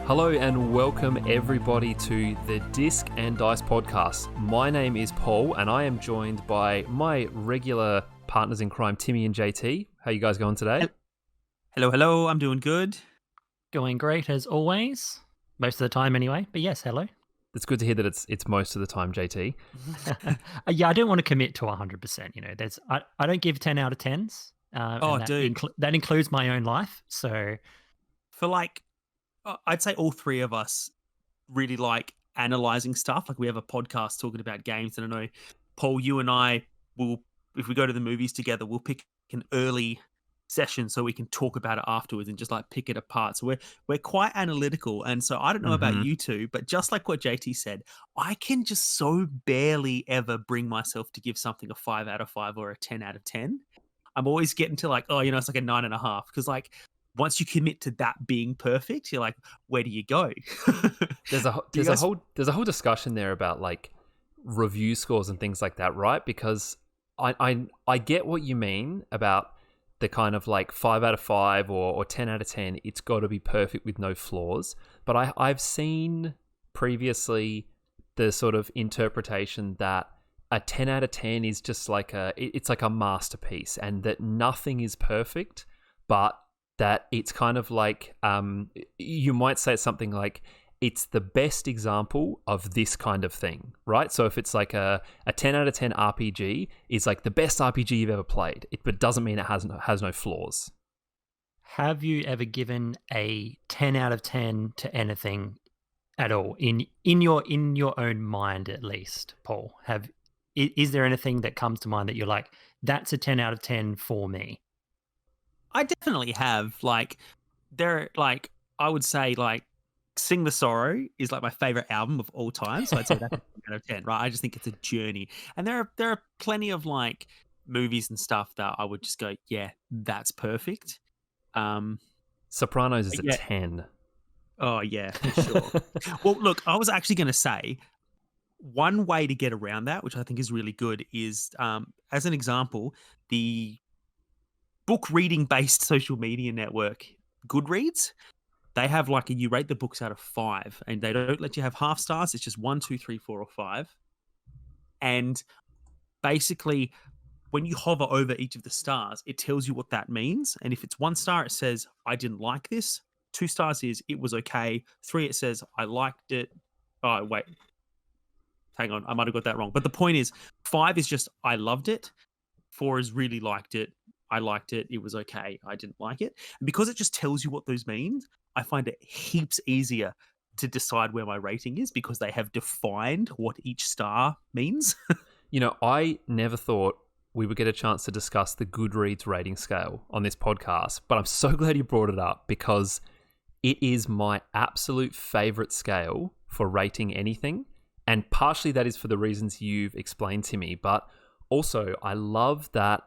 Hello and welcome everybody to the Disc and Dice podcast. My name is Paul and I am joined by my regular partners in crime, Timmy and JT. How you guys going today? Hello. I'm doing good. Going great as always. Most of the time anyway. But yes, hello. It's good to hear that it's most of the time, JT. Yeah, I don't want to commit to 100%. You know, I don't give 10 out of 10s. That includes my own life. So For I'd say all three of us really like analyzing stuff. Like we have a podcast talking about games, and I know, Paul, you and I will, if we go to the movies together, we'll pick an early session so we can talk about it afterwards and just like pick it apart. So we're quite analytical, and so I don't know about you two, but just like what JT said, I can just so barely ever bring myself to give something a 5 out of 5 or a 10 out of 10. I'm always getting to like, it's like a 9.5, because like once you commit to that being perfect, you're like, where do you go? There's a whole discussion there about like review scores and things like that, right? Because I get what you mean about the kind of like 5 out of 5 or 10 out of 10. It's got to be perfect with no flaws. But I've seen previously the sort of interpretation that a 10 out of 10 is just like it's like a masterpiece, and that nothing is perfect, but that it's kind of like, you might say something like, it's the best example of this kind of thing, right? So if it's like a 10 out of 10 RPG is like the best RPG you've ever played, but doesn't mean it has no flaws. have you ever given a 10 out of 10 to anything at all in your own mind, at least, Paul? Is there anything that comes to mind that you're like, that's a 10 out of 10 for me? I definitely have. I would say like Sing the Sorrow is like my favorite album of all time. So I'd say that's a 10 out of 10, right? I just think it's a journey. And there are plenty of like movies and stuff that I would just go, yeah, that's perfect. Sopranos is a Yeah. 10. Oh yeah, for sure. Well, look, I was actually going to say one way to get around that, which I think is really good, is as an example, the book reading based social media network Goodreads. They have like you rate the books out of 5, and they don't let you have half stars. It's just 1, 2, 3, 4, or 5. And basically, when you hover over each of the stars, it tells you what that means. And if it's 1 star, it says, I didn't like this. 2 stars is it was okay. 3, it says, I liked it. Oh, wait. Hang on. I might have got that wrong. But the point is, 5 is just, I loved it. 4 is really liked it. I liked it. It was okay. I didn't like it. And because it just tells you what those mean, I find it heaps easier to decide where my rating is, because they have defined what each star means. You know, I never thought we would get a chance to discuss the Goodreads rating scale on this podcast, but I'm so glad you brought it up, because it is my absolute favorite scale for rating anything. And partially that is for the reasons you've explained to me, but also I love that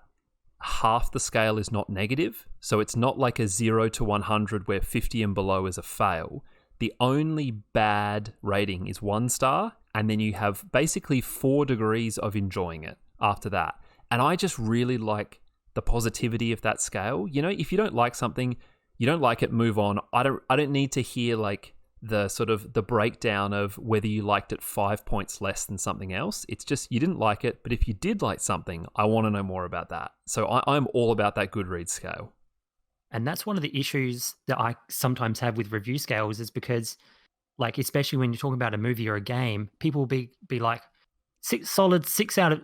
half the scale is not negative. So it's not like a 0 to 100 where 50 and below is a fail. The only bad rating is 1 star, and then you have basically 4 degrees of enjoying it after that. And I just really like the positivity of that scale. You know, if you don't like something, you don't like it, move on. I don't need to hear like the sort of the breakdown of whether you liked it 5 points less than something else. It's just you didn't like it, but if you did like something, I want to know more about that. So I'm all about that Goodreads scale. And that's one of the issues that I sometimes have with review scales, is because, like, especially when you're talking about a movie or a game, people will be like, solid 6 out of...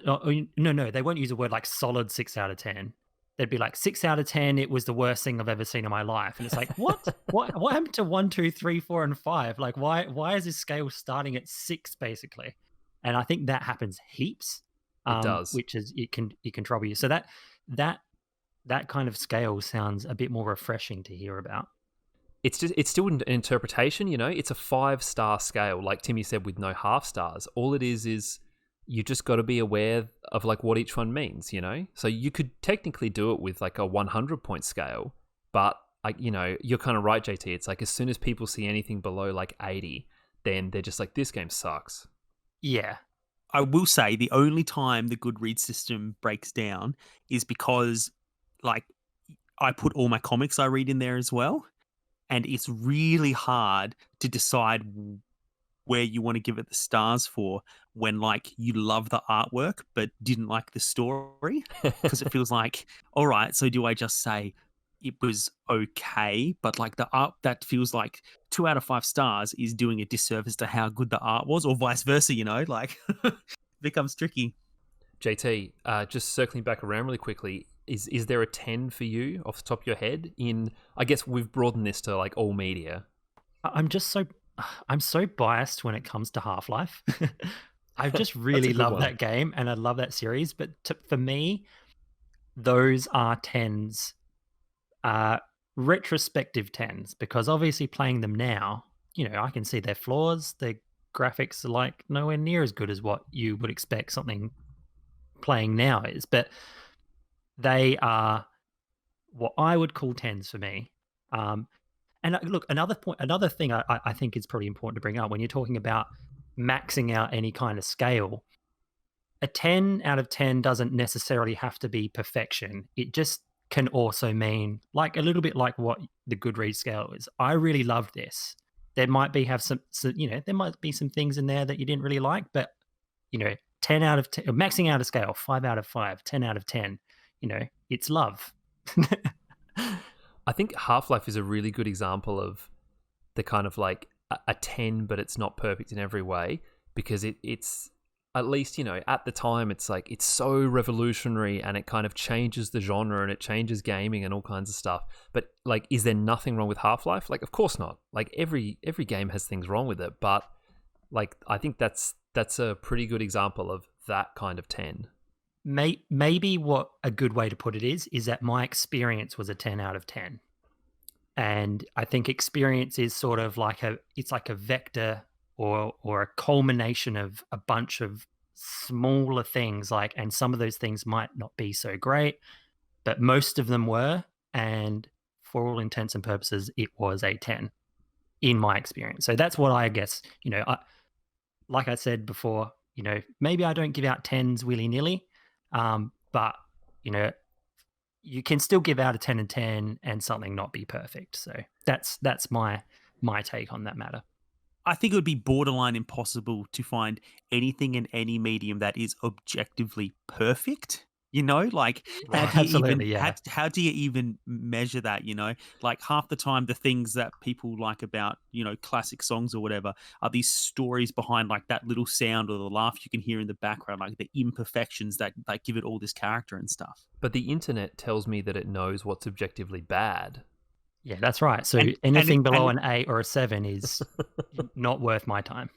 No, they won't use a word like solid 6 out of 10. They'd be like 6 out of 10. It was the worst thing I've ever seen in my life. And it's like, what? What happened to 1, 2, 3, 4, and 5? Like, why is this scale starting at 6 basically? And I think that happens heaps. It does, which is it can trouble you. So that kind of scale sounds a bit more refreshing to hear about. it's still an interpretation. You know, it's a 5-star scale, like Timmy said, with no half stars. All it is you just got to be aware of like what each one means, you know? So you could technically do it with like a 100-point scale, but like, you know, you're kind of right, JT. It's like as soon as people see anything below like 80, then they're just like, this game sucks. Yeah. I will say the only time the Goodreads system breaks down is because like I put all my comics I read in there as well. and it's really hard to decide where you want to give it the stars for when like you love the artwork but didn't like the story, because it feels like, all right, so do I just say it was okay, but like the art, that feels like 2 out of 5 stars is doing a disservice to how good the art was, or vice versa, like becomes tricky. JT, just circling back around really quickly, is there a 10 for you off the top of your head? I guess we've broadened this to like all media. I'm so biased when it comes to Half-Life. I just really love that game and I love that series. But for me, those are 10s, retrospective 10s, because obviously playing them now, I can see their flaws. Their graphics are like nowhere near as good as what you would expect something playing now is. But they are what I would call 10s for me. And look, another thing I think is pretty important to bring up when you're talking about maxing out any kind of scale. A 10 out of 10 doesn't necessarily have to be perfection. It just can also mean like a little bit like what the Goodreads scale is. I really loved this. There might be there might be some things in there that you didn't really like, but 10 out of 10, maxing out a scale, 5 out of 5, 10 out of 10, it's love. I think Half-Life is a really good example of the kind of like a 10, but it's not perfect in every way, because it's at least, at the time, it's like, it's so revolutionary and it kind of changes the genre and it changes gaming and all kinds of stuff. But like, is there nothing wrong with Half-Life? Like, of course not. Like every game has things wrong with it, but like, I think that's a pretty good example of that kind of 10. Maybe what a good way to put it is that my experience was a 10 out of 10. And I think experience is sort of like it's like a vector or a culmination of a bunch of smaller things, and some of those things might not be so great, but most of them were, and for all intents and purposes, it was a 10 in my experience. So that's what I guess, like I said before, maybe I don't give out 10s willy-nilly, but you can still give out a 10 and 10 and something not be perfect. So that's my take on that matter. I think it would be borderline impossible to find anything in any medium that is objectively perfect. Like how do you even measure that? Like half the time, the things that people like about classic songs or whatever are these stories behind like that little sound or the laugh you can hear in the background, like the imperfections that give it all this character and stuff. But the internet tells me that it knows what's objectively bad. Yeah, that's right. So anything below an 8 or a 7 is not worth my time.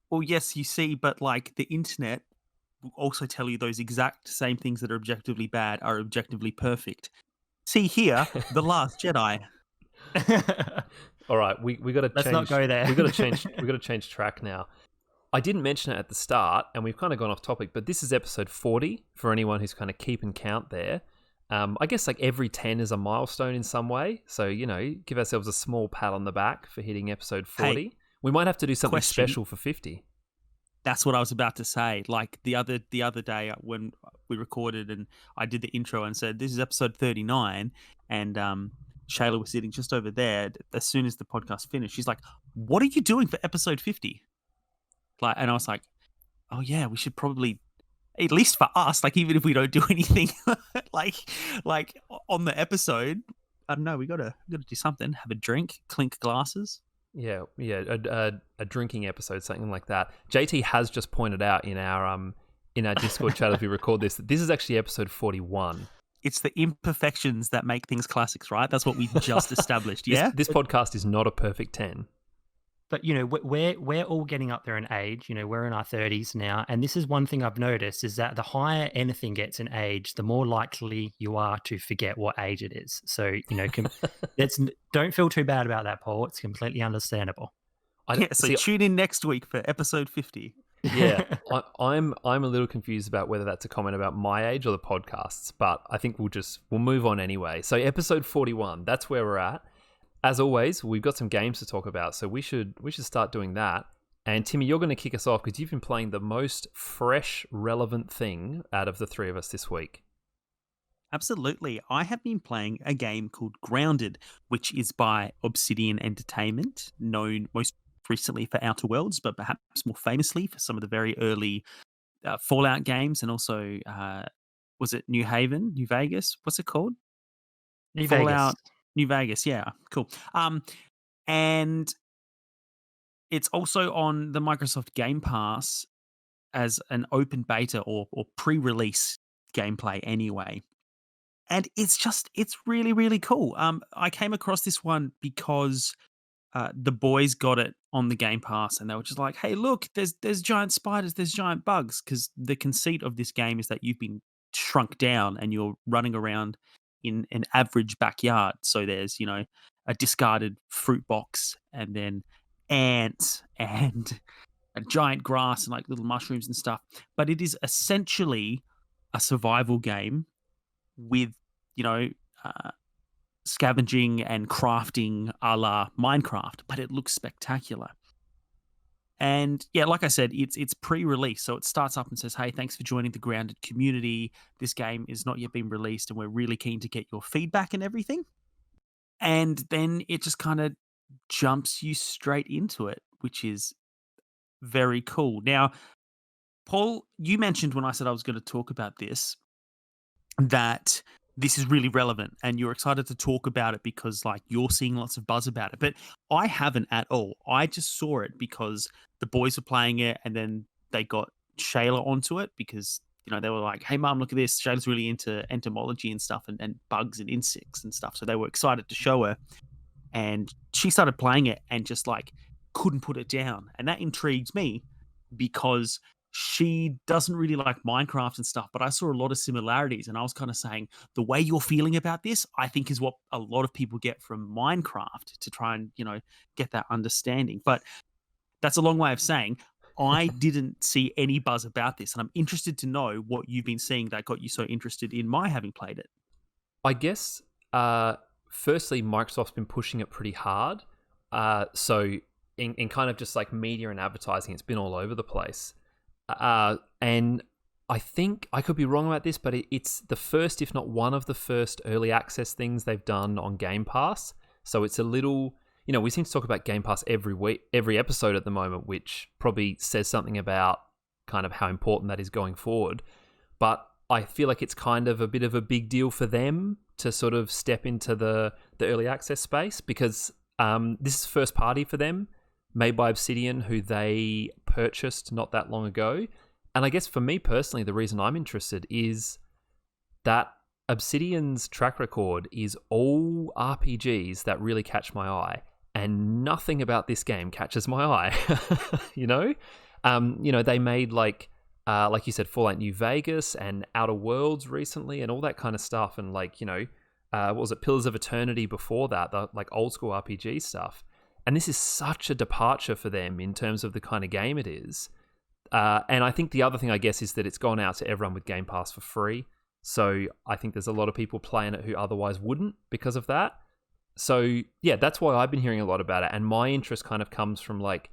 Well, yes, you see, but like the internet will also tell you those exact same things that are objectively bad are objectively perfect. See here, The Last Jedi. All right, we got to change. Let's not go there. We got to change track now. I didn't mention it at the start, and we've kind of gone off topic, but this is episode 40 for anyone who's kind of keeping count there. I guess like every 10 is a milestone in some way. So, give ourselves a small pat on the back for hitting episode 40. Hey, we might have to do something special for 50. That's what I was about to say. Like the other day when we recorded and I did the intro and said, this is episode 39. And Shayla was sitting just over there. As soon as the podcast finished, she's like, what are you doing for episode 50? And I was like, oh yeah, we should probably, at least for us, like even if we don't do anything like on the episode, I don't know, we gotta do something, have a drink, clink glasses. Yeah, a drinking episode, something like that. JT has just pointed out in our Discord chat as we record this that this is actually episode 41. It's the imperfections that make things classics, right? That's what we just established. Yeah, this podcast is not a perfect 10. But we're all getting up there in age. We're in our 30s now, and this is one thing I've noticed is that the higher anything gets in age, the more likely you are to forget what age it is. So don't feel too bad about that, Paul. It's completely understandable. So tune in next week for episode 50. Yeah, I'm a little confused about whether that's a comment about my age or the podcast's, but I think we'll move on anyway. So episode 41, that's where we're at. As always, we've got some games to talk about, so we should start doing that. And Timmy, you're going to kick us off because you've been playing the most fresh, relevant thing out of the three of us this week. Absolutely. I have been playing a game called Grounded, which is by Obsidian Entertainment, known most recently for Outer Worlds, but perhaps more famously for some of the very early Fallout games, and also was it New Haven, New Vegas? What's it called? New Vegas. Fallout New Vegas. Yeah, cool. And it's also on the Microsoft Game Pass as an open beta or pre-release gameplay anyway. And it's really, really cool. I came across this one because the boys got it on the Game Pass, and they were just like, "Hey, look, there's giant spiders, there's giant bugs." Because the conceit of this game is that you've been shrunk down and you're running around in an average backyard. So there's a discarded fruit box, and then ants and a giant grass and like little mushrooms and stuff. But it is essentially a survival game with you know. Scavenging and crafting a la Minecraft, but it looks spectacular. And yeah, like I said, it's pre-release, so it starts up and says, "Hey, thanks for joining the Grounded community. This game is not yet been released, and we're really keen to get your feedback and everything." And then it just kind of jumps you straight into it, which is very cool. Now, Paul, you mentioned when I said I was going to talk about this that this is really relevant and you're excited to talk about it because like you're seeing lots of buzz about it. But I haven't at all. I just saw it because the boys were playing it and then they got Shayla onto it because they were like, "Hey mum, look at this. Shayla's really into entomology and stuff and bugs and insects and stuff." So they were excited to show her. And she started playing it and just like couldn't put it down. And that intrigues me because she doesn't really like Minecraft and stuff, but I saw a lot of similarities. And I was kind of saying, the way you're feeling about this, I think is what a lot of people get from Minecraft to try and, get that understanding. But that's a long way of saying I didn't see any buzz about this. And I'm interested to know what you've been seeing that got you so interested in my having played it. I guess, firstly, Microsoft's been pushing it pretty hard. So in kind of just like media and advertising, it's been all over the place. And I think I could be wrong about this, but it's the first, if not one of the first early access things they've done on Game Pass. So it's a little, we seem to talk about Game Pass every week, every episode at the moment, which probably says something about kind of how important that is going forward. But I feel like it's kind of a bit of a big deal for them to sort of step into the early access space because this is first party for them, made by Obsidian, who they purchased not that long ago. And I guess for me personally, the reason I'm interested is that Obsidian's track record is all RPGs that really catch my eye, and nothing about this game catches my eye. They made like you said, Fallout New Vegas and Outer Worlds recently, and all that kind of stuff, and what was it, Pillars of Eternity before that, the like old school RPG stuff. And this is such a departure for them in terms of the kind of game it is. And I think the other thing, I guess, is that it's gone out to everyone with Game Pass for free. So I think there's a lot of people playing it who otherwise wouldn't because of that. So yeah, that's why I've been hearing a lot about it. And my interest kind of comes from like,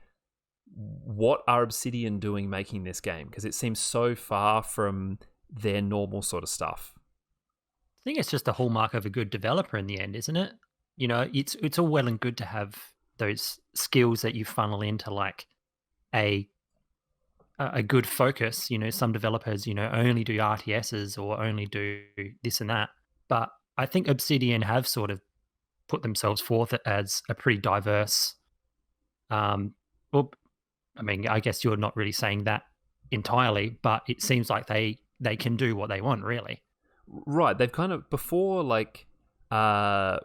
what are Obsidian doing making this game? Because it seems so far from their normal sort of stuff. I think it's just a hallmark of a good developer in the end, isn't it? It's all well and good to have those skills that you funnel into like a good focus. Some developers, only do RTSs or only do this and that. But I think Obsidian have sort of put themselves forth as a pretty diverse. I guess you're not really saying that entirely, but it seems like they can do what they want, really. Right. They've kind of, before like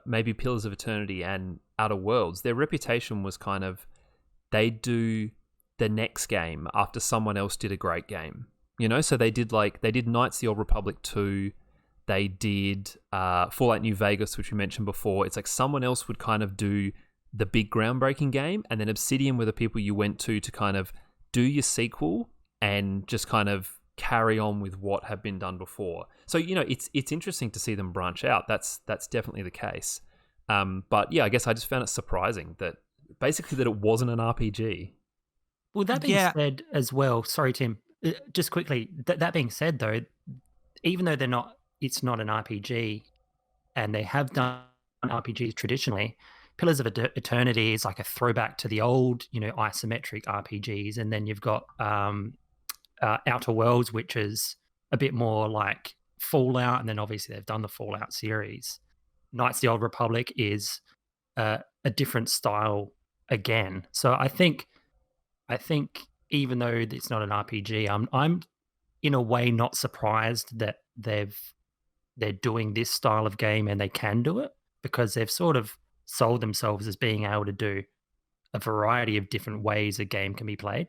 maybe Pillars of Eternity and Outer Worlds, their reputation was kind of, they do the next game after someone else did a great game. So they did Knights of the Old Republic 2, they did Fallout New Vegas, which we mentioned before. It's like someone else would kind of do the big groundbreaking game, and then Obsidian were the people you went to kind of do your sequel and just kind of carry on with what had been done before. So it's interesting to see them branch out. That's definitely the case. But yeah, I guess I just found it surprising that basically that it wasn't an RPG. Well, that being said as well, sorry Tim, just quickly, that being said though, even though they're not it's not an RPG, and they have done RPGs traditionally. Pillars of Eternity is like a throwback to the old, isometric RPGs, and then you've got Outer Worlds, which is a bit more like Fallout, and then obviously they've done the Fallout series. Knights of the Old Republic is a different style again. So I think even though it's not an RPG, I'm in a way not surprised that they're doing this style of game and they can do it, because they've sort of sold themselves as being able to do a variety of different ways a game can be played.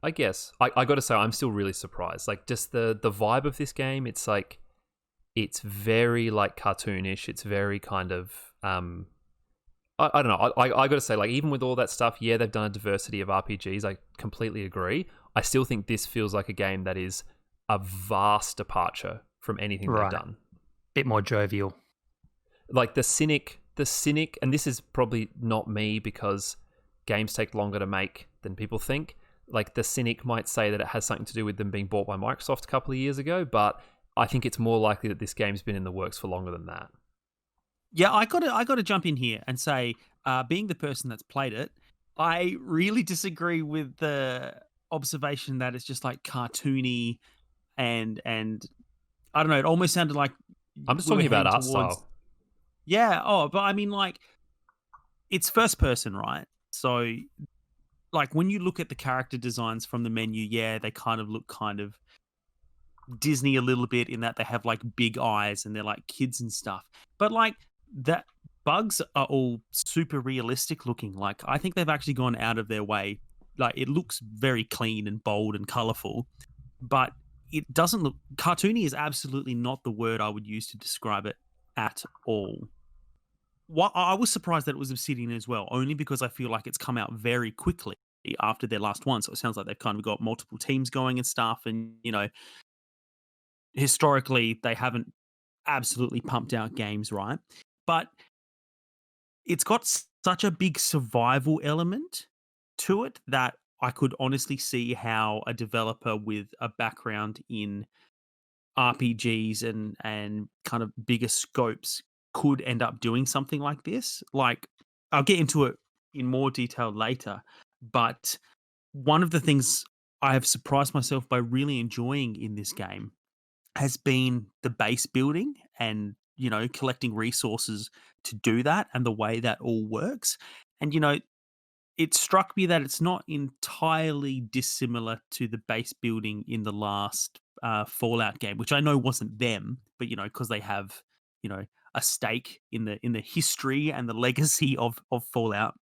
I guess I got to say I'm still really surprised. Like just the vibe of this game, it's like it's very like cartoonish. It's very kind of I don't know. I got to say, like, even with all that stuff, yeah, they've done a diversity of RPGs. I completely agree. I still think this feels like a game that is a vast departure from anything Right. they've done. Bit more jovial. Like the cynic, and this is probably not me because games take longer to make than people think. Like the cynic might say that it has something to do with them being bought by Microsoft a couple of years ago, but I think it's more likely that this game's been in the works for longer than that. Yeah, I gotta jump in here and say, being the person that's played it, I really disagree with the observation that it's just like cartoony and I don't know. It almost sounded like I'm just we were talking about heading art towards. style. Yeah. Oh, but I mean, like, it's first person, right? So, like, when you look at the character designs from the menu, yeah, they kind of look kind of Disney a little bit in that they have like big eyes and they're like kids and stuff. But like that bugs are all super realistic looking. Like I think they've actually gone out of their way. Like it looks very clean and bold and colorful, but it doesn't look cartoony is absolutely not the word I would use to describe it at all. What I was surprised that it was Obsidian as well, only because I feel like it's come out very quickly after their last one. So it sounds like they've kind of got multiple teams going and stuff. And, historically they haven't absolutely pumped out games, right? But it's got such a big survival element to it that I could honestly see how a developer with a background in RPGs and kind of bigger scopes could end up doing something like this. Like I'll get into it in more detail later, but one of the things I have surprised myself by really enjoying in this game has been the base building and collecting resources to do that and the way that all works. And it struck me that it's not entirely dissimilar to the base building in the last Fallout game, which I know wasn't them, but because they have a stake in the history and the legacy of Fallout.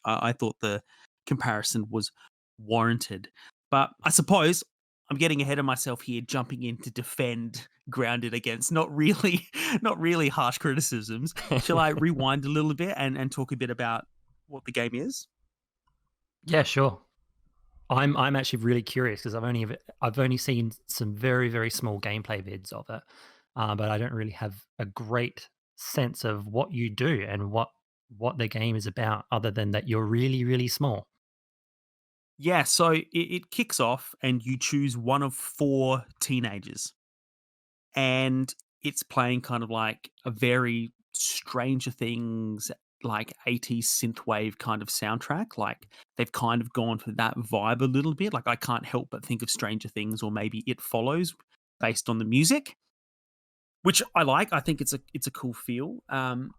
I thought the comparison was warranted. But I suppose I'm getting ahead of myself here, jumping in to defend Grounded against not really, not really harsh criticisms. Shall I rewind a little bit and talk a bit about what the game is? Yeah, sure. I'm actually really curious because I've only seen some very very small gameplay vids of it, but I don't really have a great sense of what you do and what the game is about, other than that you're really really small. Yeah, so it kicks off and you choose one of four teenagers. And it's playing kind of like a very Stranger Things, like 80s synthwave kind of soundtrack. Like they've kind of gone for that vibe a little bit. Like I can't help but think of Stranger Things or maybe It Follows based on the music, which I like. I think it's a cool feel. And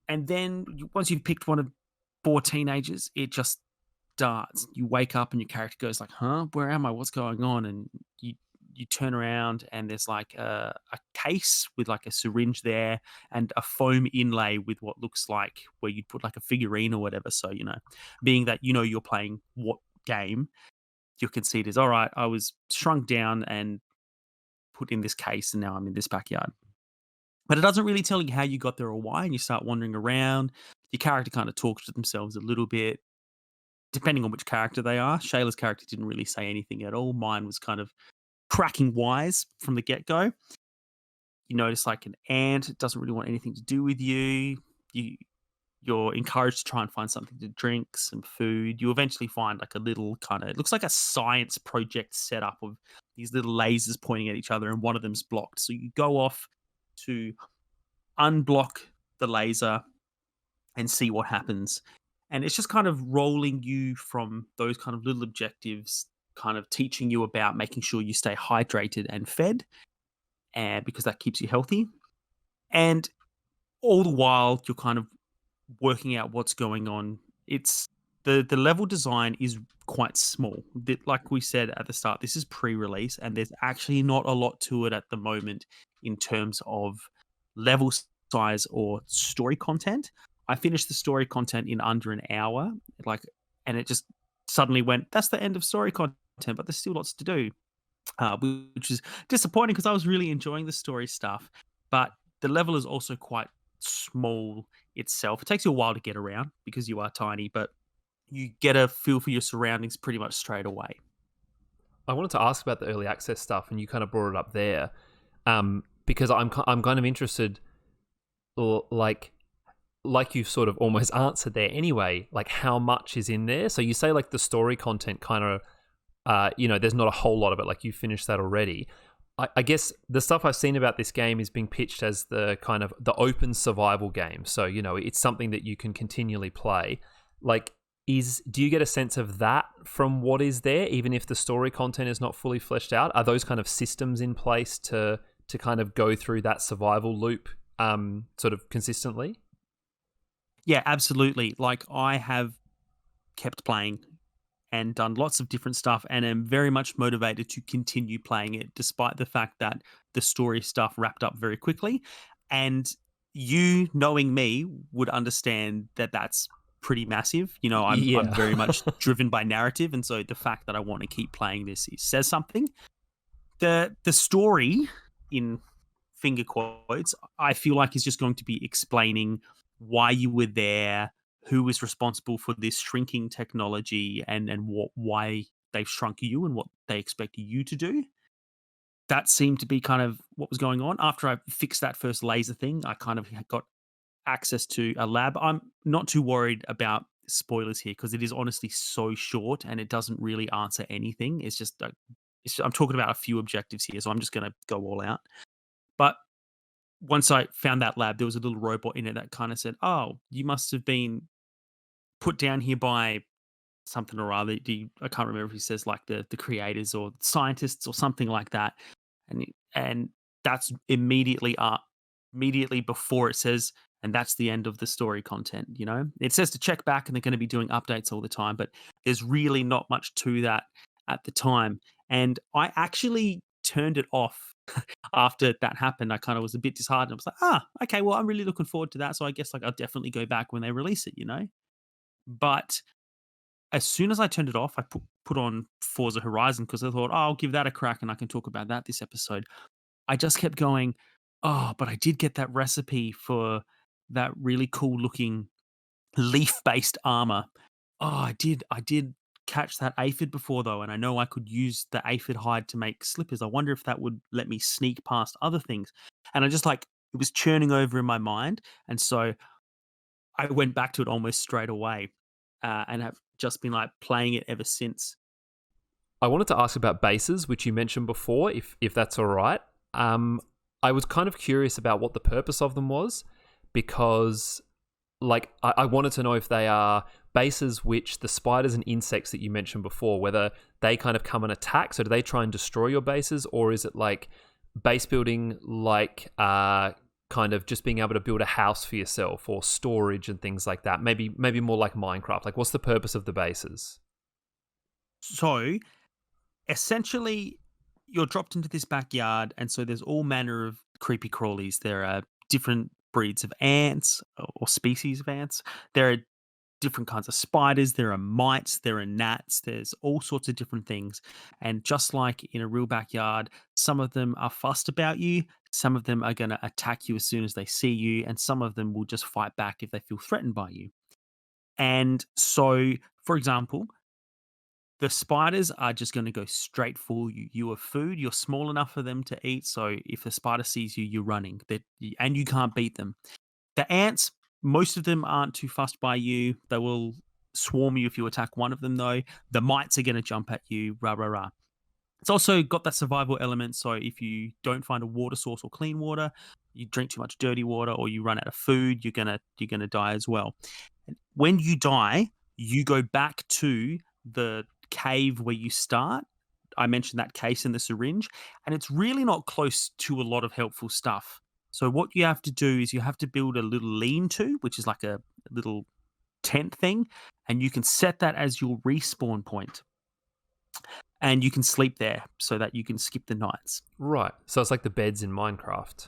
then once you've picked one of four teenagers, it just starts. You wake up and your character goes like, "Huh? Where am I? What's going on?" And you turn around and there's like a case with like a syringe there and a foam inlay with what looks like where you'd put like a figurine or whatever. So being that you're playing what game, your conceit is all right. I was shrunk down and put in this case, and now I'm in this backyard. But it doesn't really tell you how you got there or why, and you start wandering around. Your character kind of talks to themselves a little bit, depending on which character they are. Shayla's character didn't really say anything at all. Mine was kind of cracking wise from the get go. You notice like an ant, it doesn't really want anything to do with you. You're encouraged to try and find something to drink, some food. You eventually find like a little kind of, it looks like a science project setup of these little lasers pointing at each other, and one of them's blocked. So you go off to unblock the laser and see what happens. And it's just kind of rolling you from those kind of little objectives, kind of teaching you about making sure you stay hydrated and fed, and because that keeps you healthy. And all the while you're kind of working out what's going on. It's the level design is quite small. Like we said at the start, this is pre-release, and there's actually not a lot to it at the moment in terms of level size or story content. I finished the story content in under an hour, and it just suddenly went, that's the end of story content, but there's still lots to do, which is disappointing because I was really enjoying the story stuff. But the level is also quite small itself. It takes you a while to get around because you are tiny, but you get a feel for your surroundings pretty much straight away. I wanted to ask about the early access stuff, and you kind of brought it up there, because I'm kind of interested, like you've sort of almost answered there anyway, like how much is in there. So you say like the story content kind of, there's not a whole lot of it, like you finished that already. I guess the stuff I've seen about this game is being pitched as the kind of the open survival game. So, it's something that you can continually play. Like, do you get a sense of that from what is there, even if the story content is not fully fleshed out? Are those kind of systems in place to kind of go through that survival loop sort of consistently? Yeah, absolutely. Like, I have kept playing and done lots of different stuff, and am very much motivated to continue playing it, despite the fact that the story stuff wrapped up very quickly. And you, knowing me, would understand that that's pretty massive. I'm very much driven by narrative, and so the fact that I want to keep playing this says something. The story, in finger quotes, I feel like is just going to be explaining why you were there, who is responsible for this shrinking technology, and why they've shrunk you and what they expect you to do. That seemed to be kind of what was going on. After I fixed that first laser thing, I kind of got access to a lab. I'm not too worried about spoilers here because it is honestly so short and it doesn't really answer anything. It's just I'm talking about a few objectives here, so I'm just going to go all out. But once I found that lab, there was a little robot in it that kind of said, "Oh, you must have been put down here by something or other." I can't remember if he says like the creators or scientists or something like that. And that's immediately before it says, and that's the end of the story content. It says to check back, and they're going to be doing updates all the time, but there's really not much to that at the time. And I actually turned it off after that happened. I kind of was a bit disheartened. I was like, okay, well, I'm really looking forward to that. So I guess I'll definitely go back when they release it, But as soon as I turned it off, I put on Forza Horizon because I thought, I'll give that a crack and I can talk about that this episode. I just kept going, but I did get that recipe for that really cool looking leaf-based armor. I did catch that aphid before though, and I know I could use the aphid hide to make slippers. I wonder if that would let me sneak past other things. And I just it was churning over in my mind. And so I went back to it almost straight away, and have just been playing it ever since. I wanted to ask about bases, which you mentioned before, if that's all right. I was kind of curious about what the purpose of them was, because I wanted to know if they are bases which the spiders and insects that you mentioned before, whether they kind of come and attack. So do they try and destroy your bases, or is it like base building, kind of just being able to build a house for yourself or storage and things like that? Maybe more like Minecraft. What's the purpose of the bases? So essentially you're dropped into this backyard, and so there's all manner of creepy crawlies. There are different breeds of ants or species of ants. There are different kinds of spiders. There are mites. There are gnats. There's all sorts of different things. And just like in a real backyard, some of them are fussed about you. Some of them are going to attack you as soon as they see you. And some of them will just fight back if they feel threatened by you. And so, for example, the spiders are just going to go straight for you. You are food. You're small enough for them to eat. So if a spider sees you, you're running. And you can't beat them. The ants, most of them aren't too fussed by you. They will swarm you if you attack one of them, though. The mites are going to jump at you, rah, rah, rah. It's also got that survival element. So if you don't find a water source or clean water, you drink too much dirty water, or you run out of food, you're gonna die as well. And when you die, you go back to the cave where you start. I mentioned that case in the syringe, and it's really not close to a lot of helpful stuff. So what you have to do is you have to build a little lean-to, which is like a little tent thing, and you can set that as your respawn point. And you can sleep there so that you can skip the nights. Right. So it's like the beds in Minecraft.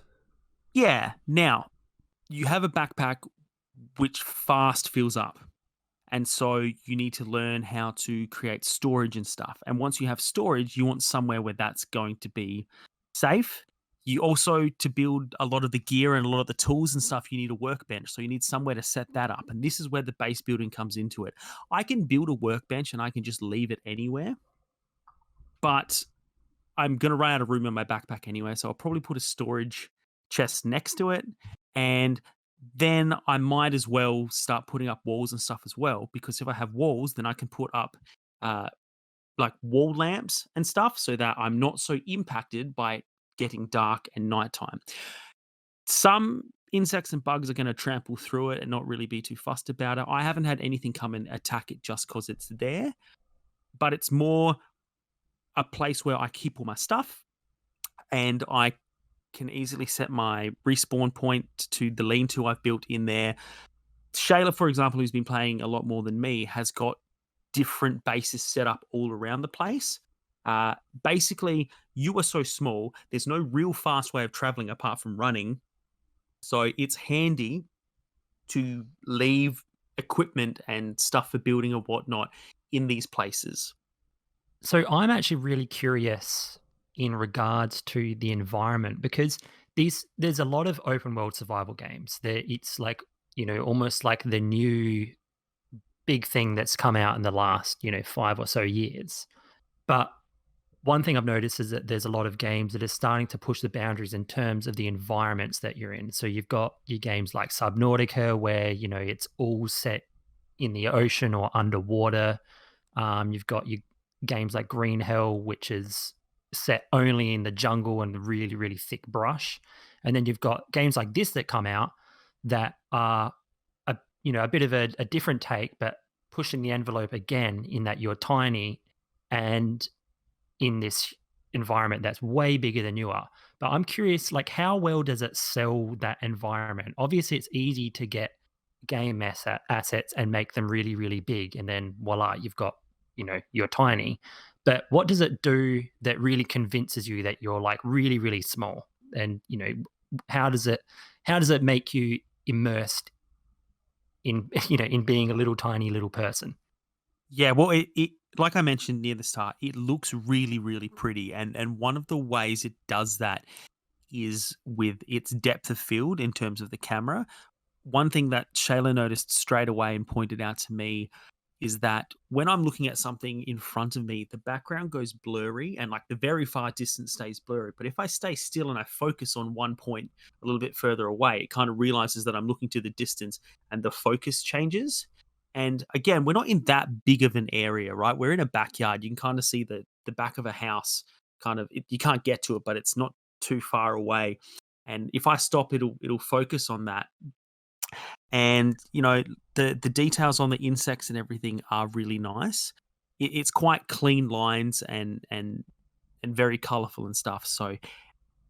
Yeah. Now, you have a backpack which fast fills up. And so you need to learn how to create storage and stuff. And once you have storage, you want somewhere where that's going to be safe. You also, to build a lot of the gear and a lot of the tools and stuff, you need a workbench. So you need somewhere to set that up. And this is where the base building comes into it. I can build a workbench and I can just leave it anywhere. But I'm going to run out of room in my backpack anyway, so I'll probably put a storage chest next to it. And then I might as well start putting up walls and stuff as well, because if I have walls, then I can put up like wall lamps and stuff so that I'm not so impacted by getting dark and nighttime. Some insects and bugs are going to trample through it and not really be too fussed about it. I haven't had anything come and attack it just because it's there, but it's more a place where I keep all my stuff, and I can easily set my respawn point to the lean-to I've built in there. Shayla, for example, who's been playing a lot more than me, has got different bases set up all around the place. Basically, you are so small, there's no real fast way of traveling apart from running. So it's handy to leave equipment and stuff for building or whatnot in these places. So I'm actually really curious in regards to the environment, because there's a lot of open world survival games. It's like, almost like the new big thing that's come out in the last, 5 or so years. But one thing I've noticed is that there's a lot of games that are starting to push the boundaries in terms of the environments that you're in. So you've got your games like Subnautica, where, it's all set in the ocean or underwater. You've got your games like Green Hell, which is set only in the jungle and really, really thick brush. And then you've got games like this that come out that are a bit of a different take, but pushing the envelope again, in that you're tiny and in this environment that's way bigger than you are. But I'm curious, like, how well does it sell that environment? Obviously, it's easy to get game assets and make them really, really big, and then voila, you've got, you're tiny. But what does it do that really convinces you that you're like really, really small? And how does it make you immersed in in being a little tiny little person? Yeah, well, it like I mentioned near the start, it looks really, really pretty, and one of the ways it does that is with its depth of field in terms of the camera. One thing that Shayla noticed straight away and pointed out to me is that when I'm looking at something in front of me, the background goes blurry and like the very far distance stays blurry. But if I stay still and I focus on one point a little bit further away, it kind of realizes that I'm looking to the distance and the focus changes. And again, we're not in that big of an area, right? We're in a backyard. You can kind of see the back of a house. You can't get to it, but it's not too far away. And if I stop, it'll focus on that. And the details on the insects and everything are really nice. It's quite clean lines and very colorful and stuff. So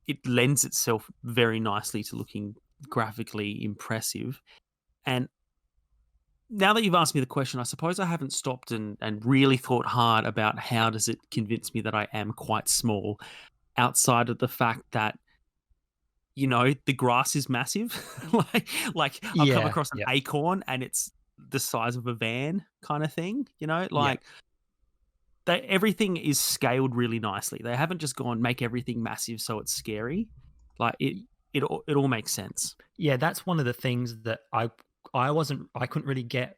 it lends itself very nicely to looking graphically impressive. And now that you've asked me the question, I suppose I haven't stopped and really thought hard about how does it convince me that I am quite small, outside of the fact that the grass is massive. like I've come across an acorn and it's the size of a van kind of thing, everything is scaled really nicely. They haven't just gone make everything massive so it's scary. Like it all makes sense. Yeah, that's one of the things that I couldn't really get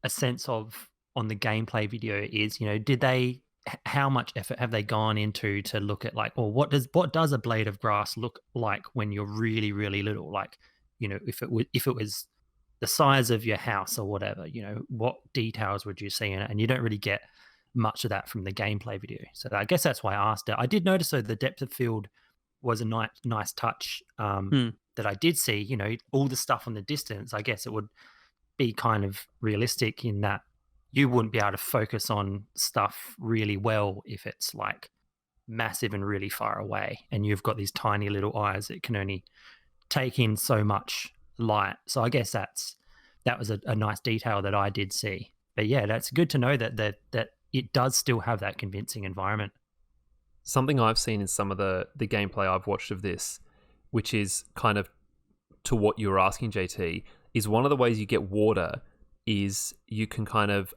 a sense of on the gameplay video is, how much effort have they gone into to look at like, or what does a blade of grass look like when you're really, really little? Like, if it was the size of your house or whatever, what details would you see in it? And you don't really get much of that from the gameplay video. So I guess that's why I asked it. I did notice though the depth of field was a nice touch that I did see. You know, all the stuff on the distance. I guess it would be kind of realistic in that you wouldn't be able to focus on stuff really well if it's like massive and really far away, and you've got these tiny little eyes that can only take in so much light. So I guess that was a nice detail that I did see. But yeah, that's good to know that it does still have that convincing environment. Something I've seen in some of the gameplay I've watched of this, which is kind of to what you were asking, JT, is one of the ways you get water is you can kind of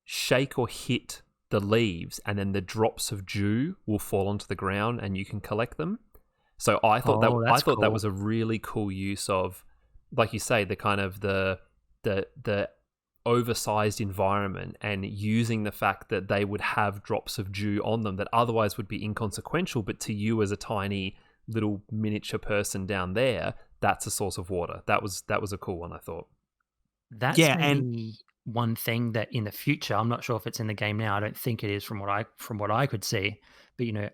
shake or hit the leaves, and then the drops of dew will fall onto the ground and you can collect them. So I thought that was a really cool use of, like you say, the kind of the oversized environment, and using the fact that they would have drops of dew on them that otherwise would be inconsequential, but to you as a tiny little miniature person down there, that's a source of water. That was a cool one, I thought. That's maybe one thing that in the future, I'm not sure if it's in the game now. I don't think it is from what I could see. But you know,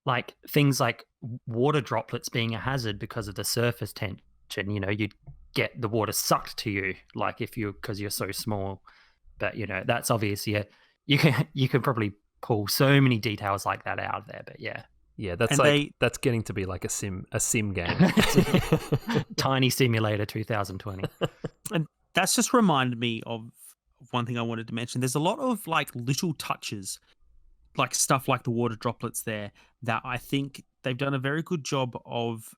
like things like water droplets being a hazard because of the surface tension. You know, you'd get the water sucked to you, like because you're so small. But you know, that's obviously you can probably pull so many details like that out of there. But yeah. Yeah, that's getting to be like a sim game. Tiny Simulator 2020. And that's just reminded me of one thing I wanted to mention. There's a lot of like little touches, like stuff like the water droplets there, that I think they've done a very good job of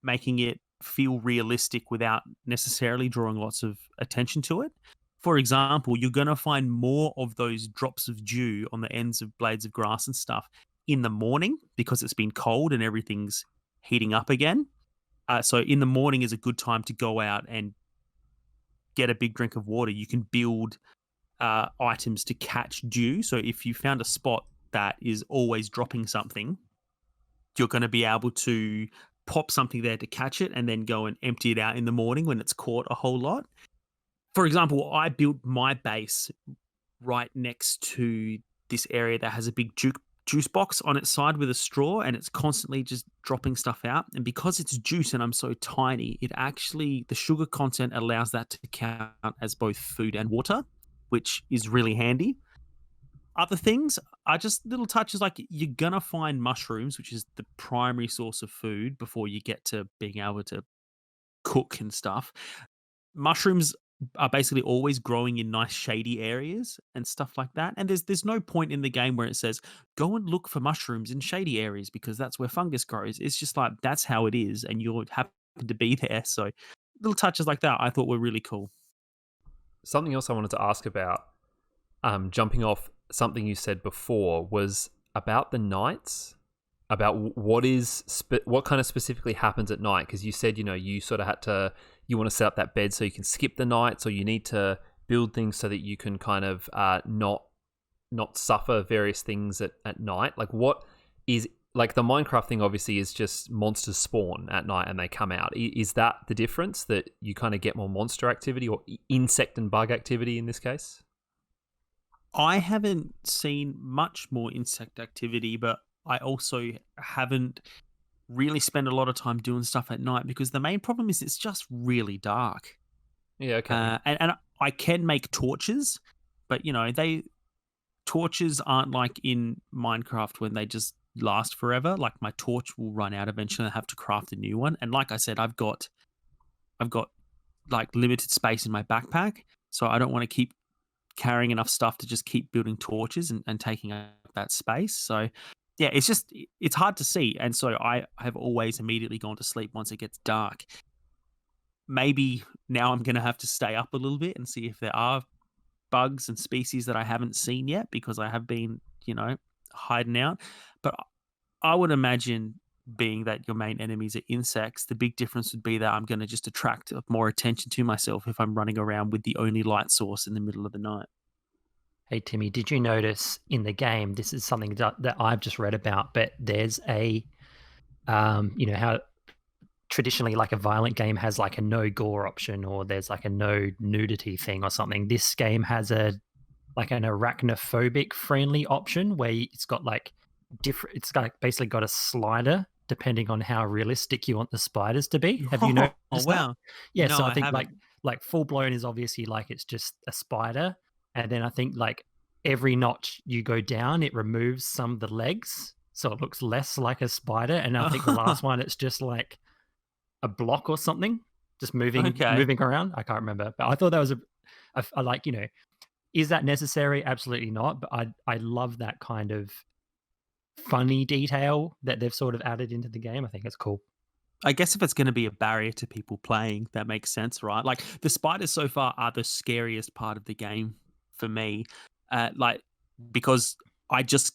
making it feel realistic without necessarily drawing lots of attention to it. For example, you're going to find more of those drops of dew on the ends of blades of grass and stuff in the morning because it's been cold and everything's heating up again. So in the morning is a good time to go out and get a big drink of water. You can build items to catch dew. So if you found a spot that is always dropping something, you're going to be able to pop something there to catch it and then go and empty it out in the morning when it's caught a whole lot. For example, I built my base right next to this area that has a big juice box on its side with a straw, and it's constantly just dropping stuff out. And because it's juice and I'm so tiny, the sugar content allows that to count as both food and water, which is really handy. Other things are just little touches, like you're gonna find mushrooms, which is the primary source of food before you get to being able to cook and stuff. Mushrooms are basically always growing in nice shady areas and stuff like that. And there's no point in the game where it says, go and look for mushrooms in shady areas because that's where fungus grows. It's just like, that's how it is. And you happen to be there. So little touches like that I thought were really cool. Something else I wanted to ask about, jumping off something you said before, was about the nights, about what kind of specifically happens at night. Because you said, you know, you sort of you want to set up that bed so you can skip the nights, or you need to build things so that you can kind of not suffer various things at night. Like, what is, like, the Minecraft thing obviously is just monsters spawn at night and they come out. Is that the difference, that you kind of get more monster activity or insect and bug activity in this case? I haven't seen much more insect activity, but I also haven't really spend a lot of time doing stuff at night because the main problem is it's just really dark. Yeah, okay. And I can make torches, but you know, torches aren't like in Minecraft when they just last forever. Like, my torch will run out eventually and I have to craft a new one. And like I said, I've got like limited space in my backpack, so I don't want to keep carrying enough stuff to just keep building torches and taking up that space. So yeah, it's hard to see. And so I have always immediately gone to sleep once it gets dark. Maybe now I'm going to have to stay up a little bit and see if there are bugs and species that I haven't seen yet, because I have been, you know, hiding out. But I would imagine, being that your main enemies are insects, the big difference would be that I'm going to just attract more attention to myself if I'm running around with the only light source in the middle of the night. Hey, Timmy, did you notice in the game, this is something that I've just read about, but there's a, you know, how traditionally like a violent game has like a no gore option, or there's like a no nudity thing or something. This game has a like an arachnophobic friendly option where it's got like different. It's got basically got a slider depending on how realistic you want the spiders to be. Have you noticed Oh, that? wow. Yeah, No, so I I think haven't. like full blown is obviously like it's just a spider, and then I think like every notch you go down, it removes some of the legs, so it looks less like a spider. And I think the last one, it's just like a block or something, just moving Okay. around. I can't remember, but I thought that was I like, is that necessary? Absolutely not. But I love that kind of funny detail that they've sort of added into the game. I think it's cool. I guess if it's going to be a barrier to people playing, that makes sense, right? Like the spiders so far are the scariest part of the game for me. Like because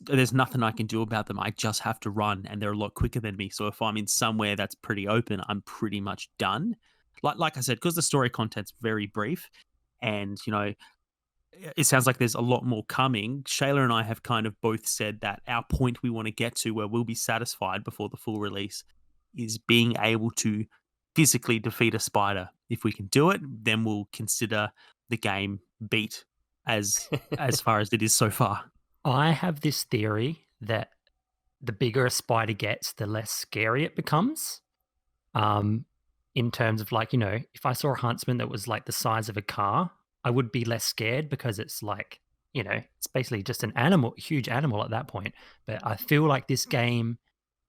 there's nothing I can do about them. I just have to run, and they're a lot quicker than me. So if I'm in somewhere that's pretty open, I'm pretty much done. Like I said, because the story content's very brief, and it sounds like there's a lot more coming. Shayla and I have kind of both said that our point we want to get to, where we'll be satisfied before the full release, is being able to physically defeat a spider. If we can do it, then we'll consider the game beat as far as it is so far. I have this theory that the bigger a spider gets, the less scary it becomes. In terms of like, if I saw a huntsman that was like the size of a car, I would be less scared because it's like, it's basically just an animal, huge animal at that point. But I feel like this game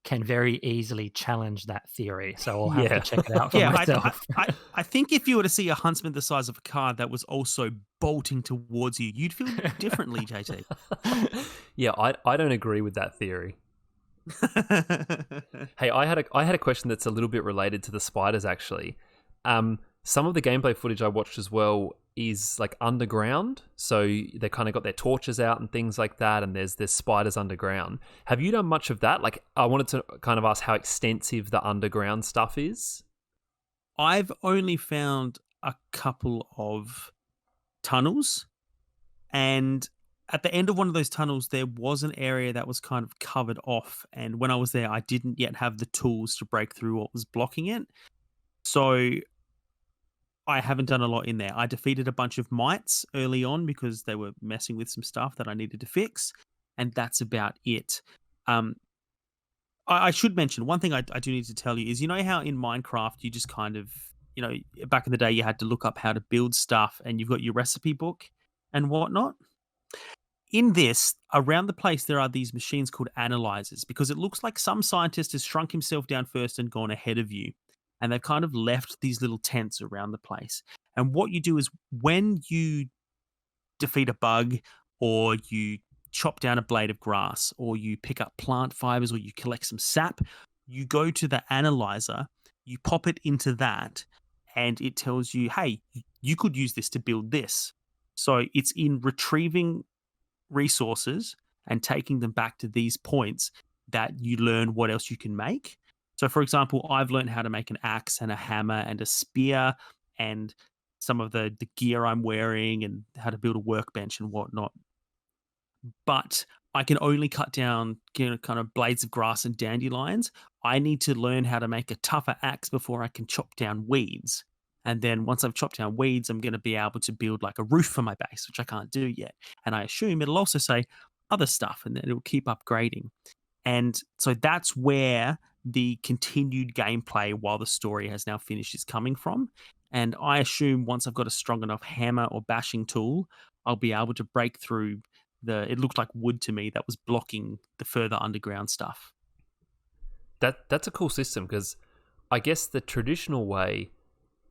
can very easily challenge that theory. So I'll have to check it out for myself. I think if you were to see a huntsman the size of a car that was also bolting towards you, you'd feel differently, JT. Yeah, I don't agree with that theory. Hey, I had a question that's a little bit related to the spiders, actually. Some of the gameplay footage I watched as well is like underground, so they kind of got their torches out and things like that, and there's spiders underground. Have you done much of that? Like, I wanted to kind of ask how extensive the underground stuff is. I've only found a couple of tunnels, and at the end of one of those tunnels, there was an area that was kind of covered off. And when I was there, I didn't yet have the tools to break through what was blocking it. So I haven't done a lot in there. I defeated a bunch of mites early on because they were messing with some stuff that I needed to fix. And that's about it. I should mention one thing I do need to tell you is, how in Minecraft, you just kind of, back in the day, you had to look up how to build stuff and you've got your recipe book and whatnot. In this, around the place, there are these machines called analyzers, because it looks like some scientist has shrunk himself down first and gone ahead of you. And they've kind of left these little tents around the place. And what you do is when you defeat a bug, or you chop down a blade of grass, or you pick up plant fibers, or you collect some sap, you go to the analyzer, you pop it into that, and it tells you, hey, you could use this to build this. So it's in retrieving resources and taking them back to these points that you learn what else you can make. So, for example, I've learned how to make an axe and a hammer and a spear and some of the gear I'm wearing and how to build a workbench and whatnot. But I can only cut down kind of blades of grass and dandelions. I need to learn how to make a tougher axe before I can chop down weeds. And then once I've chopped down weeds, I'm going to be able to build like a roof for my base, which I can't do yet. And I assume it'll also say other stuff, and then it'll keep upgrading. And so that's where the continued gameplay while the story has now finished is coming from. And I assume once I've got a strong enough hammer or bashing tool, I'll be able to break through it looked like wood to me that was blocking the further underground stuff. That's a cool system, because I guess the traditional way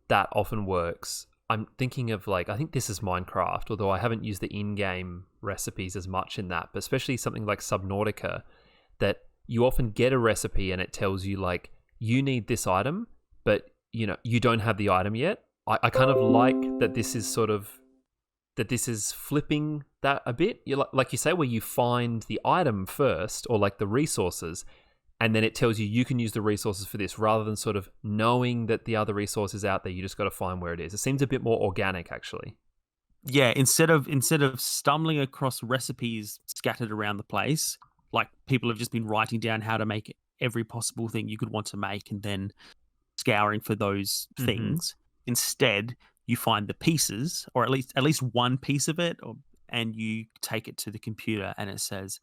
that often works, I'm thinking of I think this is Minecraft, although I haven't used the in-game recipes as much in that, but especially something like Subnautica, that you often get a recipe and it tells you you need this item, but you don't have the item yet. I kind of like that this is flipping that a bit. Like you say, where you find the item first, or the resources, and then it tells you can use the resources for this, rather than sort of knowing that the other resource is out there. You just got to find where it is. It seems a bit more organic, actually. Yeah, instead of stumbling across recipes scattered around the place, like people have just been writing down how to make every possible thing you could want to make and then scouring for those things. Instead, you find the pieces, or at least one piece of it, and you take it to the computer and it says,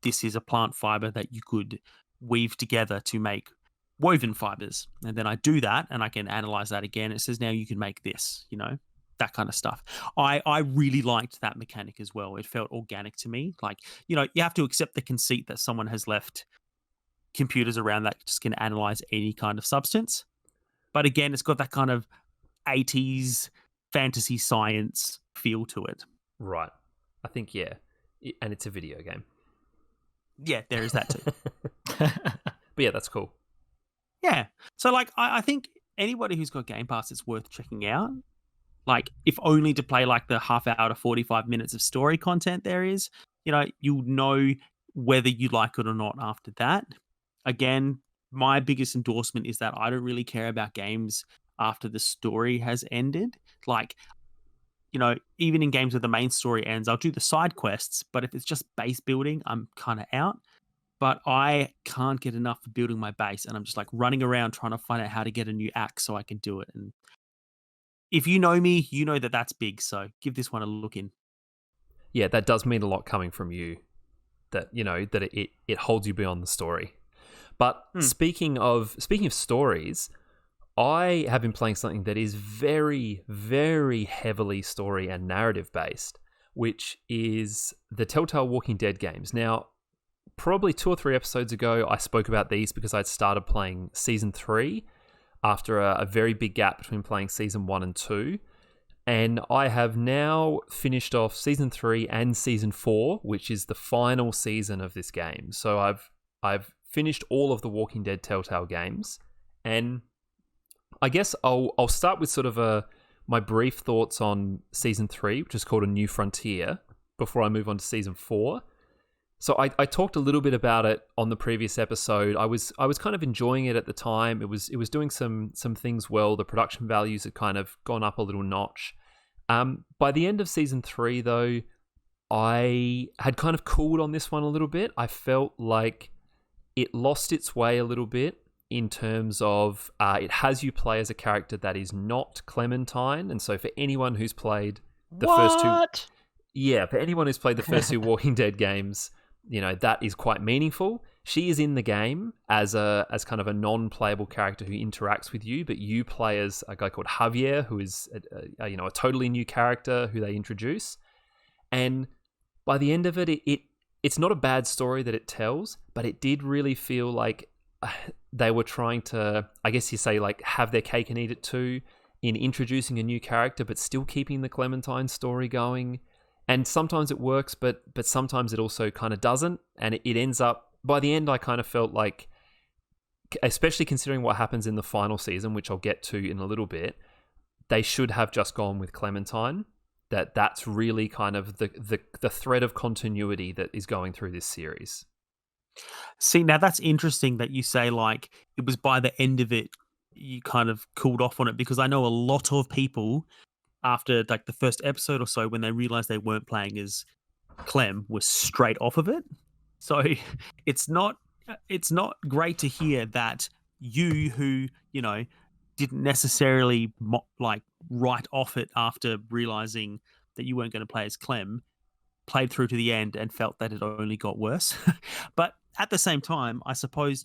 this is a plant fiber that you could weave together to make woven fibers. And then I do that and I can analyze that again. It says, now you can make this, that kind of stuff. I really liked that mechanic as well. It felt organic to me. Like, you have to accept the conceit that someone has left computers around that just can analyze any kind of substance. But again, it's got that kind of 80s fantasy science feel to it. Right. I think, yeah. And it's a video game. Yeah, there is that too. But yeah, that's cool. Yeah. So, like, I think anybody who's got Game Pass, it's worth checking out. Like, if only to play like the half hour to 45 minutes of story content there is, you'll know whether you like it or not after that. Again, my biggest endorsement is that I don't really care about games after the story has ended. Like, even in games where the main story ends, I'll do the side quests, but if it's just base building, I'm kind of out. But I can't get enough of building my base, and I'm just like running around trying to find out how to get a new axe so I can do it. And if you know me, you know that that's big. So give this one a look in. Yeah, that does mean a lot coming from you. That that it holds you beyond the story. But speaking of stories, I have been playing something that is very, very heavily story and narrative based, which is the Telltale Walking Dead games. Now, probably 2 or 3 episodes ago, I spoke about these because I'd started playing Season 3 after a very big gap between playing Season 1 and 2. And I have now finished off Season 3 and Season 4, which is the final season of this game. So I've finished all of the Walking Dead Telltale games. And I guess I'll start with sort of my brief thoughts on Season 3, which is called A New Frontier, before I move on to Season 4. So I talked a little bit about it on the previous episode. I was kind of enjoying it at the time. It was doing some things well. The production values had kind of gone up a little notch. By the end of Season 3, though, I had kind of cooled on this one a little bit. I felt like it lost its way a little bit in terms of it has you play as a character that is not Clementine. And so for anyone who's played the first two... Yeah, for anyone who's played the first 2 Walking Dead games, that is quite meaningful. She is in the game as kind of a non-playable character who interacts with you, but you play as a guy called Javier, who is a totally new character who they introduce. And by the end of it, it's not a bad story that it tells, but it did really feel like they were trying to, I guess you say, like, have their cake and eat it too, in introducing a new character, but still keeping the Clementine story going. And sometimes it works, but sometimes it also kind of doesn't. And it ends up, by the end, I kind of felt like, especially considering what happens in the final season, which I'll get to in a little bit, they should have just gone with Clementine. That's really kind of the thread of continuity that is going through this series. See, now that's interesting that you say, like, it was by the end of it, you kind of cooled off on it, because I know a lot of people, after like the first episode or so, when they realized they weren't playing as Clem, was straight off of it. So it's not great to hear that you, who didn't necessarily like write off it after realizing that you weren't going to play as Clem, played through to the end and felt that it only got worse. But at the same time, I suppose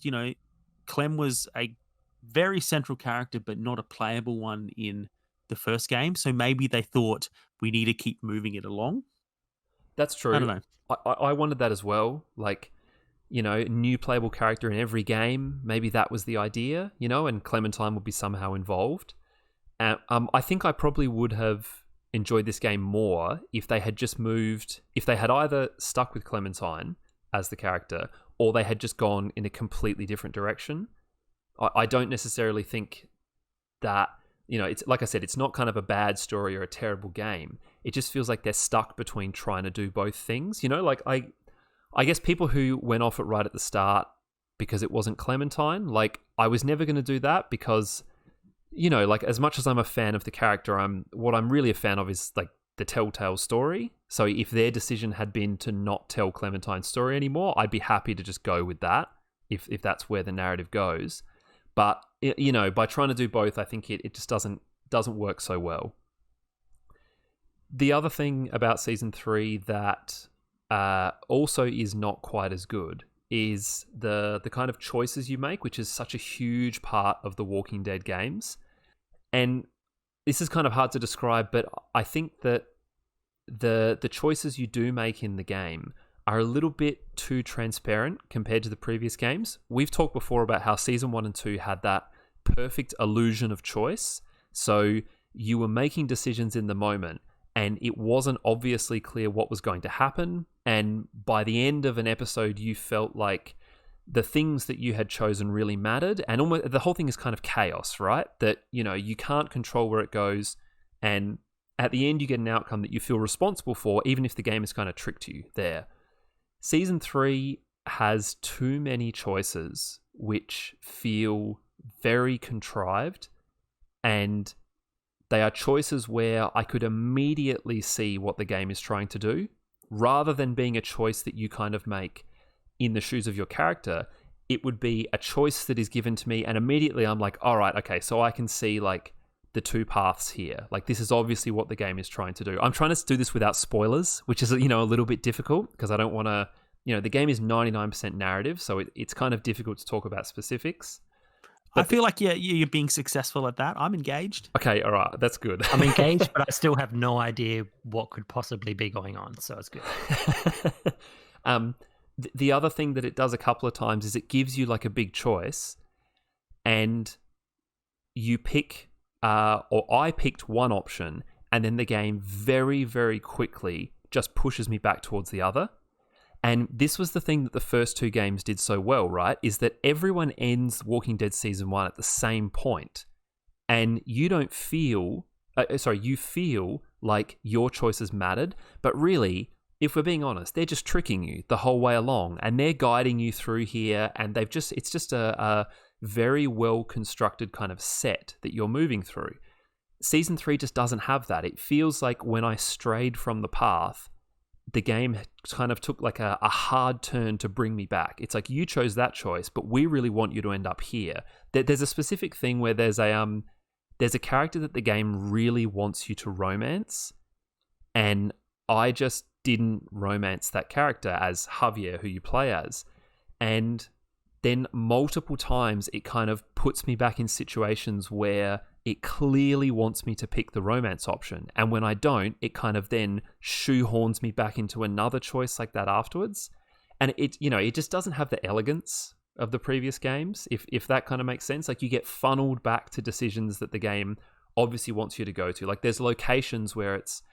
Clem was a very central character, but not a playable one in the first game. So maybe they thought, we need to keep moving it along. That's true. I don't know. I wanted that as well. Like, new playable character in every game. Maybe that was the idea, and Clementine would be somehow involved. I think I probably would have enjoyed this game more if they had just moved, if they had either stuck with Clementine as the character, or they had just gone in a completely different direction. I don't necessarily think that, it's like I said, it's not kind of a bad story or a terrible game. It just feels like they're stuck between trying to do both things. Like I guess people who went off it right at the start because it wasn't Clementine, like, I was never going to do that because, like, as much as I'm a fan of the character, what I'm really a fan of is like the Telltale story. So if their decision had been to not tell Clementine's story anymore, I'd be happy to just go with that if that's where the narrative goes. But by trying to do both, I think it just doesn't work so well. The other thing about season 3 that also is not quite as good is the kind of choices you make, which is such a huge part of the Walking Dead games. And this is kind of hard to describe, but I think that the choices you do make in the game are a little bit too transparent compared to the previous games. We've talked before about how season 1 and 2 had that perfect illusion of choice. So you were making decisions in the moment, and it wasn't obviously clear what was going to happen. And by the end of an episode, you felt like the things that you had chosen really mattered. And almost the whole thing is kind of chaos, right? That, you can't control where it goes. And at the end, you get an outcome that you feel responsible for, even if the game has kind of tricked you there. Season 3 has too many choices which feel very contrived, and they are choices where I could immediately see what the game is trying to do, rather than being a choice that you kind of make in the shoes of your character. It would be a choice that is given to me, and immediately I'm like, all right, okay, so I can see like the two paths here. Like, this is obviously what the game is trying to do. I'm trying to do this without spoilers, which is, a little bit difficult because I don't want to, the game is 99% narrative, so it's kind of difficult to talk about specifics. But I feel like you're being successful at that. I'm engaged. Okay, all right, that's good. I'm engaged, but I still have no idea what could possibly be going on, so it's good. The other thing that it does a couple of times is it gives you like a big choice, and you pick, or I picked one option, and then the game very, very quickly just pushes me back towards the other. And this was the thing that the first two games did so well, right? Is that everyone ends Walking Dead Season 1 at the same point, and you don't feel, you feel like your choices mattered, but really, if we're being honest, they're just tricking you the whole way along, and they're guiding you through here, and it's just a very well constructed kind of set that you're moving through. Season 3 just doesn't have that. It feels like when I strayed from the path, the game kind of took like a hard turn to bring me back. It's like, you chose that choice, but we really want you to end up here. There's a specific thing where there's a character that the game really wants you to romance, and I just didn't romance that character as Javier, who you play as. And then multiple times it kind of puts me back in situations where it clearly wants me to pick the romance option. And when I don't, it kind of then shoehorns me back into another choice like that afterwards. And it just doesn't have the elegance of the previous games, if that kind of makes sense. Like, you get funneled back to decisions that the game obviously wants you to go to. Like, there's locations where it's,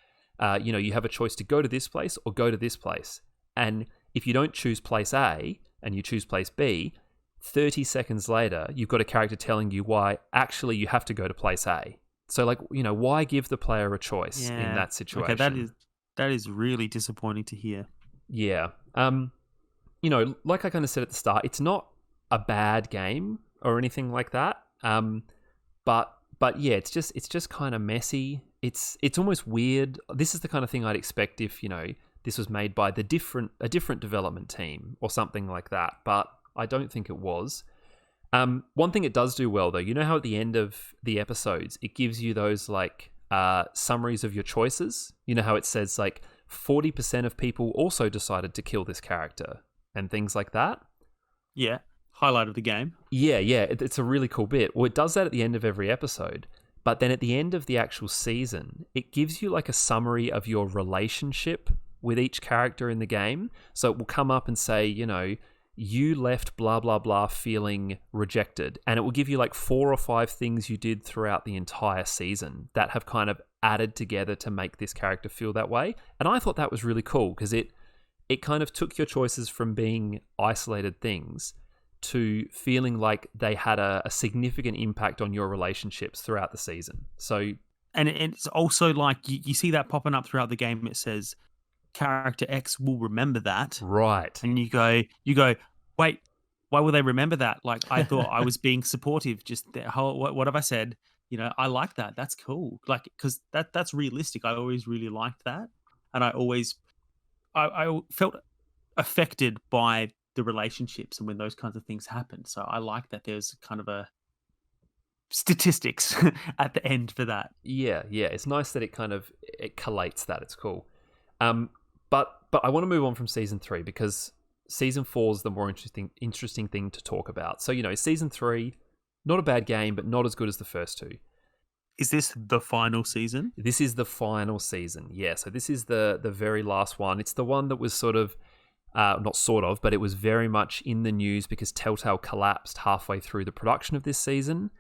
you have a choice to go to this place or go to this place. And if you don't choose place A and you choose place B, 30 seconds later, you've got a character telling you why actually you have to go to place A. So, like, why give the player a choice in that situation? Okay, that is really disappointing to hear. Yeah. Like I kind of said at the start, it's not a bad game or anything like that. But yeah, it's just kind of messy. It's almost weird. This is the kind of thing I'd expect if, this was made by a different development team or something like that. But I don't think it was. One thing it does do well, though, how at the end of the episodes, it gives you those like summaries of your choices. You know how it says like 40% of people also decided to kill this character and things like that? Yeah. Highlight of the game. Yeah. It's a really cool bit. Well, it does that at the end of every episode. But then at the end of the actual season, it gives you like a summary of your relationship with each character in the game. So it will come up and say, you left blah, blah, blah feeling rejected. And it will give you like 4 or 5 things you did throughout the entire season that have kind of added together to make this character feel that way. And I thought that was really cool because it kind of took your choices from being isolated things to feeling like they had a significant impact on your relationships throughout the season. So, and it's also like you see that popping up throughout the game. It says character X will remember that. Right. And you go, wait, why will they remember that? Like, I thought I was being supportive. Just what have I said? I like that. That's cool. Like, because that's realistic. I always really liked that. And I felt affected by the relationships and when those kinds of things happen. So I like that there's kind of statistics at the end for that. Yeah. It's nice that it collates that. It's cool. But I want to move on from season 3 because season 4 is the more interesting thing to talk about. So, season 3, not a bad game, but not as good as the first 2. Is this the final season? This is the final season, yeah. So this is the very last one. It's the one that was but it was very much in the news because Telltale collapsed halfway through the production of this season.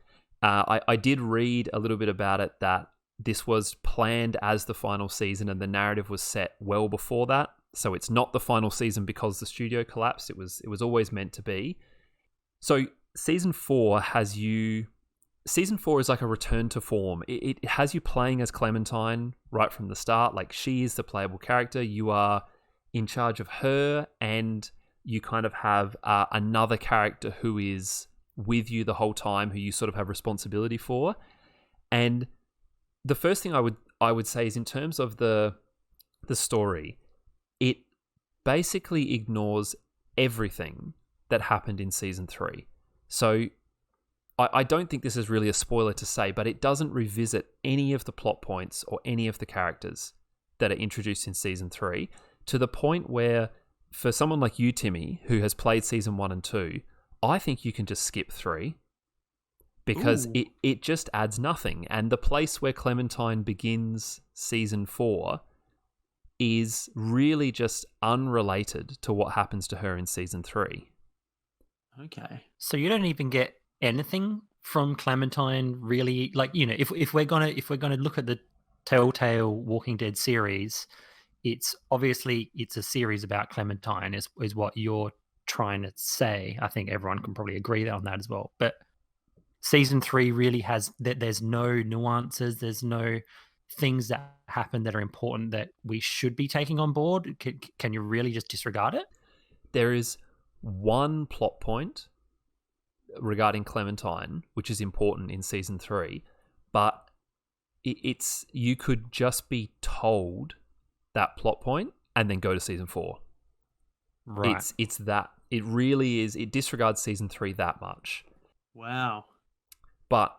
I did read a little bit about it that this was planned as the final season and the narrative was set well before that. So it's not the final season because the studio collapsed. It was always meant to be. So Season 4 is like a return to form. It has you playing as Clementine right from the start. Like, she is the playable character. You are in charge of her, and you kind of have another character who is with you the whole time, who you sort of have responsibility for. And the first thing I would say is, in terms of the story, it basically ignores everything that happened in season 3. So I don't think this is really a spoiler to say, but it doesn't revisit any of the plot points or any of the characters that are introduced in season 3, to the point where, for someone like you, Timmy, who has played season 1 and 2, I think you can just skip 3 because it just adds nothing. And the place where Clementine begins season 4 is really just unrelated to what happens to her in season 3. Okay. So you don't even get anything from Clementine, really? Like, if we're gonna look at the Telltale Walking Dead series, it's a series about Clementine, is what you're trying to say. I think everyone can probably agree on that as well. But season 3 really has that. There's no nuances. There's no things that happen that are important that we should be taking on board. Can you really just disregard it? There is one plot point regarding Clementine which is important in season 3, but it's you could just be told that plot point and then go to season 4. Right. It's that. It really is. It disregards season 3 that much. Wow. But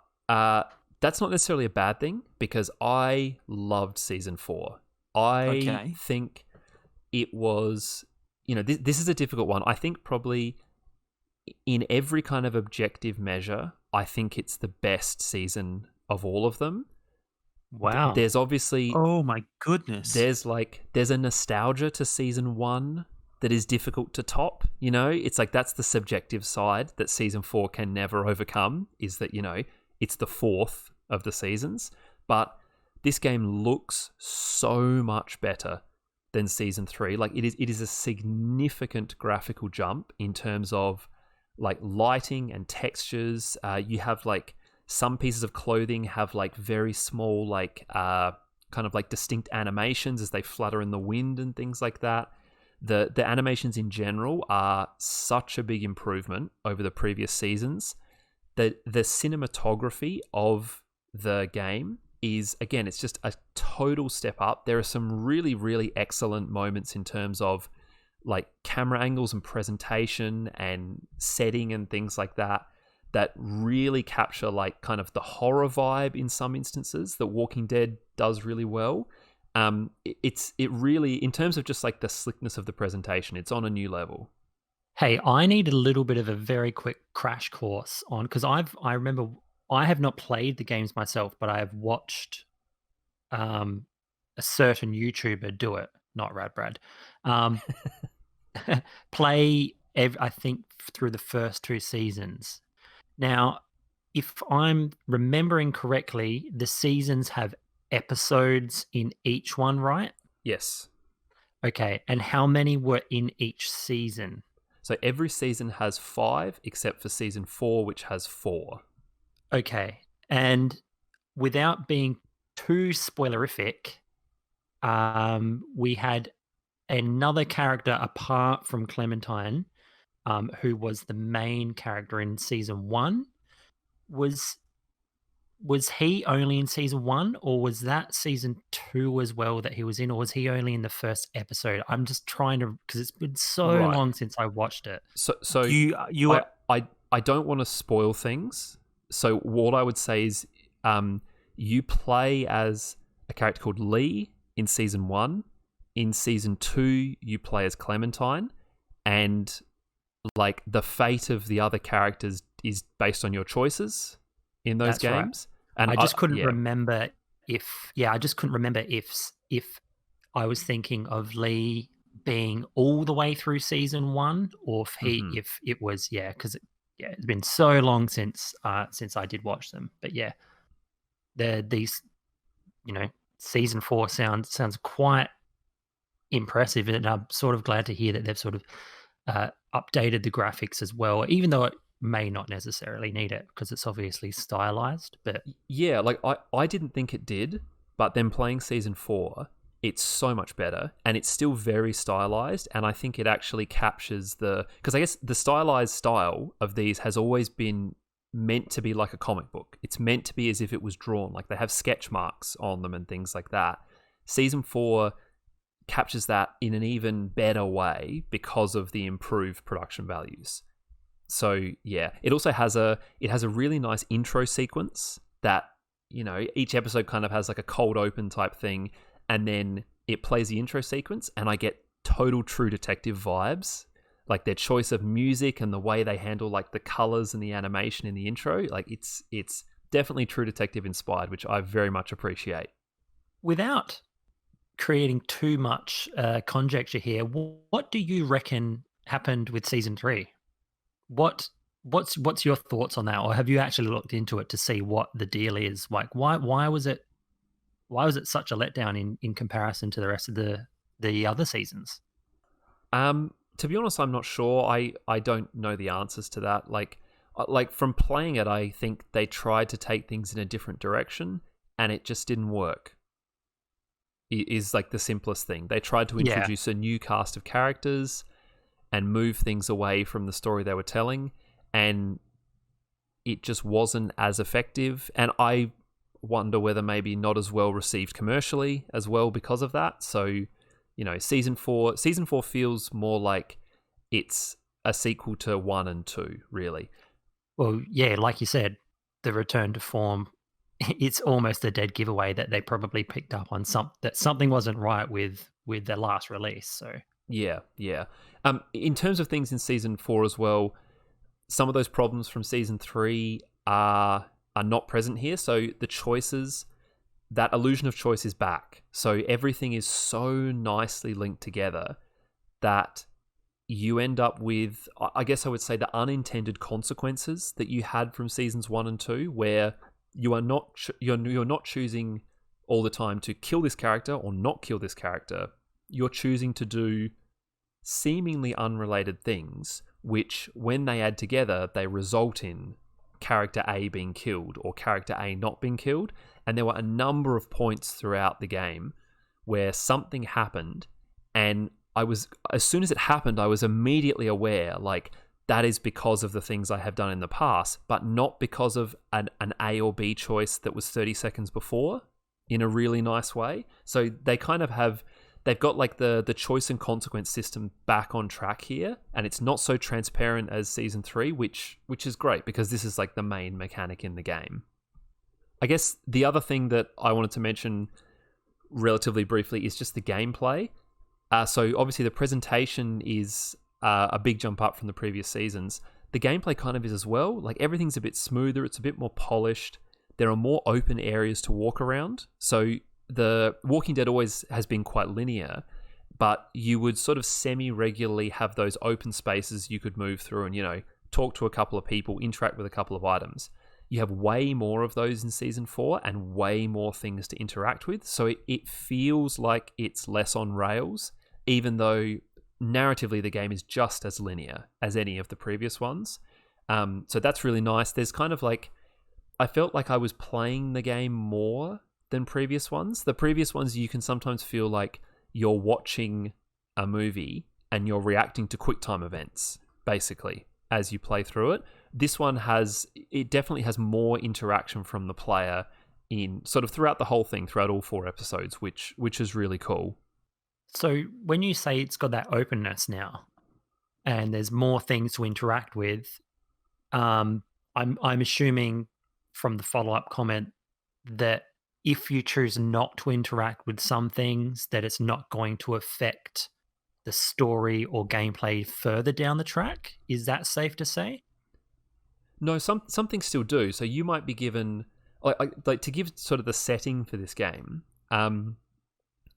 that's not necessarily a bad thing, because I loved season 4. I think it was, this is a difficult one. I think probably in every kind of objective measure, I think it's the best season of all of them. Wow. There's obviously... Oh my goodness. There's a nostalgia to season 1 that is difficult to top. It's like, that's the subjective side that season 4 can never overcome, is that, it's the 4th of the seasons. But this game looks so much better than season 3. Like, it is a significant graphical jump in terms of like lighting and textures. You have like some pieces of clothing have like very small, like kind of like distinct animations as they flutter in the wind and things like that. The animations in general are such a big improvement over the previous seasons. The cinematography of the game is, again, it's just a total step up. There are some really, really excellent moments in terms of like camera angles and presentation and setting and things like that really capture like kind of the horror vibe in some instances that Walking Dead does really well. It really, in terms of just like the slickness of the presentation, it's on a new level. Hey, I need a little bit of a very quick crash course on, because I remember I have not played the games myself, but I have watched a certain YouTuber do it, not Rad Brad, play, I think, through the first 2 seasons. Now, if I'm remembering correctly, the seasons have episodes in each one, right? Yes. Okay, and how many were in each season? So every season has 5, except for season 4, which has 4. Okay, and without being too spoilerific, we had another character apart from Clementine, who was the main character in season 1. Was he only in season 1, or was that season 2 as well that he was in, or was he only in the first episode? I'm just trying to, because it's been so long since I watched it. So you I don't want to spoil things. So what I would say is you play as a character called Lee in season 1. In season 2, you play as Clementine, and like the fate of the other characters is based on your choices in those That's right. games. And I just couldn't remember if I was thinking of Lee being all the way through season 1, or if it was because it's been so long since I did watch them. But yeah, these season 4 sounds quite impressive, and I'm sort of glad to hear that they've sort of updated the graphics as well, even though it may not necessarily need it because it's obviously stylized. But yeah, like I didn't think it did, but then playing season 4, it's so much better, and it's still very stylized, and I think it actually captures because I guess the stylized style of these has always been meant to be like a comic book. It's meant to be as if it was drawn, like they have sketch marks on them and things like that. Season 4 captures that in an even better way because of the improved production values. So yeah, it also has a really nice intro sequence that, each episode kind of has like a cold open type thing, and then it plays the intro sequence, and I get total True Detective vibes. Like their choice of music and the way they handle like the colors and the animation in the intro, like it's definitely True Detective inspired, which I very much appreciate. Without creating too much conjecture here, what do you reckon happened with season 3? What's your thoughts on that, or have you actually looked into it to see what the deal is? Like why was it such a letdown in comparison to the rest of the other seasons? To be honest, I'm not sure. I don't know the answers to that. Like from playing it, I think they tried to take things in a different direction, and it just didn't work. Is like the simplest thing. They tried to introduce a new cast of characters and move things away from the story they were telling, and it just wasn't as effective. And I wonder whether maybe not as well received commercially as well because of that. So, season 4 feels more like it's a sequel to 1 and 2, really. Well, yeah, like you said, the return to form, it's almost a dead giveaway that they probably picked up on that something wasn't right with their last release. So yeah. In terms of things in season 4 as well, some of those problems from season 3 are not present here. So the choices, that illusion of choice is back. So everything is so nicely linked together that you end up with, I guess I would say, the unintended consequences that you had from seasons 1 and 2, where you are not you're not choosing all the time to kill this character or not kill this character. You're choosing to do seemingly unrelated things, which when they add together, they result in character A being killed or character A not being killed. And there were a number of points throughout the game where something happened, and as soon as it happened, I was immediately aware, like, that is because of the things I have done in the past, but not because of an A or B choice that was 30 seconds before, in a really nice way. So they kind of they've got like the choice and consequence system back on track here, and it's not so transparent as season 3, which is great because this is like the main mechanic in the game. I guess the other thing that I wanted to mention relatively briefly is just the gameplay. So obviously the presentation is a big jump up from the previous seasons. The gameplay kind of is as well. Like everything's a bit smoother, it's a bit more polished. There are more open areas to walk around. So the Walking Dead always has been quite linear, but you would sort of semi-regularly have those open spaces you could move through and, talk to a couple of people, interact with a couple of items. You have way more of those in season 4 and way more things to interact with. So it feels like it's less on rails, even though narratively the game is just as linear as any of the previous ones. So that's really nice. There's kind of like, I felt like I was playing the game more than previous ones. The previous ones, you can sometimes feel like you're watching a movie and you're reacting to QuickTime events, basically, as you play through it. This one definitely has more interaction from the player in sort of throughout the whole thing, throughout all 4 episodes, which is really cool. So when you say it's got that openness now, and there's more things to interact with, I'm assuming from the follow-up comment that if you choose not to interact with some things, that it's not going to affect the story or gameplay further down the track. Is that safe to say? No, some things still do. So you might be given, like to give sort of the setting for this game.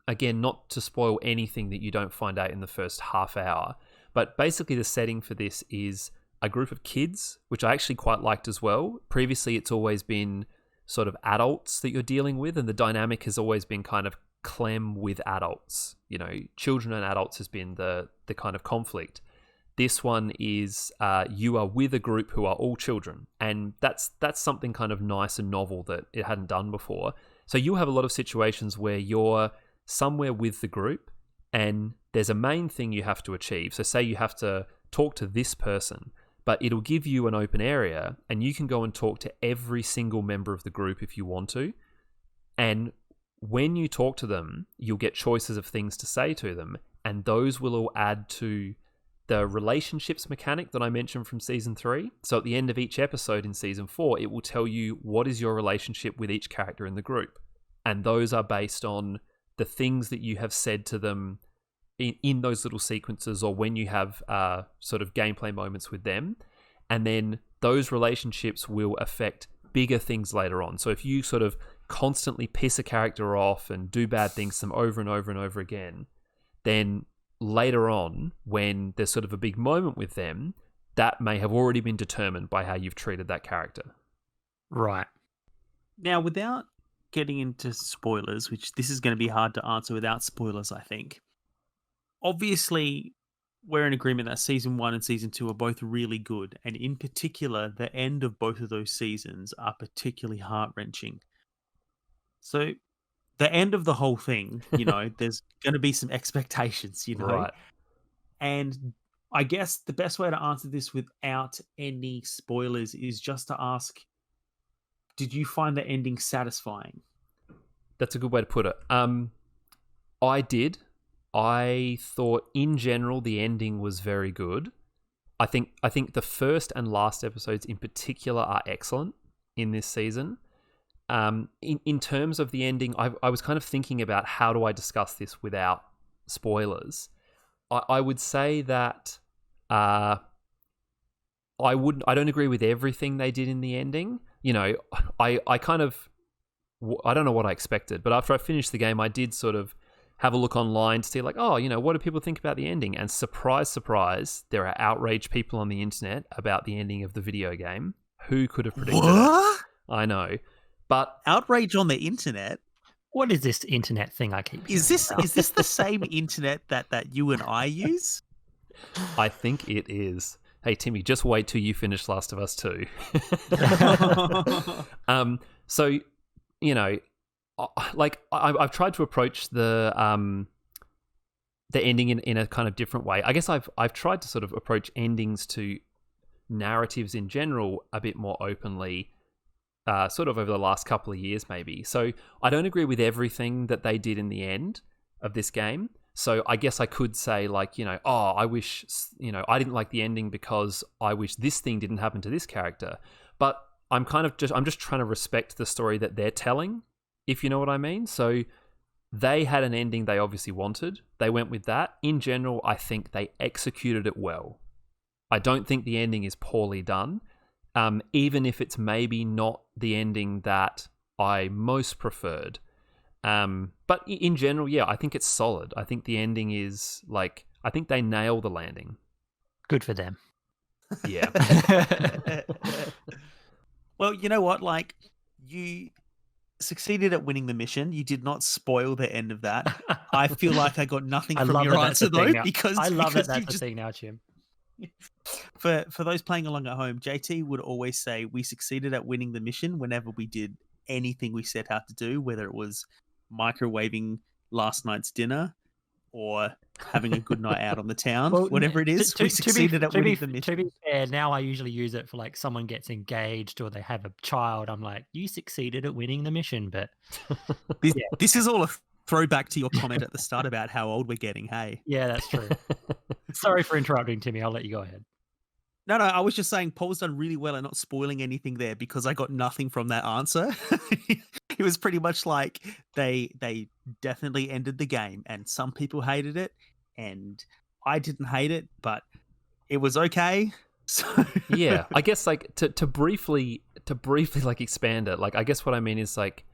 Again, not to spoil anything that you don't find out in the first half hour, but basically the setting for this is a group of kids, which I actually quite liked as well. Previously, it's always been sort of adults that you're dealing with, and the dynamic has always been kind of Clem with adults. You know, children and adults has been the kind of conflict. This one is you are with a group who are all children, and that's something kind of nice and novel that it hadn't done before. So you have a lot of situations where you're somewhere with the group and there's a main thing you have to achieve. So say you have to talk to this person, but it'll give you an open area and you can go and talk to every single member of the group if you want to. And when you talk to them, you'll get choices of things to say to them, and those will all add to the relationships mechanic that I mentioned from season 3. So at the end of each episode in season 4, it will tell you what is your relationship with each character in the group. And those are based on the things that you have said to them in those little sequences, or when you have sort of gameplay moments with them. And then those relationships will affect bigger things later on. So if you sort of constantly piss a character off and do bad things to them over and over and over again, then later on, when there's sort of a big moment with them, that may have already been determined by how you've treated that character. Right. Now, without getting into spoilers, which this is going to be hard to answer without spoilers, I think. Obviously, we're in agreement that season 1 and season 2 are both really good. And in particular, the end of both of those seasons are particularly heart-wrenching. So the end of the whole thing, you know, there's going to be some expectations, you know. Right. And I guess the best way to answer this without any spoilers is just to ask, did you find the ending satisfying? That's a good way to put it. I did. I thought in general the ending was very good. I think the first and last episodes in particular are excellent in this season. In terms of the ending, I was kind of thinking about how do I discuss this without spoilers. I would say that I don't agree with everything they did in the ending. You know, I don't know what I expected, but after I finished the game, I did sort of have a look online to see like, oh, you know, what do people think about the ending? And surprise, surprise, there are outraged people on the internet about the ending of the video game. Who could have predicted it? I know. But outrage on the internet? What is this internet thing I keep hearing about? Is this the same internet that you and I use? I think it is. Hey, Timmy, just wait till you finish Last of Us 2. So, you know, like I've tried to approach the ending in a kind of different way. I guess I've tried to sort of approach endings to narratives in general a bit more openly, sort of over the last couple of years maybe. So I don't agree with everything that they did in the end of this game. So I guess I could say like, you know, oh, I wish, you know, I didn't like the ending because I wish this thing didn't happen to this character. But I'm just trying to respect the story that they're telling, if you know what I mean. So they had an ending they obviously wanted. They went with that. In general, I think they executed it well. I don't think the ending is poorly done, even if it's maybe not the ending that I most preferred. But in general, yeah, I think it's solid. I think the ending is like, I think they nail the landing. Good for them. Yeah. Well, you know what? Like, you succeeded at winning the mission. You did not spoil the end of that. I feel like I got nothing from your answer though, because I love because it. That's the thing now, Jim. For those playing along at home, JT would always say we succeeded at winning the mission whenever we did anything we set out to do, whether it was microwaving last night's dinner or having a good night out on the town, whatever it is, we succeeded at winning the mission. To be fair, now I usually use it for like someone gets engaged or they have a child. I'm like, you succeeded at winning the mission, but this is all a throwback to your comment at the start about how old we're getting. Hey, yeah, that's true. Sorry for interrupting, Timmy. I'll let you go ahead. No, I was just saying Paul's done really well at not spoiling anything there because I got nothing from that answer. It was pretty much like they definitely ended the game, and some people hated it, and I didn't hate it, but it was okay. So Yeah, I guess like to briefly like expand it. Like I guess what I mean is like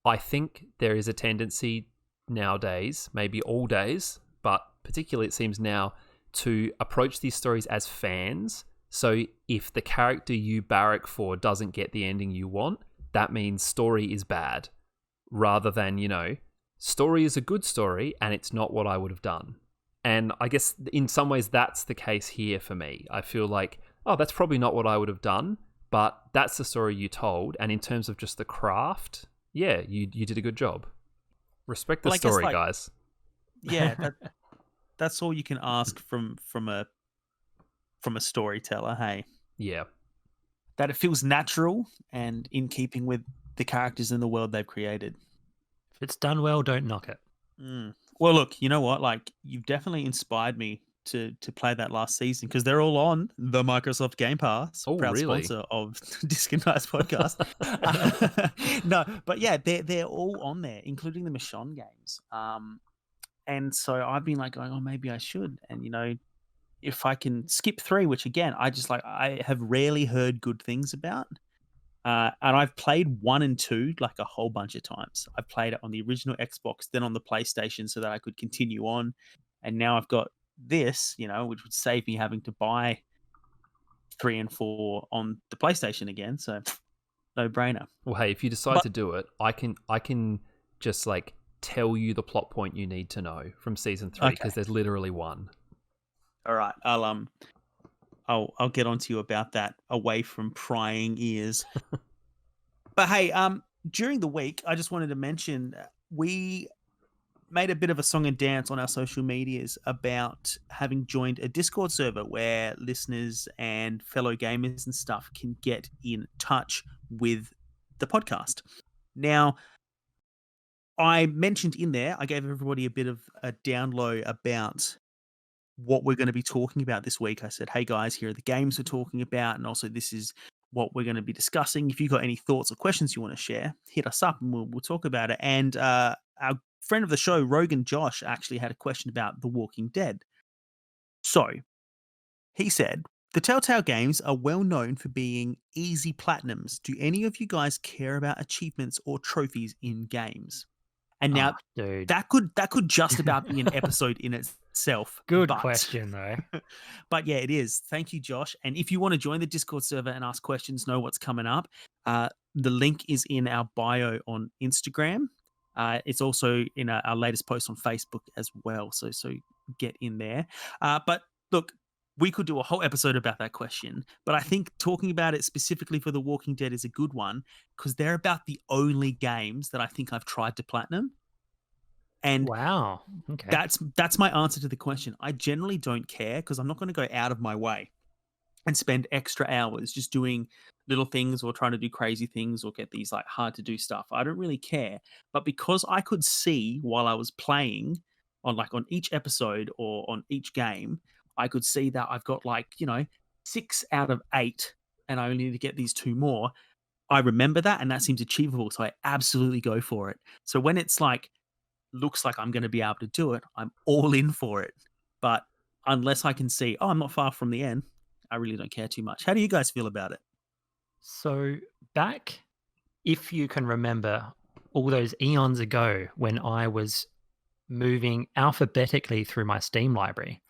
I think there is a tendency nowadays, maybe all days, but particularly it seems now, to approach these stories as fans. So if the character you barrack for doesn't get the ending you want, that means story is bad, rather than, story is a good story and it's not what I would have done. And I guess in some ways that's the case here for me. I feel like, oh, that's probably not what I would have done, but that's the story you told. And in terms of just the craft, yeah, you did a good job. Respect the story, guys. Yeah, that's all you can ask from a storyteller. Hey, yeah, that it feels natural and in keeping with the characters in the world they've created. If it's done well, don't knock it. Well, look, you know what? Like, you've definitely inspired me to play that last season because they're all on the Microsoft Game Pass. Oh, proud really? sponsor of Disc and Dice podcast. No, but yeah, they're all on there, including the Michonne games. And so I've been like going, oh, maybe I should. And if I can skip 3, which again, I have rarely heard good things about. And I've played 1 and 2 like a whole bunch of times. I've played it on the original Xbox, then on the PlayStation so that I could continue on. And now I've got this, which would save me having to buy 3 and 4 on the PlayStation again. So no brainer. Well, hey, if you decide to do it, I can just like tell you the plot point you need to know from season 3 because there's literally one. All right, I'll get onto you about that away from prying ears. But hey, during the week, I just wanted to mention we made a bit of a song and dance on our social medias about having joined a Discord server where listeners and fellow gamers and stuff can get in touch with the podcast. Now, I mentioned in there, I gave everybody a bit of a download about what we're going to be talking about this week. I said, hey guys, here are the games we're talking about, and also this is what we're going to be discussing. If you've got any thoughts or questions you want to share, hit us up and we'll talk about it. And our friend of the show, Rogan Josh, actually had a question about The Walking Dead. So he said, the Telltale games are well known for being easy platinums. Do any of you guys care about achievements or trophies in games? And now that could just about be an episode in itself. Good question, though. But yeah, it is. Thank you, Josh. And if you want to join the Discord server and ask questions, know what's coming up, the link is in our bio on Instagram. It's also in our latest post on Facebook as well. So get in there. But look, we could do a whole episode about that question, but I think talking about it specifically for The Walking Dead is a good one because they're about the only games that I think I've tried to platinum. And wow, okay, that's my answer to the question. I generally don't care because I'm not going to go out of my way and spend extra hours just doing little things or trying to do crazy things or get these like hard to do stuff. I don't really care. But because I could see while I was playing on each episode or on each game, I could see that I've got 6 out of 8 and I only need to get these 2 more. I remember that and that seems achievable. So I absolutely go for it. So when it's looks like I'm going to be able to do it, I'm all in for it. But unless I can see, I'm not far from the end, I really don't care too much. How do you guys feel about it? So back, if you can remember, all those eons ago when I was moving alphabetically through my Steam library,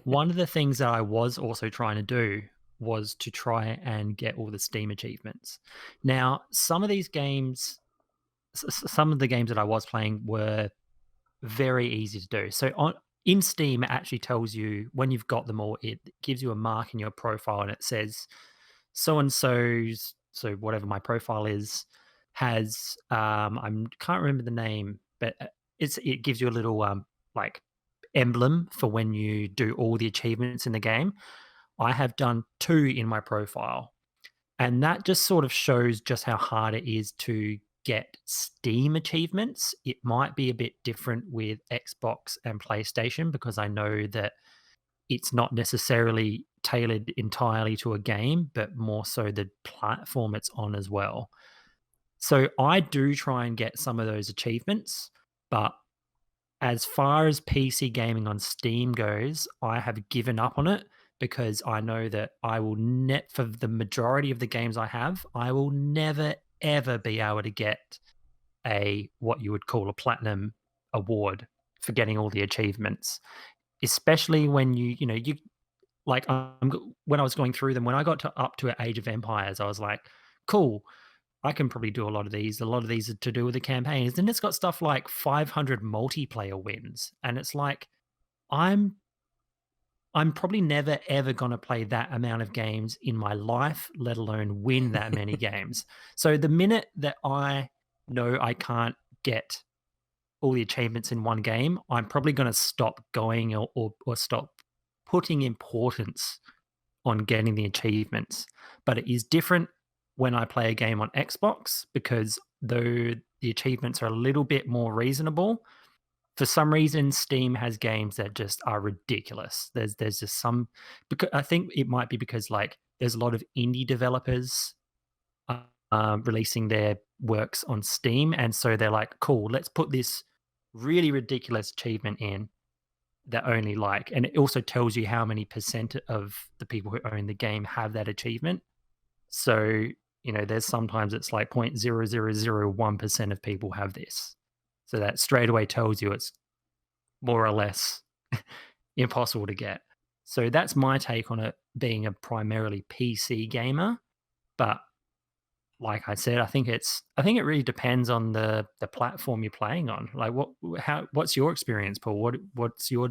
one of the things that I was also trying to do was to try and get all the Steam achievements. Now, some of the games that I was playing were very easy to do. So in Steam, it actually tells you when you've got them all, it gives you a mark in your profile and it says so-and-so's, so whatever my profile is, has, I can't remember the name, but it gives you a little emblem for when you do all the achievements in the game. I have done 2 in my profile, and that just sort of shows just how hard it is to get Steam achievements. It might be a bit different with Xbox and PlayStation because I know that it's not necessarily tailored entirely to a game, but more so the platform it's on as well. So I do try and get some of those achievements, but as far as PC gaming on Steam goes, I have given up on it because I know that I will for the majority of the games I have, I will never ever be able to get a what you would call a platinum award for getting all the achievements, especially when you like when I was going through them, when I got up to Age of Empires, I was like, cool, I can probably do a lot of these. A lot of these are to do with the campaigns. And it's got stuff like 500 multiplayer wins. And it's like, I'm probably never ever going to play that amount of games in my life, let alone win that many games. So the minute that I know I can't get all the achievements in one game, I'm probably going to stop going or stop putting importance on getting the achievements. But it is different when I play a game on Xbox because though the achievements are a little bit more reasonable, for some reason Steam has games that just are ridiculous. There's just some, because I think it might be because like there's a lot of indie developers releasing their works on Steam, and so they're like, cool, let's put this really ridiculous achievement in that only like, and it also tells you how many percent of the people who own the game have that achievement. So there's sometimes it's like 0.0001% of people have this. So that straight away tells you it's more or less impossible to get. So that's my take on it being a primarily PC gamer. But like I said, I think it really depends on the platform you're playing on. Like what's your experience, Paul? What's your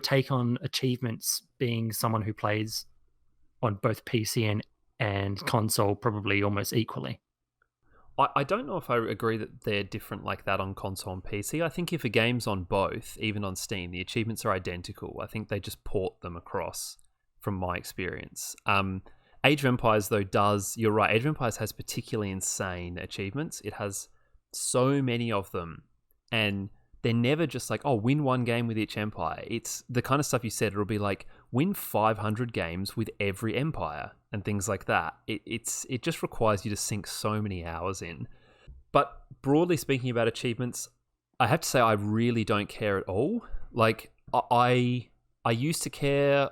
take on achievements being someone who plays on both PC and console probably almost equally? I don't know if I agree that they're different like that on console and PC. I think if a game's on both, even on Steam, the achievements are identical. I think they just port them across from my experience. Age of Empires, though, you're right, Age of Empires has particularly insane achievements. It has so many of them, and they're never just like, oh, win one game with each empire. It's the kind of stuff you said, it'll be like, win 500 games with every empire, and things like that. It just requires you to sink so many hours in. But broadly speaking about achievements, I have to say I really don't care at all. Like, I used to care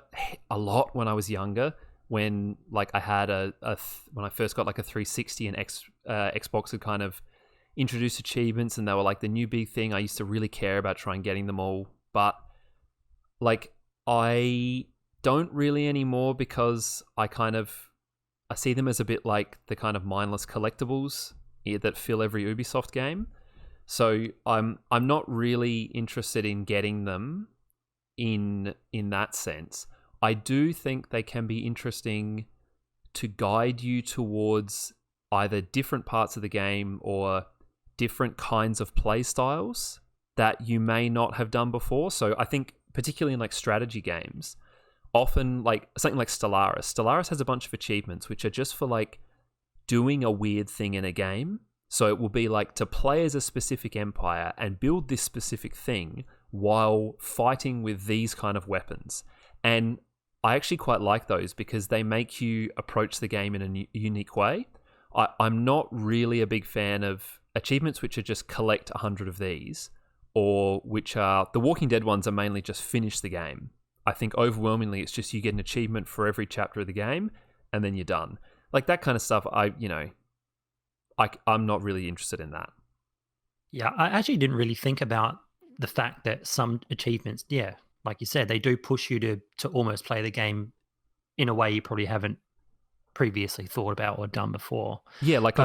a lot when I was younger, when like I had when I first got like a 360 and Xbox had kind of introduced achievements and they were like the new big thing. I used to really care about trying getting them all, but like I don't really anymore because I see them as a bit like the kind of mindless collectibles that fill every Ubisoft game. So I'm not really interested in getting them in that sense. I do think they can be interesting to guide you towards either different parts of the game or different kinds of play styles that you may not have done before. So I think particularly in like strategy games, often like something like Stellaris. Stellaris has a bunch of achievements which are just for like doing a weird thing in a game. So it will be like to play as a specific empire and build this specific thing while fighting with these kind of weapons. And I actually quite like those because they make you approach the game in a unique way. I'm not really a big fan of achievements which are just collect 100 of these, or which are, the Walking Dead ones are mainly just finish the game. I think overwhelmingly it's just you get an achievement for every chapter of the game and then you're done. Like that kind of stuff, I'm not really interested in that. Yeah, I actually didn't really think about the fact that some achievements, like you said, they do push you to almost play the game in a way you probably haven't previously thought about or done before. Yeah, like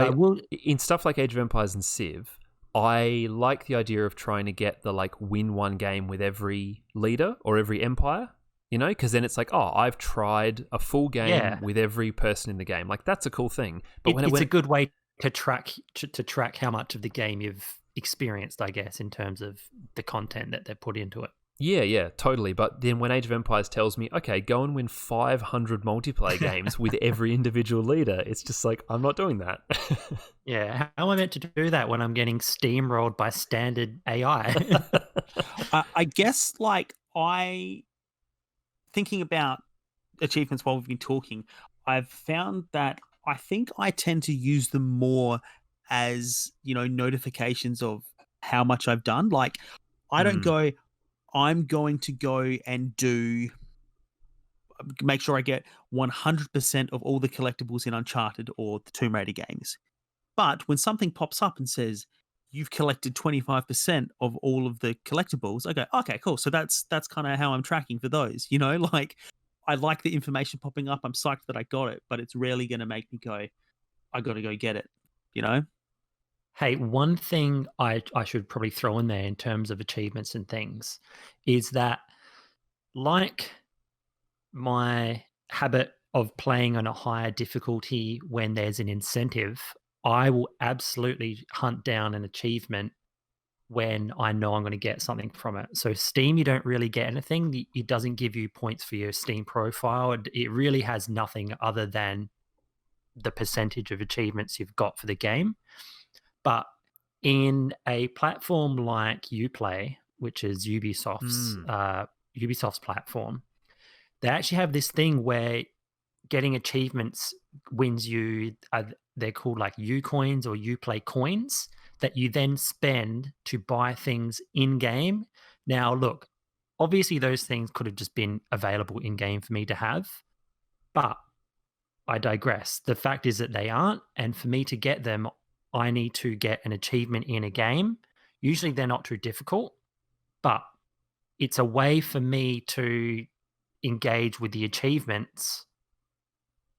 in stuff like Age of Empires and Civ, I like the idea of trying to get the like win one game with every leader or every empire, because then it's like, oh, I've tried a full game with every person in the game. Like that's a cool thing. But it's a good way to track how much of the game you've experienced, I guess, in terms of the content that they've put into it. Yeah, totally. But then when Age of Empires tells me, okay, go and win 500 multiplayer games with every individual leader, it's just like, I'm not doing that. Yeah, how am I meant to do that when I'm getting steamrolled by standard AI? I guess, like, thinking about achievements while we've been talking, I've found that I think I tend to use them more as, notifications of how much I've done. Like, I don't go, I'm going to go and make sure I get 100% of all the collectibles in Uncharted or the Tomb Raider games. But when something pops up and says, you've collected 25% of all of the collectibles, I go, okay, cool. So that's kind of how I'm tracking for those, like I like the information popping up. I'm psyched that I got it, but it's rarely going to make me go, I got to go get it, Hey, one thing I should probably throw in there in terms of achievements and things is that, like my habit of playing on a higher difficulty when there's an incentive, I will absolutely hunt down an achievement when I know I'm going to get something from it. So Steam, you don't really get anything. It doesn't give you points for your Steam profile. It really has nothing other than the percentage of achievements you've got for the game. But in a platform like Uplay, which is Ubisoft's platform, they actually have this thing where getting achievements wins you. They're called like Ucoins or Uplay coins that you then spend to buy things in game. Now, look, obviously those things could have just been available in game for me to have, but I digress. The fact is that they aren't, and for me to get them, I need to get an achievement in a game. Usually they're not too difficult, but it's a way for me to engage with the achievements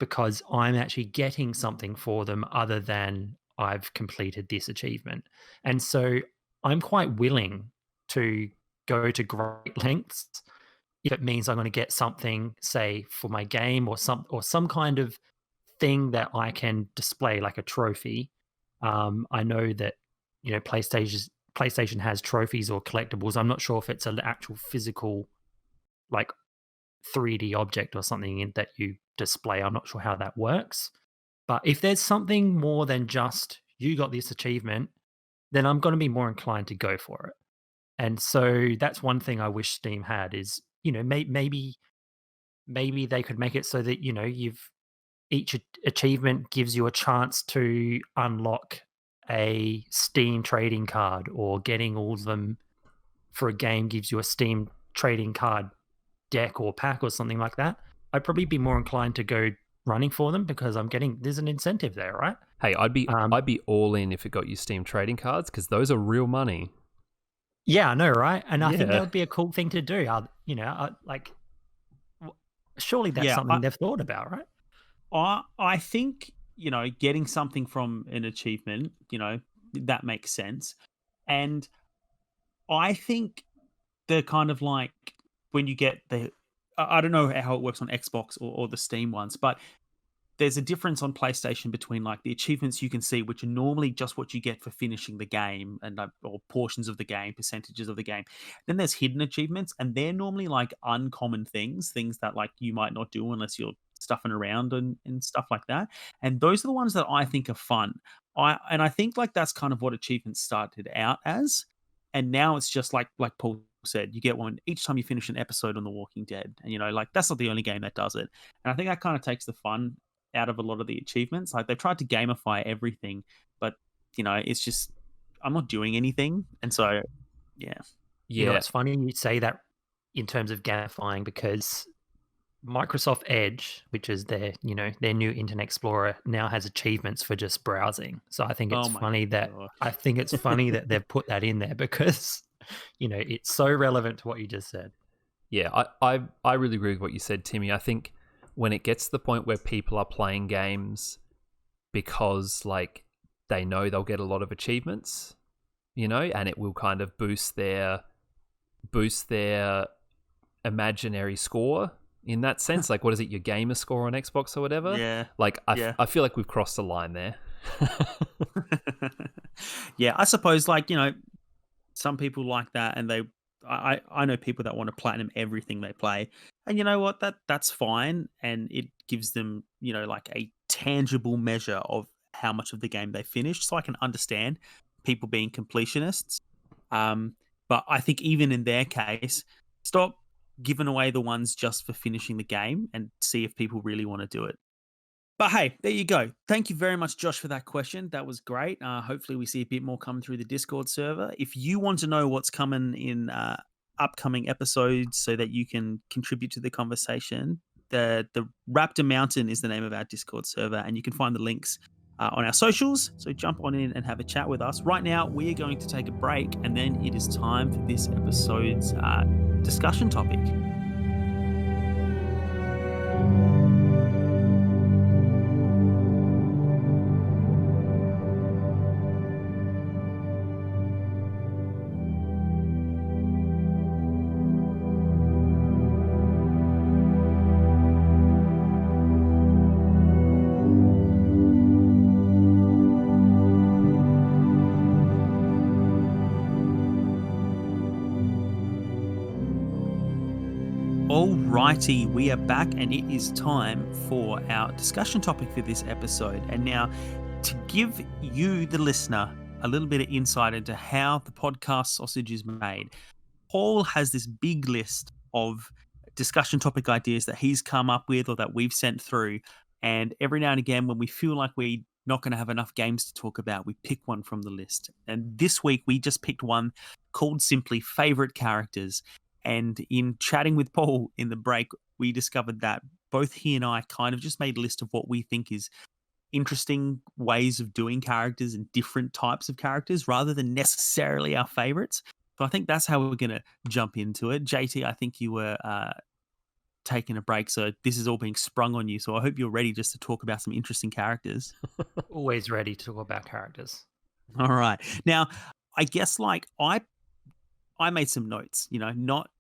because I'm actually getting something for them other than I've completed this achievement. And so I'm quite willing to go to great lengths if it means I'm going to get something, say, for my game or some kind of thing that I can display, like a trophy. I know that PlayStation has trophies or collectibles. I'm not sure if it's an actual physical, like 3D object or something that you display. I'm not sure how that works. But if there's something more than just you got this achievement, then I'm going to be more inclined to go for it. And so that's one thing I wish Steam had is, maybe they could make it so that, each achievement gives you a chance to unlock a Steam trading card, or getting all of them for a game gives you a Steam trading card deck or pack or something like that. I'd probably be more inclined to go running for them because there's an incentive there, right? Hey, I'd be all in if it got you Steam trading cards because those are real money. Yeah, I know, right? And I think that would be a cool thing to do. Surely that's something they've thought about, right? I think, getting something from an achievement, that makes sense. And I think the kind of like when you get I don't know how it works on Xbox or the Steam ones, but there's a difference on PlayStation between like the achievements you can see, which are normally just what you get for finishing the game or portions of the game, percentages of the game. Then there's hidden achievements, and they're normally like uncommon things that like you might not do unless you're stuffing around and stuff like that. And those are the ones that I think are fun. I think like that's kind of what achievements started out as, and now it's just like Paul said, you get one each time you finish an episode on The Walking Dead, and like that's not the only game that does it. And I think that kind of takes the fun out of a lot of the achievements. Like they've tried to gamify everything, but it's just I'm not doing anything, and so yeah. It's funny you say that in terms of gamifying because Microsoft Edge, which is their new Internet Explorer, now has achievements for just browsing. So I think it's funny that they've put that in there because it's so relevant to what you just said. Yeah, I really agree with what you said, Timmy. I think when it gets to the point where people are playing games because like they know they'll get a lot of achievements, and it will kind of boost their imaginary score in that sense. Like, what is it, your gamer score on Xbox or whatever? Yeah. Like, I feel like we've crossed the line there. Yeah, I suppose like, some people like that, and I know people that want to platinum everything they play, and you know what, that's fine, and it gives them like a tangible measure of how much of the game they finished. So I can understand people being completionists, but I think even in their case, stop given away the ones just for finishing the game and see if people really want to do it. But hey, there you go. Thank you very much, Josh, for that question. That was great. Hopefully, we see a bit more come through the Discord server. If you want to know what's coming in upcoming episodes so that you can contribute to the conversation, the Raptor Mountain is the name of our Discord server, and you can find the links on our socials. So jump on in and have a chat with us. Right now, we are going to take a break, and then it is time for this episode's discussion topic. Alrighty, we are back, and it is time for our discussion topic for this episode. And now, to give you, the listener, a little bit of insight into how the podcast sausage is made, Paul has this big list of discussion topic ideas that he's come up with or that we've sent through. And every now and again, when we feel like we're not going to have enough games to talk about, we pick one from the list. And this week, we just picked one called simply Favorite Characters. And in chatting with Paul in the break, we discovered that both he and I kind of just made a list of what we think is interesting ways of doing characters and different types of characters rather than necessarily our favorites. So I think that's how we're going to jump into it. JT, I think you were taking a break, so this is all being sprung on you. So I hope you're ready just to talk about some interesting characters. Always ready to talk about characters. All right. Now, I guess like I made some notes, not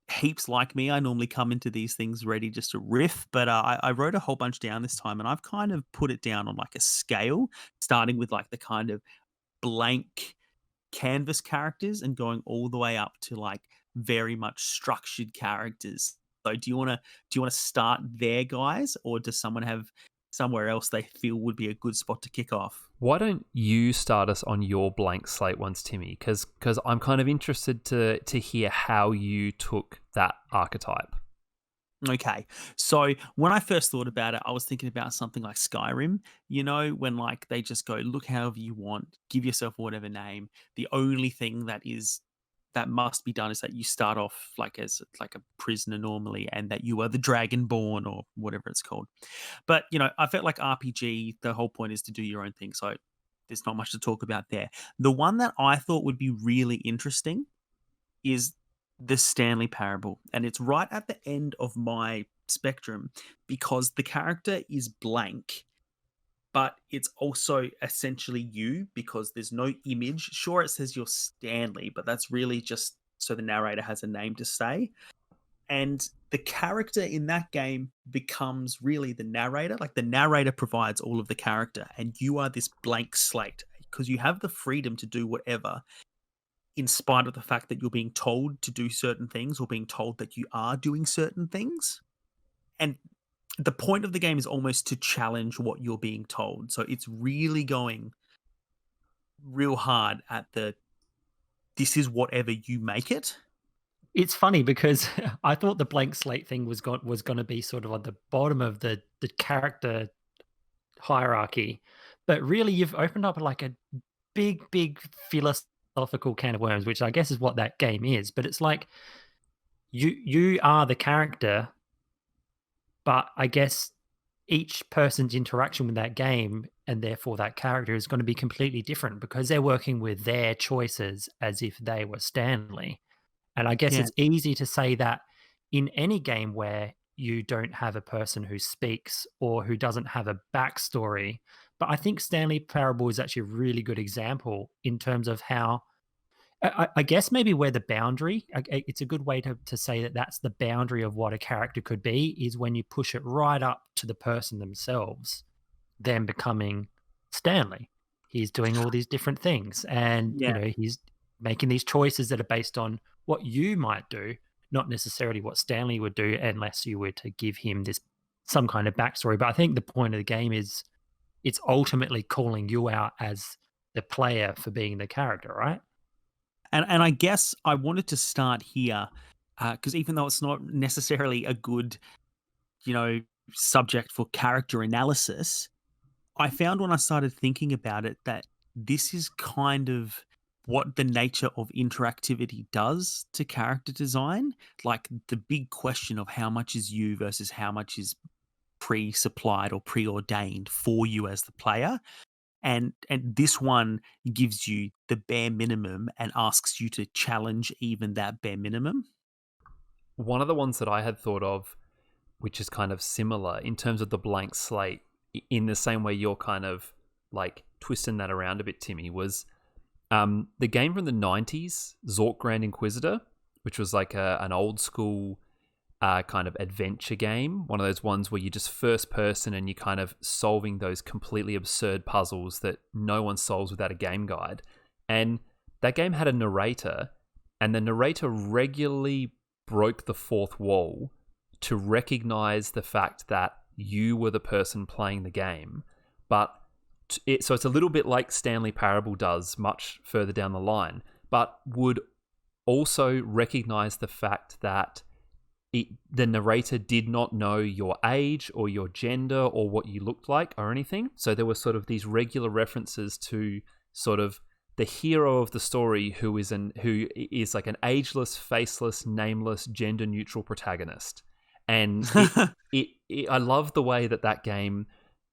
heaps like me. I normally come into these things ready just to riff, but I wrote a whole bunch down this time, and I've kind of put it down on like a scale, starting with like the kind of blank canvas characters and going all the way up to like very much structured characters. So do you want to start there, guys, or does someone have somewhere else they feel would be a good spot to kick off? Why don't you start us on your blank slate ones, Timmy? Because I'm kind of interested to hear how you took that archetype. Okay, so when I first thought about it, I was thinking about something like Skyrim, when like they just go, look however you want, give yourself whatever name. The only thing that must be done is that you start off like as like a prisoner normally, and that you are the Dragonborn or whatever it's called. But I felt like RPG, the whole point is to do your own thing, so there's not much to talk about there. The one that I thought would be really interesting is the Stanley Parable, and it's right at the end of my spectrum because the character is blank, but it's also essentially you because there's no image. Sure, it says you're Stanley, but that's really just so the narrator has a name to say. And the character in that game becomes really the narrator. Like the narrator provides all of the character, and you are this blank slate because you have the freedom to do whatever in spite of the fact that you're being told to do certain things or being told that you are doing certain things. And the point of the game is almost to challenge what you're being told. So it's really going real hard at this is whatever you make it. It's funny because I thought the blank slate thing was going to be sort of on the bottom of the character hierarchy, but really you've opened up like a big philosophical can of worms, which I guess is what that game is. But it's like you are the character, but I guess each person's interaction with that game and therefore that character is going to be completely different because they're working with their choices as if they were Stanley. And I guess it's easy to say that in any game where you don't have a person who speaks or who doesn't have a backstory. But I think Stanley Parable is actually a really good example in terms of how, I guess maybe where the boundary, it's a good way to say that that's the boundary of what a character could be, is when you push it right up to the person themselves, them becoming Stanley. He's doing all these different things and, he's making these choices that are based on what you might do, not necessarily what Stanley would do unless you were to give him some kind of backstory. But I think the point of the game is it's ultimately calling you out as the player for being the character, right? And I guess I wanted to start here because even though it's not necessarily a good, you know, subject for character analysis, I found when I started thinking about it that this is kind of what the nature of interactivity does to character design. Like the big question of how much is you versus how much is pre-supplied or preordained for you as the player. And this one gives you the bare minimum and asks you to challenge even that bare minimum. One of the ones that I had thought of, which is kind of similar in terms of the blank slate, in the same way you're kind of like twisting that around a bit, Timmy, was the game from the 90s, Zork Grand Inquisitor, which was like an old school kind of adventure game. One of those ones where you're just first person and you're kind of solving those completely absurd puzzles that no one solves without a game guide. And that game had a narrator, and the narrator regularly broke the fourth wall to recognize the fact that you were the person playing the game. But so it's a little bit like Stanley Parable does much further down the line, but would also recognize the fact that the narrator did not know your age or your gender or what you looked like or anything. So there were sort of these regular references to sort of the hero of the story who is like an ageless, faceless, nameless, gender neutral protagonist. And I love the way that game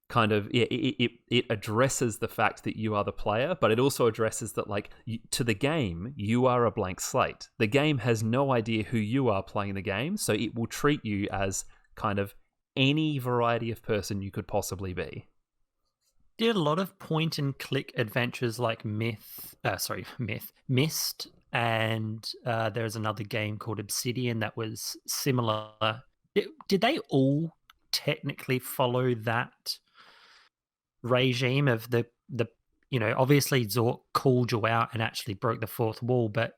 kind of it addresses the fact that you are the player, but it also addresses that, like, to the game, you are a blank slate. The game has no idea who you are playing the game, so it will treat you as kind of any variety of person you could possibly be. Did a lot of point and click adventures like Mist, and there's another game called Obsidian that was similar. Did they all technically follow that regime of the obviously Zork called you out and actually broke the fourth wall, but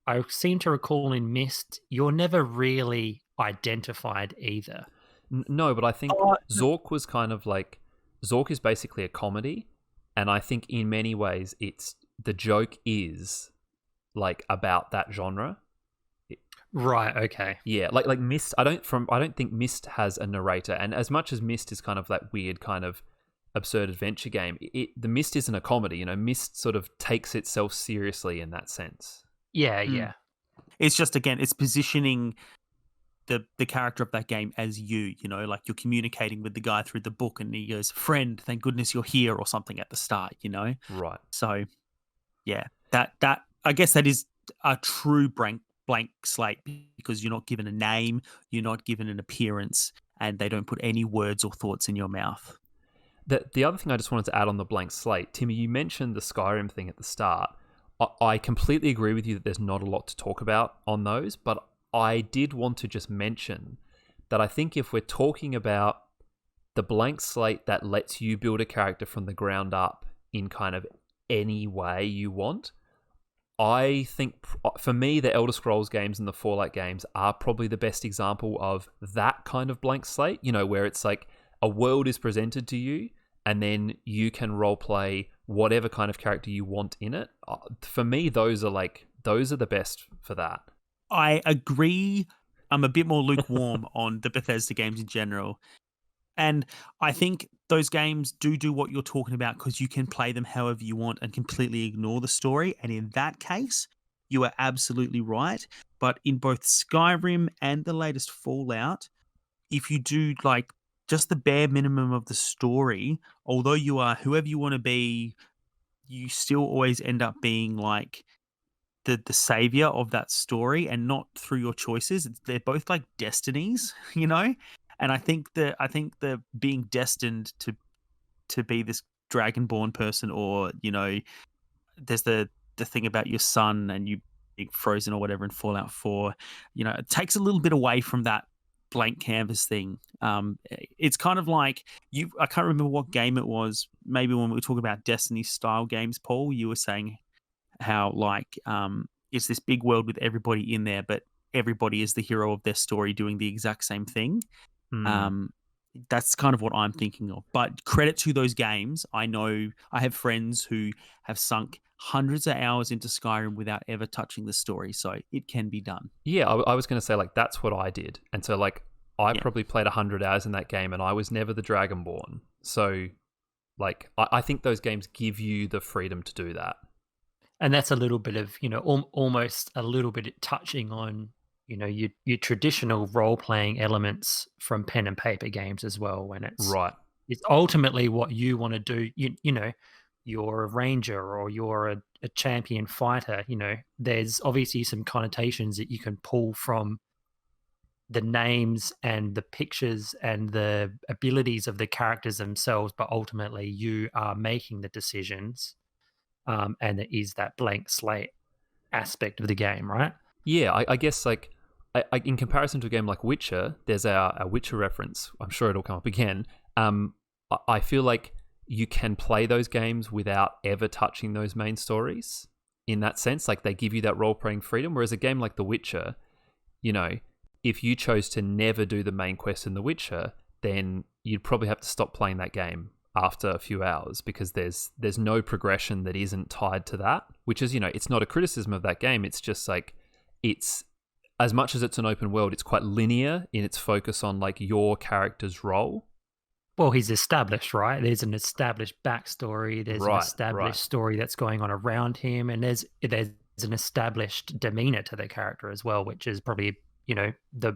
I seem to recall in Mist you're never really identified either. No, but I think Zork was kind of like, Zork is basically a comedy, and I think in many ways the joke is like about that genre. Right, okay. Yeah, like Mist, I don't think Mist has a narrator, and as much as Mist is kind of that weird kind of absurd adventure game, the Mist isn't a comedy. Mist sort of takes itself seriously in that sense. Yeah. It's just, again, it's positioning the character of that game as you, like you're communicating with the guy through the book and he goes, "Friend, thank goodness you're here," or something at the start, Right. So yeah, that I guess that is a true blank slate, because you're not given a name, you're not given an appearance, and they don't put any words or thoughts in your mouth. The other thing I just wanted to add on the blank slate, Timmy, you mentioned the Skyrim thing at the start. I completely agree with you that there's not a lot to talk about on those, but I did want to just mention that I think if we're talking about the blank slate that lets you build a character from the ground up in kind of any way you want, I think for me the Elder Scrolls games and the Fallout games are probably the best example of that kind of blank slate, where it's like a world is presented to you and then you can role play whatever kind of character you want in it. For me, those are the best for that. I agree. I'm a bit more lukewarm on the Bethesda games in general. And I think those games do what you're talking about, because you can play them however you want and completely ignore the story. And in that case, you are absolutely right. But in both Skyrim and the latest Fallout, if you do like just the bare minimum of the story, although you are whoever you want to be, you still always end up being like the savior of that story, and not through your choices. They're both like destinies, And I think the being destined to be this dragonborn person, or there's the thing about your son and you being frozen or whatever in Fallout 4. It takes a little bit away from that blank canvas thing. It's kind of like I can't remember what game it was. Maybe when we were talking about Destiny style games, Paul, you were saying how like it's this big world with everybody in there, but everybody is the hero of their story doing the exact same thing. That's kind of what I'm thinking of. But credit to those games. I know I have friends who have sunk hundreds of hours into Skyrim without ever touching the story, so it can be done. Yeah, I was going to say, like, that's what I did. And so, like, I Yeah. probably played 100 hours in that game and I was never the Dragonborn. So, like, I think those games give you the freedom to do that. And that's a little bit of, almost a little bit touching on, your traditional role-playing elements from pen and paper games as well, when Right. it's ultimately what you want to do. You're a ranger or you're a champion fighter. There's obviously some connotations that you can pull from the names and the pictures and the abilities of the characters themselves, but ultimately you are making the decisions, and it is that blank slate aspect of the game, right? Yeah, I guess, like, in comparison to a game like Witcher, there's our Witcher reference. I'm sure it'll come up again. I feel like you can play those games without ever touching those main stories. In that sense, like, they give you that role-playing freedom. Whereas a game like The Witcher, if you chose to never do the main quest in The Witcher, then you'd probably have to stop playing that game after a few hours, because there's no progression that isn't tied to that, which is, it's not a criticism of that game. It's just like, it's, as much as it's an open world, it's quite linear in its focus on, like, your character's role. Well, he's established, right? There's an established backstory. There's an established story that's going on around him, and there's an established demeanor to the character as well, which is probably, the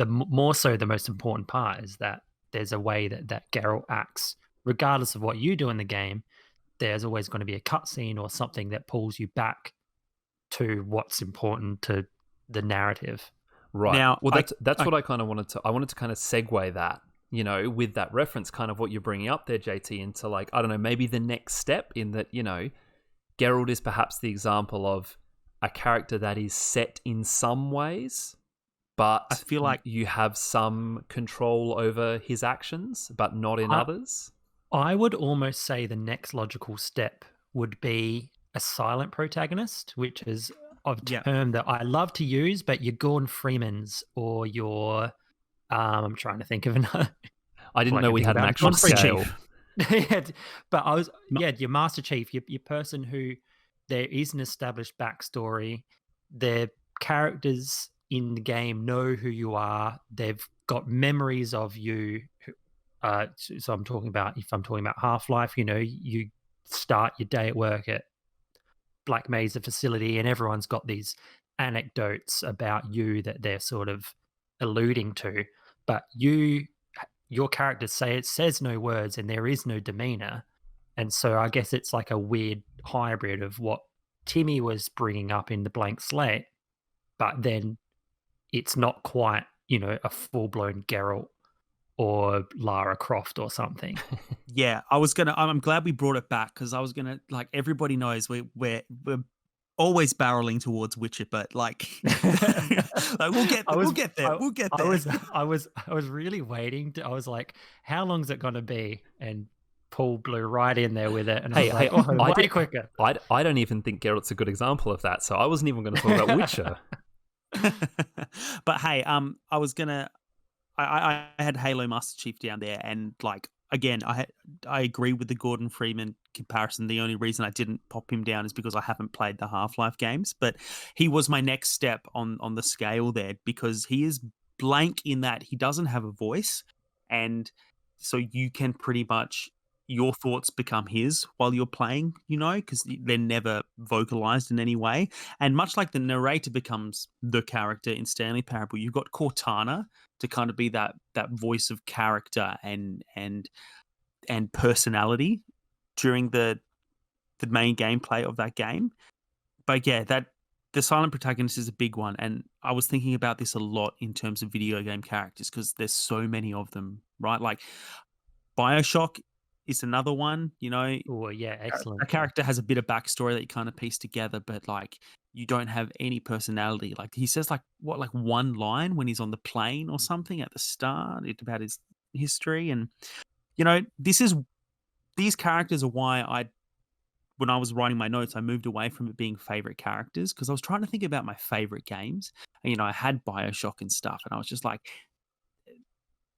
more so the most important part, is that there's a way that Geralt acts, regardless of what you do in the game. There's always going to be a cutscene or something that pulls you back to what's important to the narrative. Right. Now, well, that's what I kind of wanted to. I wanted to kind of segue that, with that reference, kind of what you're bringing up there, JT, into, like, I don't know, maybe the next step in that, Geralt is perhaps the example of a character that is set in some ways, but I feel like you have some control over his actions, but not in others. I would almost say the next logical step would be a silent protagonist, which is a term that I love to use, but your Gordon Freemans or your, I'm trying to think of another. I didn't know we had an actual scale. But your Master Chief, your person who there is an established backstory. Their characters in the game know who you are. They've got memories of you. So I'm talking about, if I'm talking about Half-Life, you start your day at work at Black Mesa facility, and everyone's got these anecdotes about you that they're sort of alluding to, but your character says no words and there is no demeanor. And so I guess it's like a weird hybrid of what Timmy was bringing up in the blank slate, but then it's not quite, a full-blown Geralt or Lara Croft or something. Yeah, I'm glad we brought it back, because I was gonna, like, everybody knows we're always barreling towards Witcher, but like, we'll get there. I was really waiting I was like, how long's it gonna be? And Paul blew right in there with it, and I was like, way quicker. I don't even think Geralt's a good example of that, so I wasn't even going to talk about Witcher. But hey, I was gonna, I had Halo Master Chief down there, and, like, again, I agree with the Gordon Freeman comparison. The only reason I didn't pop him down is because I haven't played the Half-Life games, but he was my next step on the scale there, because he is blank in that he doesn't have a voice, and so you can pretty much, your thoughts become his while you're playing, because they're never vocalized in any way. And much like the narrator becomes the character in Stanley Parable, you've got Cortana to kind of be that voice of character and personality during the main gameplay of that game. But yeah, the silent protagonist is a big one, and I was thinking about this a lot in terms of video game characters, because there's so many of them, right? Like BioShock is another one, Oh yeah, excellent. A character has a bit of backstory that you kind of piece together, but, like, you don't have any personality. Like, he says, like, one line when he's on the plane or something at the start about his history. And, these characters are why when I was writing my notes, I moved away from it being favorite characters, because I was trying to think about my favorite games. And, I had BioShock and stuff, and I was just like,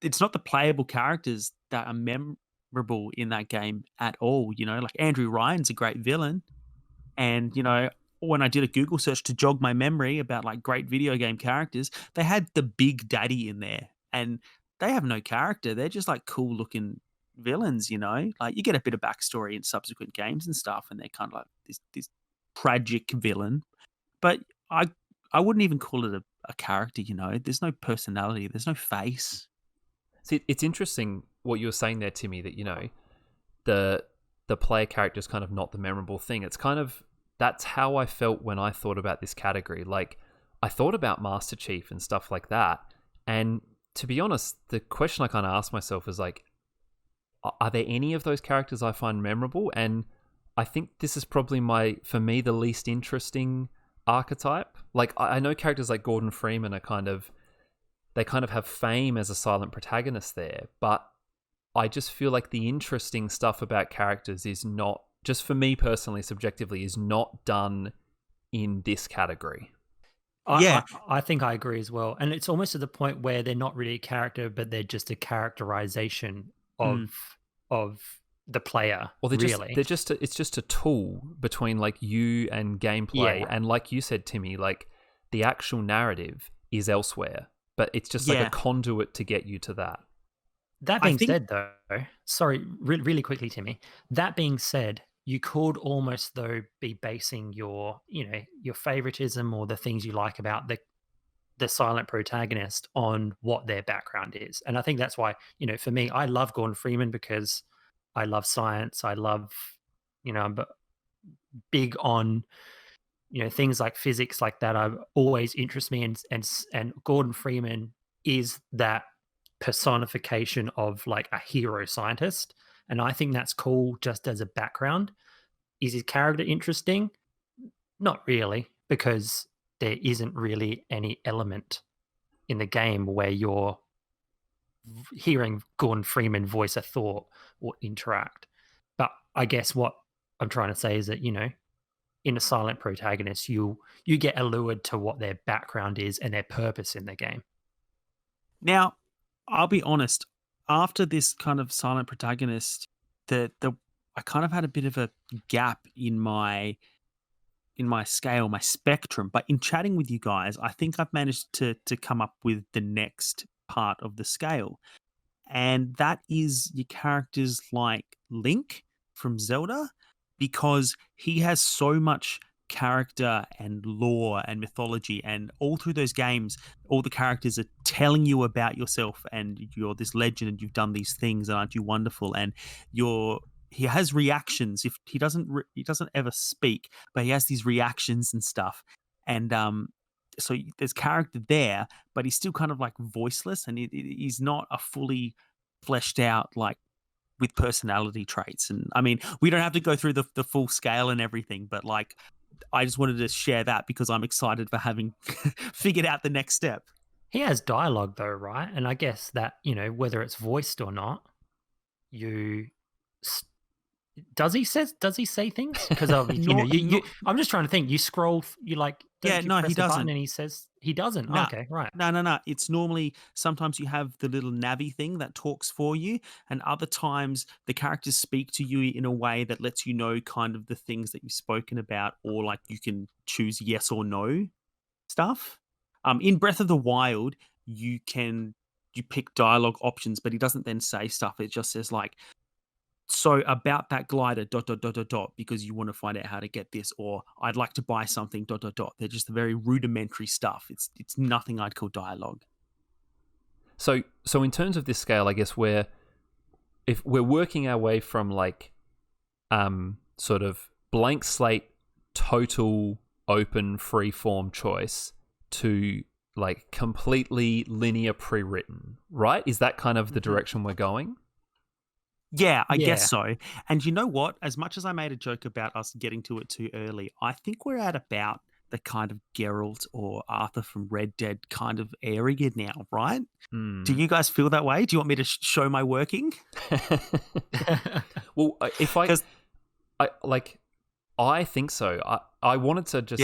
it's not the playable characters that are memorable in that game at all. You know, like Andrew Ryan's a great villain, and you know, when I did a Google search to jog my memory about like great video game characters, they had the Big Daddy in there, and they have no character. They're just like cool looking villains, you know. Like you get a bit of backstory in subsequent games and stuff, and they're kind of like this tragic villain. But I wouldn't even call it a character, you know. There's no personality. There's no face. See, it's interesting what you were saying there, Timmy, that, you know, the player character is kind of not the memorable thing. It's kind of, that's how I felt when I thought about this category. Like, I thought about Master Chief and stuff like that. And to be honest, the question I kind of asked myself is like, are there any of those characters I find memorable? And I think this is probably for me, the least interesting archetype. Like, I know characters like Gordon Freeman are they kind of have fame as a silent protagonist there, but I just feel like the interesting stuff about characters is not, just for me personally, subjectively, is not done in this category. I think I agree as well. And it's almost to the point where they're not really a character, but they're just a characterization of the player. Well, it's just a tool between like you and gameplay. And like you said, Timmy, like the actual narrative is elsewhere, but it's just like a conduit to get you to that. That being said, though, sorry, really quickly, Timmy. That being said, you could almost though be basing your favoritism or the things you like about the silent protagonist on what their background is. And I think that's why, you know, for me, I love Gordon Freeman because I love science. I love, you know, I'm big on, you know, things like physics like that. Always interest me, and Gordon Freeman is that personification of like a hero scientist. And I think that's cool just as a background. Is his character interesting? Not really, because there isn't really any element in the game where you're hearing Gordon Freeman voice a thought or interact. But I guess what I'm trying to say is that, you know, in a silent protagonist, you get allured to what their background is and their purpose in the game. Now, I'll be honest, after this kind of silent protagonist, I kind of had a bit of a gap in my scale, my spectrum. But in chatting with you guys, I think I've managed to come up with the next part of the scale. And that is your characters like Link from Zelda, because he has so much character and lore and mythology, and all through those games, all the characters are telling you about yourself, and you're this legend and you've done these things, and aren't you wonderful? And he has reactions. If he doesn't ever speak, but he has these reactions and stuff. And so there's character there, but he's still kind of like voiceless, and he's not a fully fleshed out like with personality traits. And I mean, we don't have to go through the full scale and everything, but like, I just wanted to share that because I'm excited for having figured out the next step. He has dialogue though, right? And I guess that, you know, whether it's voiced or not, does he say things? Because I'm just trying to think. You scroll, you like, he doesn't. And he says he doesn't. No. Okay, right. No. It's normally, sometimes you have the little navvy thing that talks for you, and other times the characters speak to you in a way that lets you know kind of the things that you've spoken about, or like you can choose yes or no stuff. In Breath of the Wild, you pick dialogue options, but he doesn't then say stuff. It just says like, so about that glider, ... because you want to find out how to get this, or I'd like to buy something, ... They're just the very rudimentary stuff. It's nothing I'd call dialogue. So in terms of this scale, I guess if we're working our way from like sort of blank slate, total open free form choice to like completely linear pre-written, right? Is that kind of the direction we're going? Yeah, I guess so. And you know what? As much as I made a joke about us getting to it too early, I think we're at about the kind of Geralt or Arthur from Red Dead kind of area now, right? Do you guys feel that way? Do you want me to show my working? Well, I think so. I wanted to just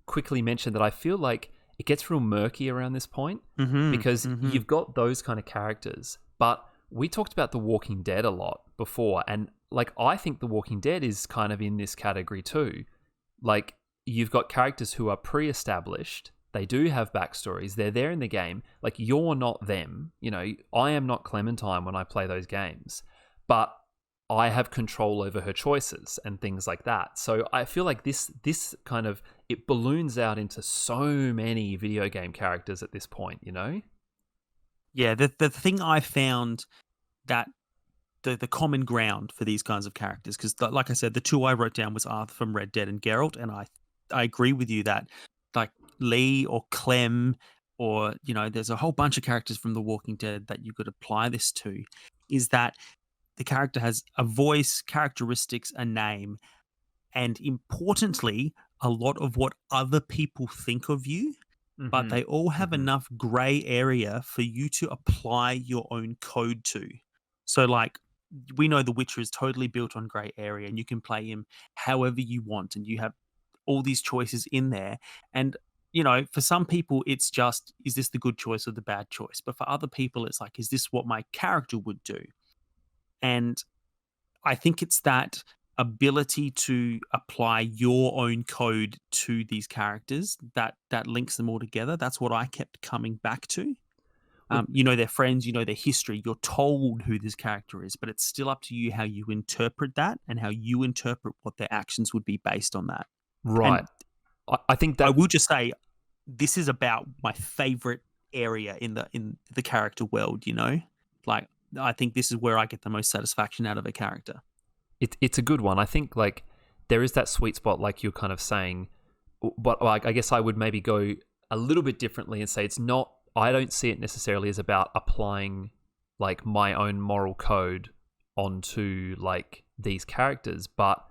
quickly mention that I feel like it gets real murky around this point because you've got those kind of characters. But we talked about The Walking Dead a lot before, and like I think The Walking Dead is kind of in this category too. Like you've got characters who are pre-established. They do have backstories. They're there in the game. Like you're not them. You know, I am not Clementine when I play those games, but I have control over her choices and things like that. So I feel like this kind of, it balloons out into so many video game characters at this point, you know? Yeah, the thing I found that the common ground for these kinds of characters, because like I said, the two I wrote down was Arthur from Red Dead and Geralt, and I agree with you that like Lee or Clem or, you know, there's a whole bunch of characters from The Walking Dead that you could apply this to, is that the character has a voice, characteristics, a name, and importantly, a lot of what other people think of you, but they all have enough gray area for you to apply your own code to. So like, we know The Witcher is totally built on gray area and you can play him however you want and you have all these choices in there. And, you know, for some people, it's just, is this the good choice or the bad choice? But for other people, it's like, is this what my character would do? And I think it's that ability to apply your own code to these characters that links them all together. That's what I kept coming back to. You know their friends, you know their history, you're told who this character is, but it's still up to you how you interpret that and how you interpret what their actions would be based on that. Right. And I think that I will just say this is about my favorite area in the character world, you know? Like I think this is where I get the most satisfaction out of a character. It's a good one. I think like there is that sweet spot, like you're kind of saying, but like I guess I would maybe go a little bit differently and say it's not. I don't see it necessarily as about applying like my own moral code onto like these characters, but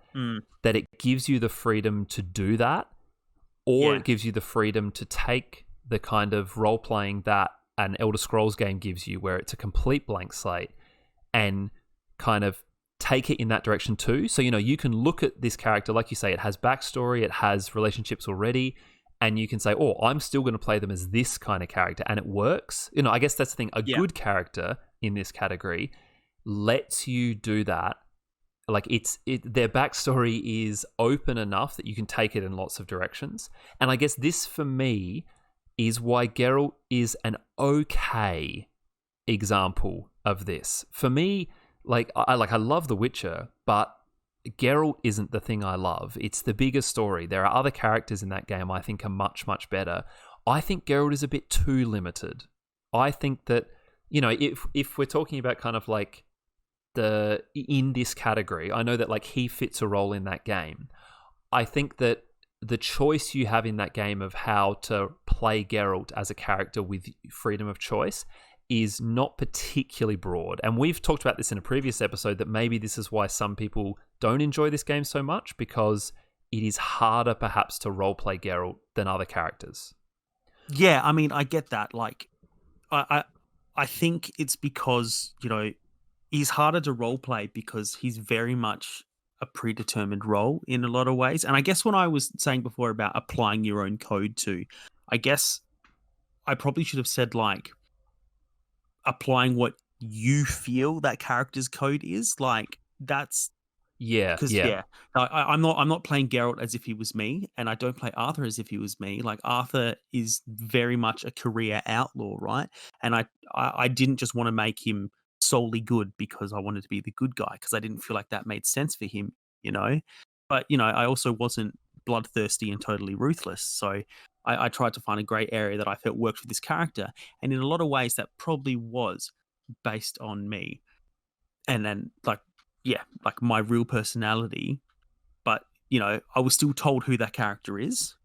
that it gives you the freedom to do that, or it gives you the freedom to take the kind of role playing that an Elder Scrolls game gives you, where it's a complete blank slate, and kind of take it in that direction too. So, you know, you can look at this character, like you say, it has backstory, it has relationships already, and you can say, oh, I'm still going to play them as this kind of character, and it works. You know, I guess that's the thing. A good character in this category lets you do that. Like their backstory is open enough that you can take it in lots of directions. And I guess this for me is why Geralt is an okay example of this. For me, I love The Witcher, but Geralt isn't the thing I love. It's the bigger story. There are other characters in that game I think are much, much better. I think Geralt is a bit too limited. I think that, you know, if we're talking about kind of like in this category, I know that like he fits a role in that game. I think that the choice you have in that game of how to play Geralt as a character with freedom of choice is not particularly broad. And we've talked about this in a previous episode that maybe this is why some people don't enjoy this game so much, because it is harder perhaps to roleplay Geralt than other characters. Yeah, I mean, I get that. Like, I think it's because, you know, he's harder to roleplay because he's very much a predetermined role in a lot of ways. And I guess when I was saying before about applying your own code to, I guess I probably should have said like applying what you feel that character's code is. Like that's because I'm not playing Geralt as if he was me, and I don't play Arthur as if he was me. Like Arthur is very much a career outlaw, right? And I didn't just want to make him solely good because I wanted to be the good guy, because I didn't feel like that made sense for him, you know. But you know, I also wasn't bloodthirsty and totally ruthless, so I tried to find a grey area that I felt worked for this character, and in a lot of ways that probably was based on me, and then like my real personality. But you know, I was still told who that character is.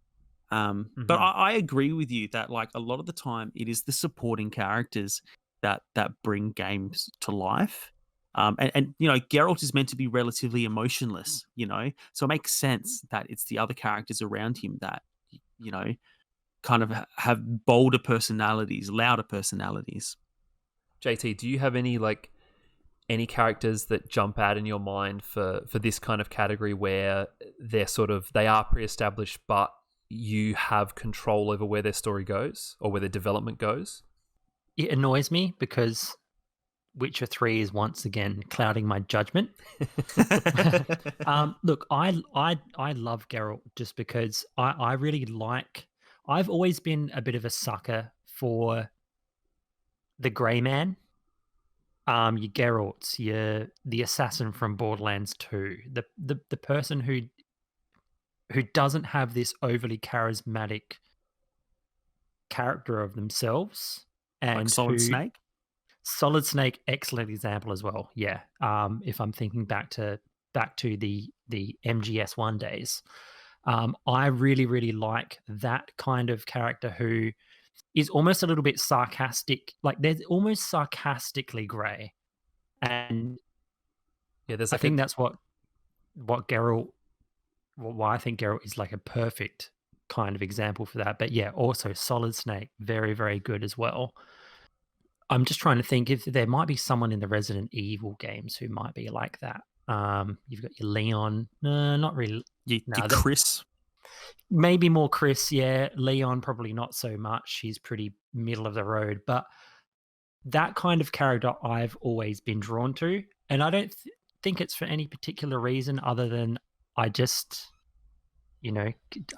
But I agree with you that like a lot of the time it is the supporting characters that bring games to life. And you know, Geralt is meant to be relatively emotionless, you know, so it makes sense that it's the other characters around him that, you know, kind of have bolder personalities, louder personalities. JT, do you have any characters that jump out in your mind for this kind of category where they are pre-established, but you have control over where their story goes or where their development goes? It annoys me because Witcher 3 is once again clouding my judgment. Look, I love Geralt just because I really like. I've always been a bit of a sucker for the Grey Man. Your Geralts, the assassin from Borderlands 2, the person who doesn't have this overly charismatic character of themselves, and Like Solid Snake? Solid Snake, excellent example as well. Yeah. If I'm thinking back to the MGS1 days, I really, really like that kind of character who is almost a little bit sarcastic. Like they're almost sarcastically grey, and Yeah, there's I like think that's what Geralt. Why I think Geralt is like a perfect kind of example for that. But yeah, also Solid Snake, very, very good as well. I'm just trying to think if there might be someone in the Resident Evil games who might be like that. You've got your Leon. No, not really. Your No, Chris? maybe more Chris. Yeah, Leon probably not so much. He's pretty middle of the road. But that kind of character I've always been drawn to, and I don't think it's for any particular reason other than I just,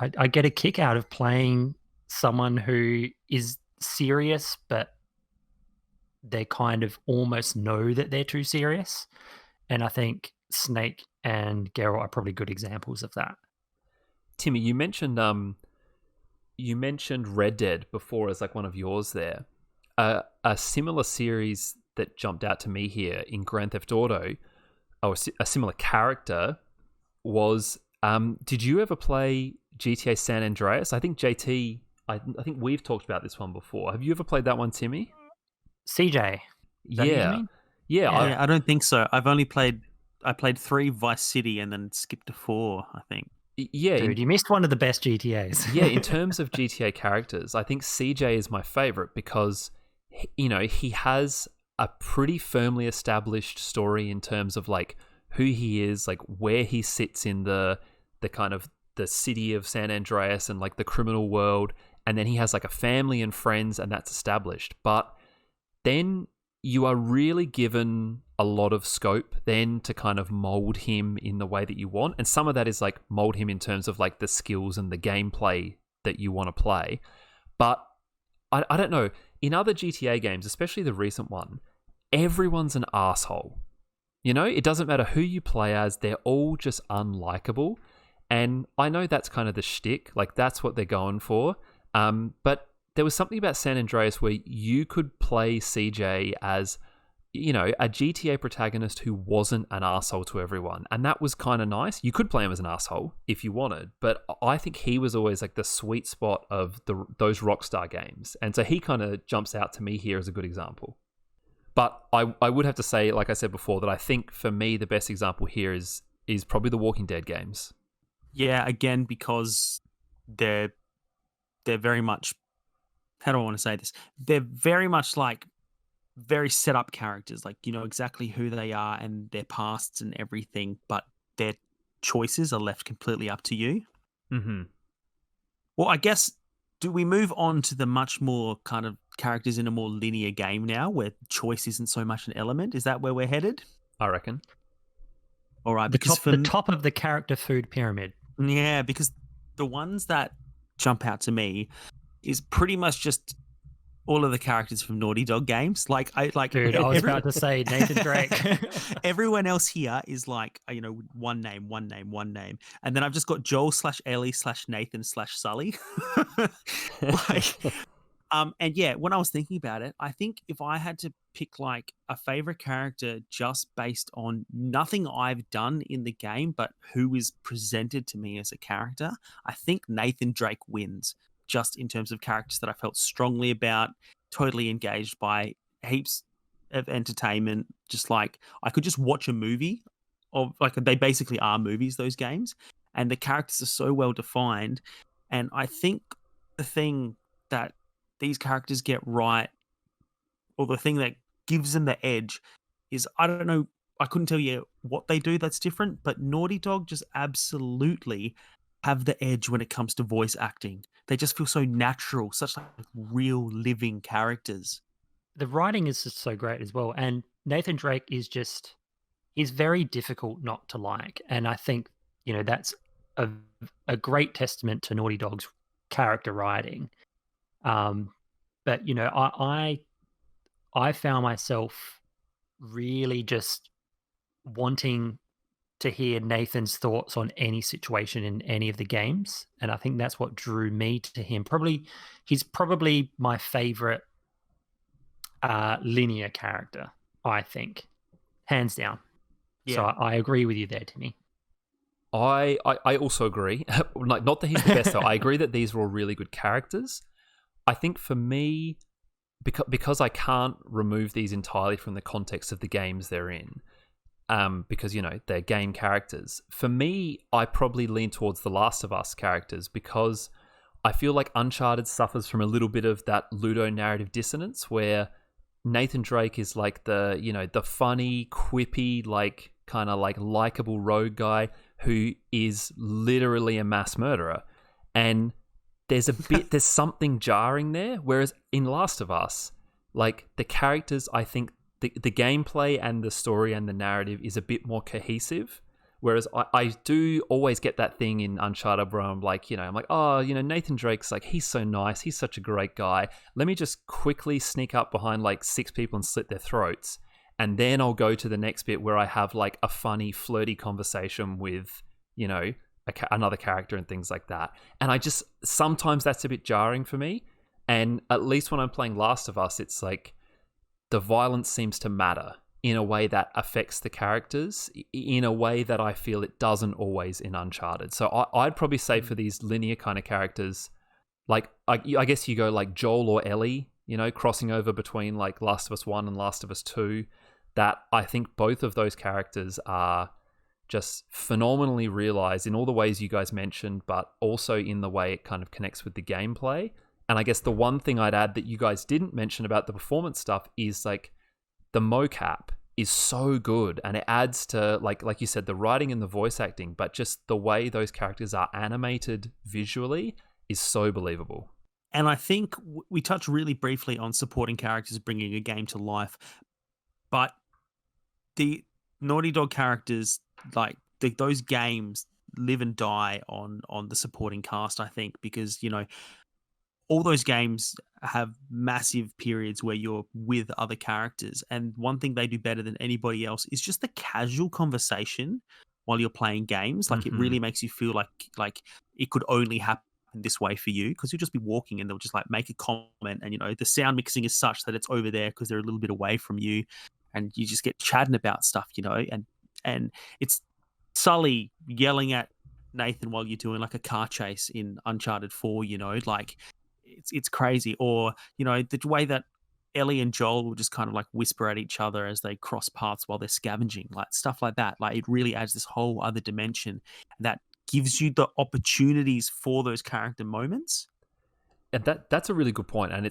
I get a kick out of playing someone who is serious, but they kind of almost know that they're too serious. And I think Snake and Geralt are probably good examples of that. Timmy, you mentioned Red Dead before as like one of yours there. A similar series that jumped out to me here in Grand Theft Auto, or a similar character was. Did you ever play GTA San Andreas? I think JT. I think we've talked about this one before. Have you ever played that one, Timmy? CJ. Yeah. I don't think so. I played 3 Vice City and then skipped to 4, I think. Yeah, dude, you missed one of the best GTAs. Yeah, in terms of GTA characters, I think CJ is my favorite because, he has a pretty firmly established story in terms of like who he is, like where he sits in the kind of the city of San Andreas and like the criminal world, and then he has like a family and friends, and that's established. But then you are really given a lot of scope then to kind of mold him in the way that you want. And some of that is like mold him in terms of like the skills and the gameplay that you want to play. But I don't know, in other GTA games, especially the recent one, everyone's an asshole. It doesn't matter who you play as, they're all just unlikable. And I know that's kind of the shtick, like that's what they're going for. But there was something about San Andreas where you could play CJ as, a GTA protagonist who wasn't an asshole to everyone. And that was kind of nice. You could play him as an asshole if you wanted, but I think he was always like the sweet spot of those Rockstar games. And so he kind of jumps out to me here as a good example. But I would have to say, like I said before, that I think for me, the best example here is probably the Walking Dead games. Yeah, again, because they're very much, how do I want to say this? They're very much like very set up characters, like you know exactly who they are and their pasts and everything, but their choices are left completely up to you. Mm-hmm. Well, I guess, do we move on to the much more kind of characters in a more linear game now where choice isn't so much an element? Is that where we're headed? I reckon. All right, the because top of the character food pyramid. Yeah, because the ones that jump out to me is pretty much just all of the characters from Naughty Dog games. Dude, I was about to say Nathan Drake. Everyone else here is like, one name. And then I've just got Joel/Ellie/Nathan/Sully. And yeah, when I was thinking about it, I think if I had to pick like a favorite character just based on nothing I've done in the game, but who is presented to me as a character, I think Nathan Drake wins. Just in terms of characters that I felt strongly about, totally engaged by, heaps of entertainment. Just like I could just watch a movie of, like, they basically are movies, those games, and the characters are so well defined. And I think the thing that these characters get right, or the thing that gives them the edge, is, I don't know, I couldn't tell you what they do that's different, but Naughty Dog just absolutely have the edge when it comes to voice acting. They just feel so natural, such like real living characters. The writing is just so great as well. And Nathan Drake is just, he's very difficult not to like. And I think, that's a great testament to Naughty Dog's character writing. But, I found myself really just wanting to hear Nathan's thoughts on any situation in any of the games. And I think that's what drew me to him. He's probably my favorite linear character, I think, hands down. Yeah. So I agree with you there, Timmy. I also agree. Like, not that he's the best, though. I agree that these are all really good characters. I think for me, because I can't remove these entirely from the context of the games they're in, because, they're game characters. For me, I probably lean towards the Last of Us characters because I feel like Uncharted suffers from a little bit of that Ludo narrative dissonance where Nathan Drake is like the funny, quippy, like kind of like likable rogue guy who is literally a mass murderer. And there's something jarring there. Whereas in Last of Us, like the characters, I think the gameplay and the story and the narrative is a bit more cohesive. Whereas I do always get that thing in Uncharted where I'm like, oh, Nathan Drake's like, he's so nice. He's such a great guy. Let me just quickly sneak up behind like 6 people and slit their throats. And then I'll go to the next bit where I have like a funny, flirty conversation with, another character and things like that. And sometimes that's a bit jarring for me. And at least when I'm playing Last of Us, it's like the violence seems to matter in a way that affects the characters, in a way that I feel it doesn't always in Uncharted. So I'd probably say for these linear kind of characters, like I guess you go like Joel or Ellie, crossing over between like Last of Us 1 and Last of Us 2, that I think both of those characters are just phenomenally realized in all the ways you guys mentioned, but also in the way it kind of connects with the gameplay. And I guess the one thing I'd add that you guys didn't mention about the performance stuff is like the mocap is so good, and it adds to like you said, the writing and the voice acting, but just the way those characters are animated visually is so believable. And I think we touched really briefly on supporting characters bringing a game to life, but the Naughty Dog characters, like those games, live and die on the supporting cast. I think because all those games have massive periods where you're with other characters, and one thing they do better than anybody else is just the casual conversation while you're playing games. Like it really makes you feel like it could only happen this way for you, because you'll just be walking and they'll just like make a comment, and the sound mixing is such that it's over there because they're a little bit away from you, and you just get chatting about stuff, and it's Sully yelling at Nathan while you're doing like a car chase in Uncharted 4, like it's crazy. Or the way that Ellie and Joel will just kind of like whisper at each other as they cross paths while they're scavenging, like stuff like that. Like it really adds this whole other dimension that gives you the opportunities for those character moments. And that's a really good point. And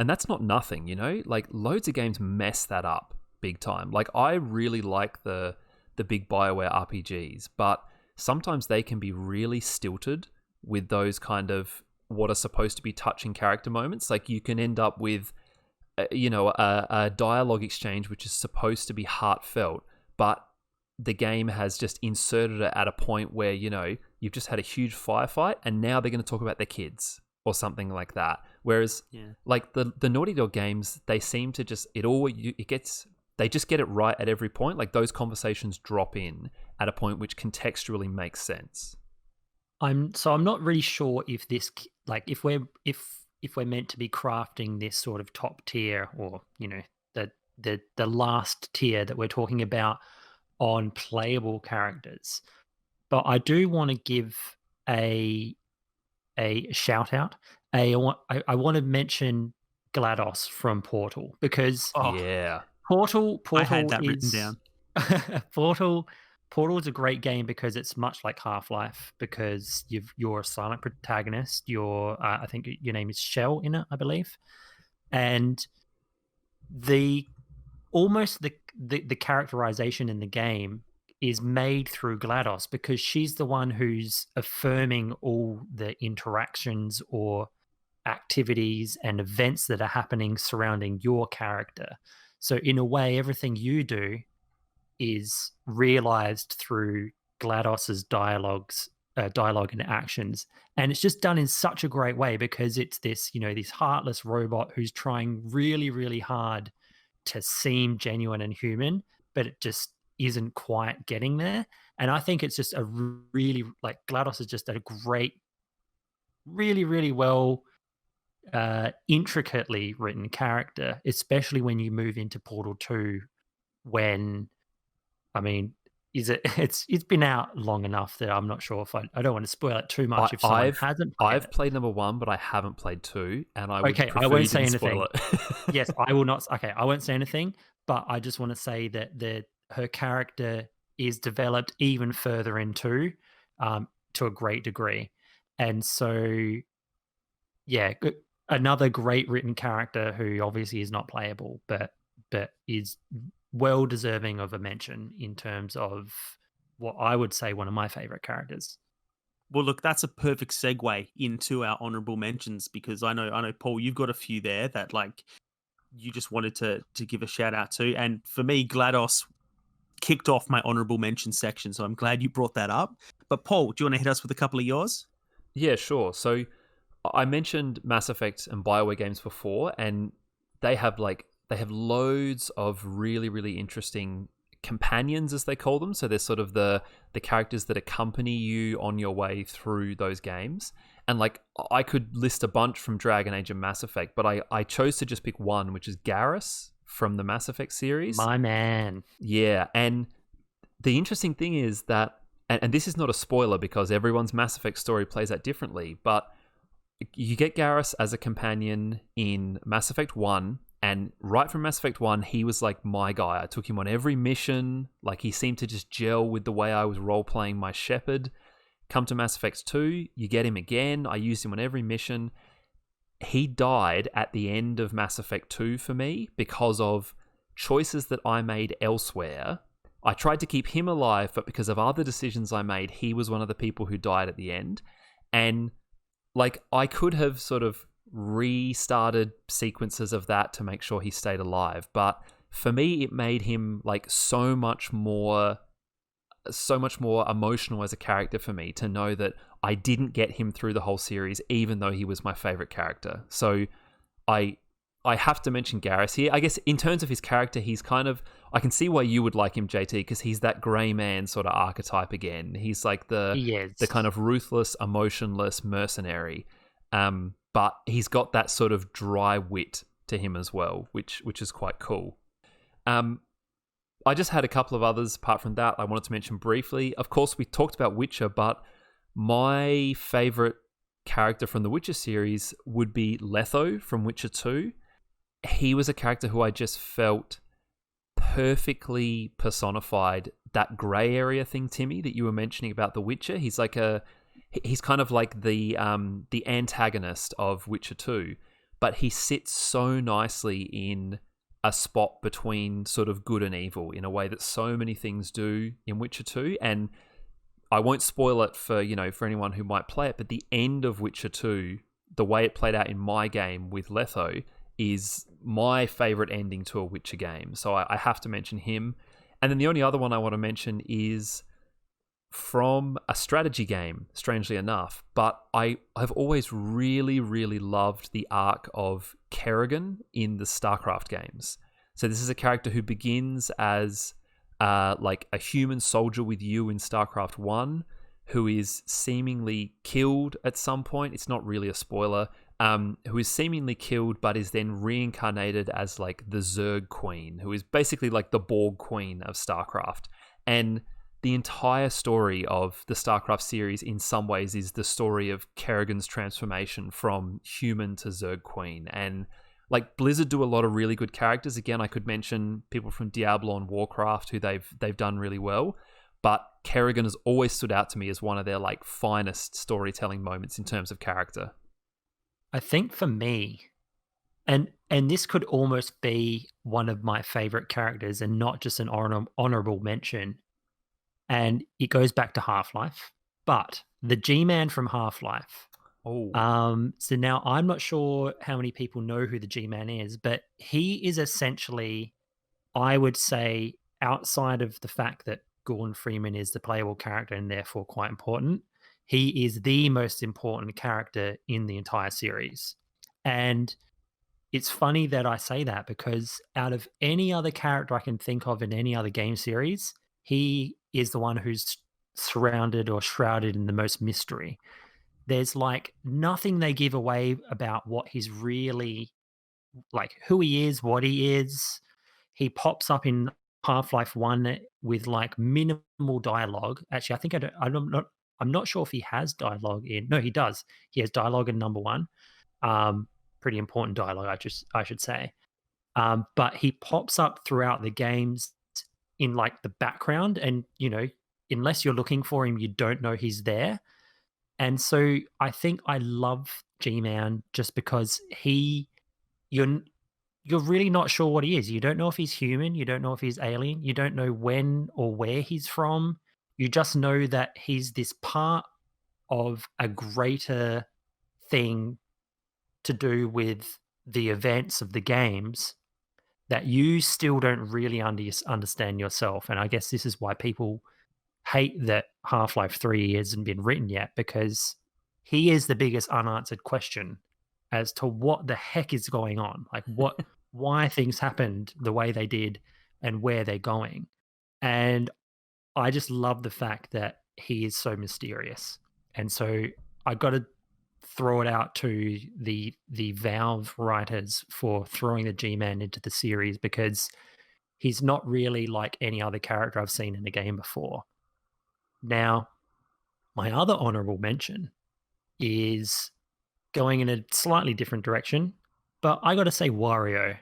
that's not nothing, like loads of games mess that up big time. Like I really like the big BioWare RPGs, but sometimes they can be really stilted with those kind of what are supposed to be touching character moments. Like you can end up with a dialogue exchange which is supposed to be heartfelt, but the game has just inserted it at a point where you've just had a huge firefight and now they're going to talk about their kids or something like that. Whereas like the Naughty Dog games, they seem to just they just get it right at every point. Like those conversations drop in at a point which contextually makes sense. I'm not really sure if this, like if we're meant to be crafting this sort of top tier, or the last tier that we're talking about on playable characters. But I do want to give a shout out. I want to mention GLaDOS from Portal, because Portal I had that written is down. Portal is a great game because it's much like Half-Life, because you're a silent protagonist. I think your name is Shell in it, I believe, and the characterization in the game is made through GLaDOS, because she's the one who's affirming all the interactions or activities and events that are happening surrounding your character. So in a way, everything you do is realized through GLaDOS's dialogue and actions. And it's just done in such a great way, because it's this, this heartless robot who's trying really, really hard to seem genuine and human, but it just isn't quite getting there. And I think it's just a really, like, GLaDOS is just a great, really, really well intricately written character, especially when you move into Portal 2, when, I mean, it's been out long enough that I'm not sure if I don't want to spoil it too much if someone hasn't played I've it. played number 1, but I haven't played 2, and I would Okay, prefer I won't you say didn't spoil anything. it. Yes, I will not. Okay, I won't say anything, but I just want to say that her character is developed even further in 2, to a great degree. And so, yeah, another great written character who obviously is not playable, but is well deserving of a mention in terms of what I would say one of my favorite characters. Well, look, that's a perfect segue into our honorable mentions, because I know, Paul, you've got a few there that, like, you just wanted to give a shout out to, and for me, GLaDOS kicked off my honorable mention section, so I'm glad you brought that up. But Paul, do you want to hit us with a couple of yours? Yeah, sure. So I mentioned Mass Effect and BioWare games before, and they have loads of really, really interesting companions, as they call them. So they're sort of the characters that accompany you on your way through those games. And like, I could list a bunch from Dragon Age and Mass Effect, but I chose to just pick one, which is Garrus from the Mass Effect series. My man. Yeah, and the interesting thing is that, and this is not a spoiler because everyone's Mass Effect story plays out differently, but you get Garrus as a companion in Mass Effect 1, and right from Mass Effect 1, he was like my guy. I took him on every mission. Like, he seemed to just gel with the way I was role-playing my Shepard. Come to Mass Effect 2, you get him again. I used him on every mission. He died at the end of Mass Effect 2 for me because of choices that I made elsewhere. I tried to keep him alive, but because of other decisions I made, he was one of the people who died at the end. And like, I could have sort of restarted sequences of that to make sure he stayed alive, but for me, it made him like so much more emotional as a character for me to know that I didn't get him through the whole series, even though he was my favorite character. So I have to mention Garrus here. I guess in terms of his character, he's kind of, I can see why you would like him, JT, because he's that grey man sort of archetype again. He's like the kind of ruthless, emotionless mercenary. But he's got that sort of dry wit to him as well, which is quite cool. I just had a couple of others apart from that I wanted to mention briefly. Of course, we talked about Witcher, but my favorite character from the Witcher series would be Letho from Witcher 2. He was a character who I just felt perfectly personified that grey area thing, Timmy, that you were mentioning about The Witcher. He's kind of like the antagonist of Witcher 2, but he sits so nicely in a spot between sort of good and evil in a way that so many things do in Witcher 2. And I won't spoil it for anyone who might play it, but the end of Witcher 2, the way it played out in my game with Letho, is my favorite ending to a Witcher game. So I have to mention him. And then the only other one I want to mention is from a strategy game, strangely enough, but I have always really, really loved the arc of Kerrigan in the StarCraft games. So this is a character who begins as like a human soldier with you in StarCraft 1, who is seemingly killed at some point. It's not really a spoiler. Who is seemingly killed, but is then reincarnated as like the Zerg Queen, who is basically like the Borg Queen of StarCraft. And the entire story of the StarCraft series in some ways is the story of Kerrigan's transformation from human to Zerg Queen. And like, Blizzard do a lot of really good characters. Again, I could mention people from Diablo and Warcraft who they've done really well. But Kerrigan has always stood out to me as one of their like finest storytelling moments in terms of character. I think for me, and this could almost be one of my favorite characters and not just an honorable mention, and it goes back to Half-Life. But the G-Man from Half-Life. So now I'm not sure how many people know who the G-Man is, but he is essentially, I would say, outside of the fact that Gordon Freeman is the playable character and therefore quite important, he is the most important character in the entire series. And it's funny that I say that because out of any other character I can think of in any other game series, he is the one who's surrounded or shrouded in the most mystery. There's like nothing they give away about what he's really like, who he is, what he is. He pops up in Half-Life 1 with like minimal dialogue. Actually, I think I'm not sure if he has dialogue in. No, he does. He has dialogue in number 1. Pretty important dialogue, I should say. But he pops up throughout the games in like the background, and unless you're looking for him, you don't know he's there. And so I think I love G-Man just because you're really not sure what he is. You don't know if he's human, you don't know if he's alien, you don't know when or where he's from. You just know that he's this part of a greater thing to do with the events of the games that you still don't really understand yourself. And I guess this is why people hate that Half-Life 3 hasn't been written yet, because he is the biggest unanswered question as to what the heck is going on. Like why things happened the way they did and where they're going. And I just love the fact that he is so mysterious. And so I got to throw it out to the Valve writers for throwing the G-Man into the series, because he's not really like any other character I've seen in a game before. Now, my other honorable mention is going in a slightly different direction, but I got to say Wario.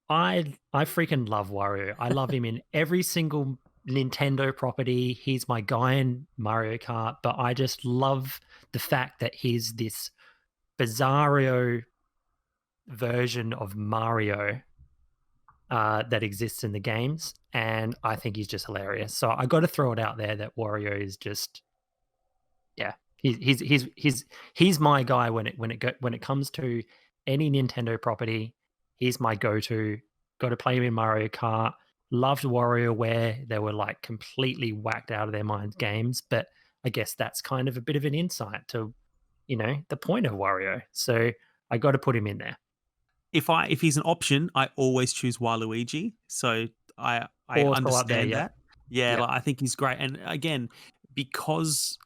I freaking love Wario. I love him in every single Nintendo property. He's my guy in Mario Kart, but I just love the fact that he's this bizarro version of Mario that exists in the games, and I think he's just hilarious. So I got to throw it out there that Wario is just, yeah, he's my guy when it comes to any Nintendo property. He's my go-to. Got to play him in Mario Kart. Loved WarioWare. They were like completely whacked out of their minds games, but I guess that's kind of a bit of an insight to, the point of Wario. So I got to put him in there. If he's an option, I always choose Waluigi. So I Also understand there, that. Yeah, yeah. like, I think he's great. And again, because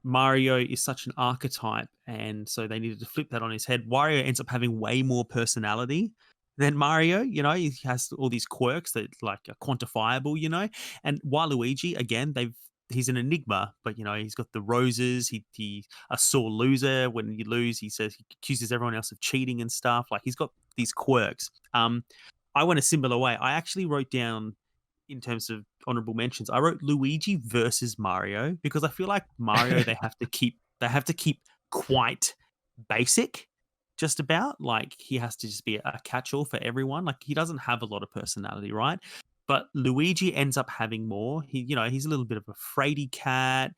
Mario is such an archetype, and so they needed to flip that on his head. Wario ends up having way more personality than Mario. He has all these quirks that like are quantifiable. And Waluigi, again, he's an enigma, but he's got the roses. He a sore loser. When you lose, he says he accuses everyone else of cheating and stuff. Like, he's got these quirks. I went a similar way. I actually wrote down, in terms of honorable mentions, I wrote Luigi versus Mario, because I feel like Mario they have to keep quite basic, just about. Like, he has to just be a catch-all for everyone. Like, he doesn't have a lot of personality, right? But Luigi ends up having more. He's a little bit of a fraidy cat.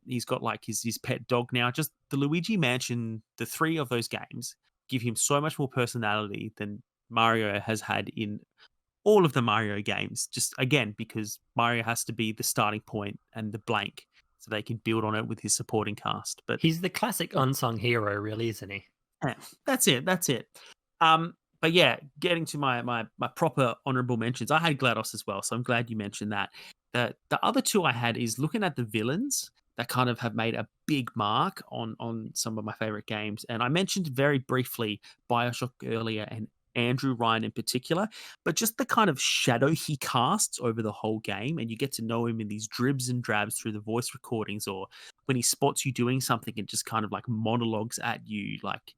He's got like his pet dog now. Just the Luigi Mansion, the 3 of those games give him so much more personality than Mario has had in all of the Mario games. Just again, because Mario has to be the starting point and the blank, so they can build on it with his supporting cast. But he's the classic unsung hero, really, isn't he? Yeah, that's it. But yeah, getting to my proper honorable mentions, I had GLaDOS as well, so I'm glad you mentioned that. The other 2 I had is looking at the villains that kind of have made a big mark on some of my favorite games. And I mentioned very briefly BioShock earlier, and Andrew Ryan in particular, but just the kind of shadow he casts over the whole game, and you get to know him in these dribs and drabs through the voice recordings, or when he spots you doing something and just kind of like monologues at you. Like,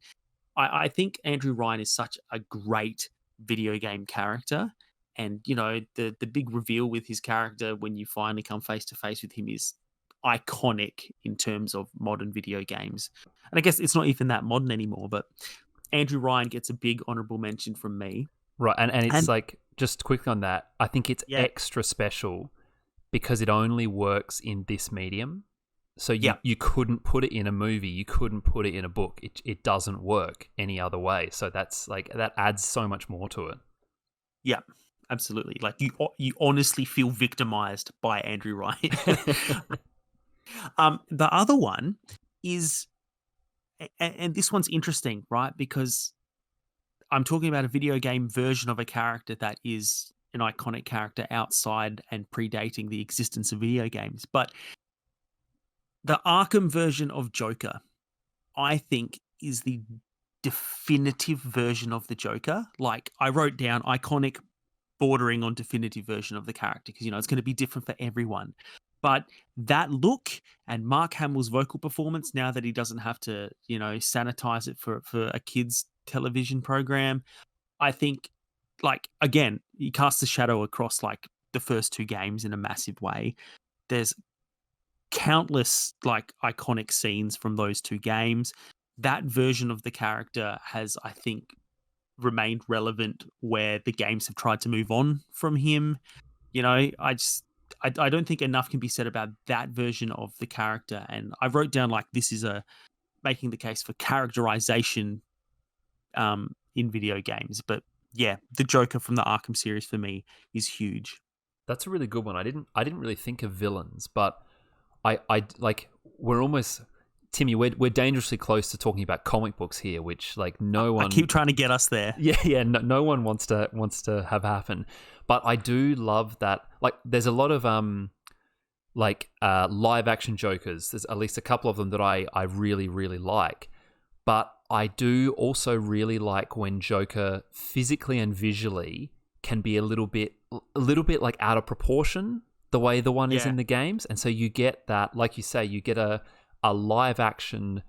I think Andrew Ryan is such a great video game character. And, the big reveal with his character when you finally come face to face with him is iconic in terms of modern video games. And I guess it's not even that modern anymore, but Andrew Ryan gets a big honorable mention from me. Right. And it's like, just quickly on that, I think it's Yeah. extra special because it only works in this medium. So you couldn't put it in a movie, you couldn't put it in a book. It doesn't work any other way. So that's like, that adds so much more to it. Yeah, absolutely. Like you honestly feel victimized by Andrew Wright. The other one is, and this one's interesting, right? Because I'm talking about a video game version of a character that is an iconic character outside and predating the existence of video games. But the Arkham version of Joker, I think, is the definitive version of the Joker. Like, I wrote down iconic bordering on definitive version of the character because, it's going to be different for everyone. But that look and Mark Hamill's vocal performance, now that he doesn't have to, sanitize it for a kid's television program, I think, like, again, he casts a shadow across, like, the first two games in a massive way. There's countless, like, iconic scenes from those two games. That version of the character has, I think, remained relevant where the games have tried to move on from him. I don't think enough can be said about that version of the character. And I wrote down, like, this is making the case for characterization in video games. But yeah, the Joker from the Arkham series for me is huge. That's a really good one. I didn't really think of villains, but I like, we're almost, Timmy, we're dangerously close to talking about comic books here, which, like, no one... I keep trying to get us there. Yeah, no one wants to have happen. But I do love that, like, there's a lot of live action Jokers. There's at least a couple of them that I really, really like. But I do also really like when Joker physically and visually can be a little bit like out of proportion the way the one is in the games. And so you get that, like you say, you get a live action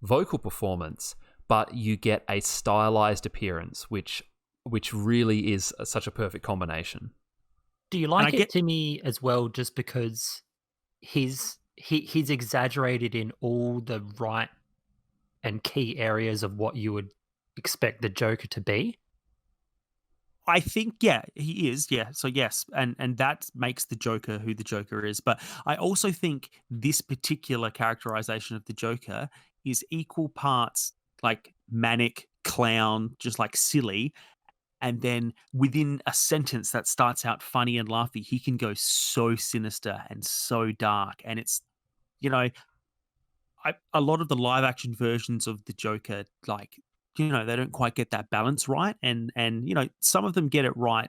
vocal performance, but you get a stylized appearance, which really is such a perfect combination. Do you like it, Timmy, as well, just because he's exaggerated in all the right and key areas of what you would expect the Joker to be? I think, he is. Yeah. So yes. And that makes the Joker who the Joker is. But I also think this particular characterization of the Joker is equal parts like manic, clown, just like silly. And then within a sentence that starts out funny and laughy, he can go so sinister and so dark. And it's, a lot of the live action versions of the Joker, like, they don't quite get that balance right. And some of them get it right.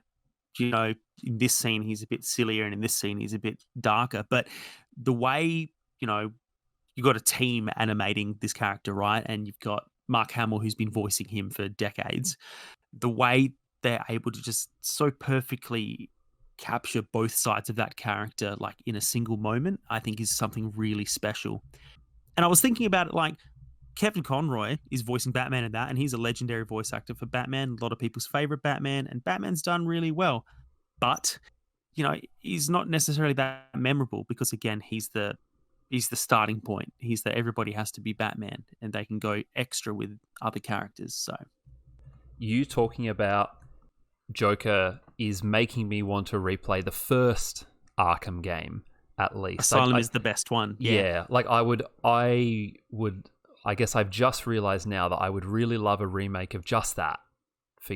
In this scene, he's a bit sillier, and in this scene, he's a bit darker. But the way, you've got a team animating this character, right? And you've got Mark Hamill, who's been voicing him for decades. The way they're able to just so perfectly capture both sides of that character, like, in a single moment, I think is something really special. And I was thinking about it, like, Kevin Conroy is voicing Batman in that, and he's a legendary voice actor for Batman, a lot of people's favorite Batman, and Batman's done really well. But, he's not necessarily that memorable because, again, he's the starting point. He's the everybody has to be Batman, and they can go extra with other characters. So, you talking about Joker is making me want to replay the first Arkham game, at least. Asylum is the best one. Yeah. Like, I would, I guess I've just realized now that I would really love a remake of just that for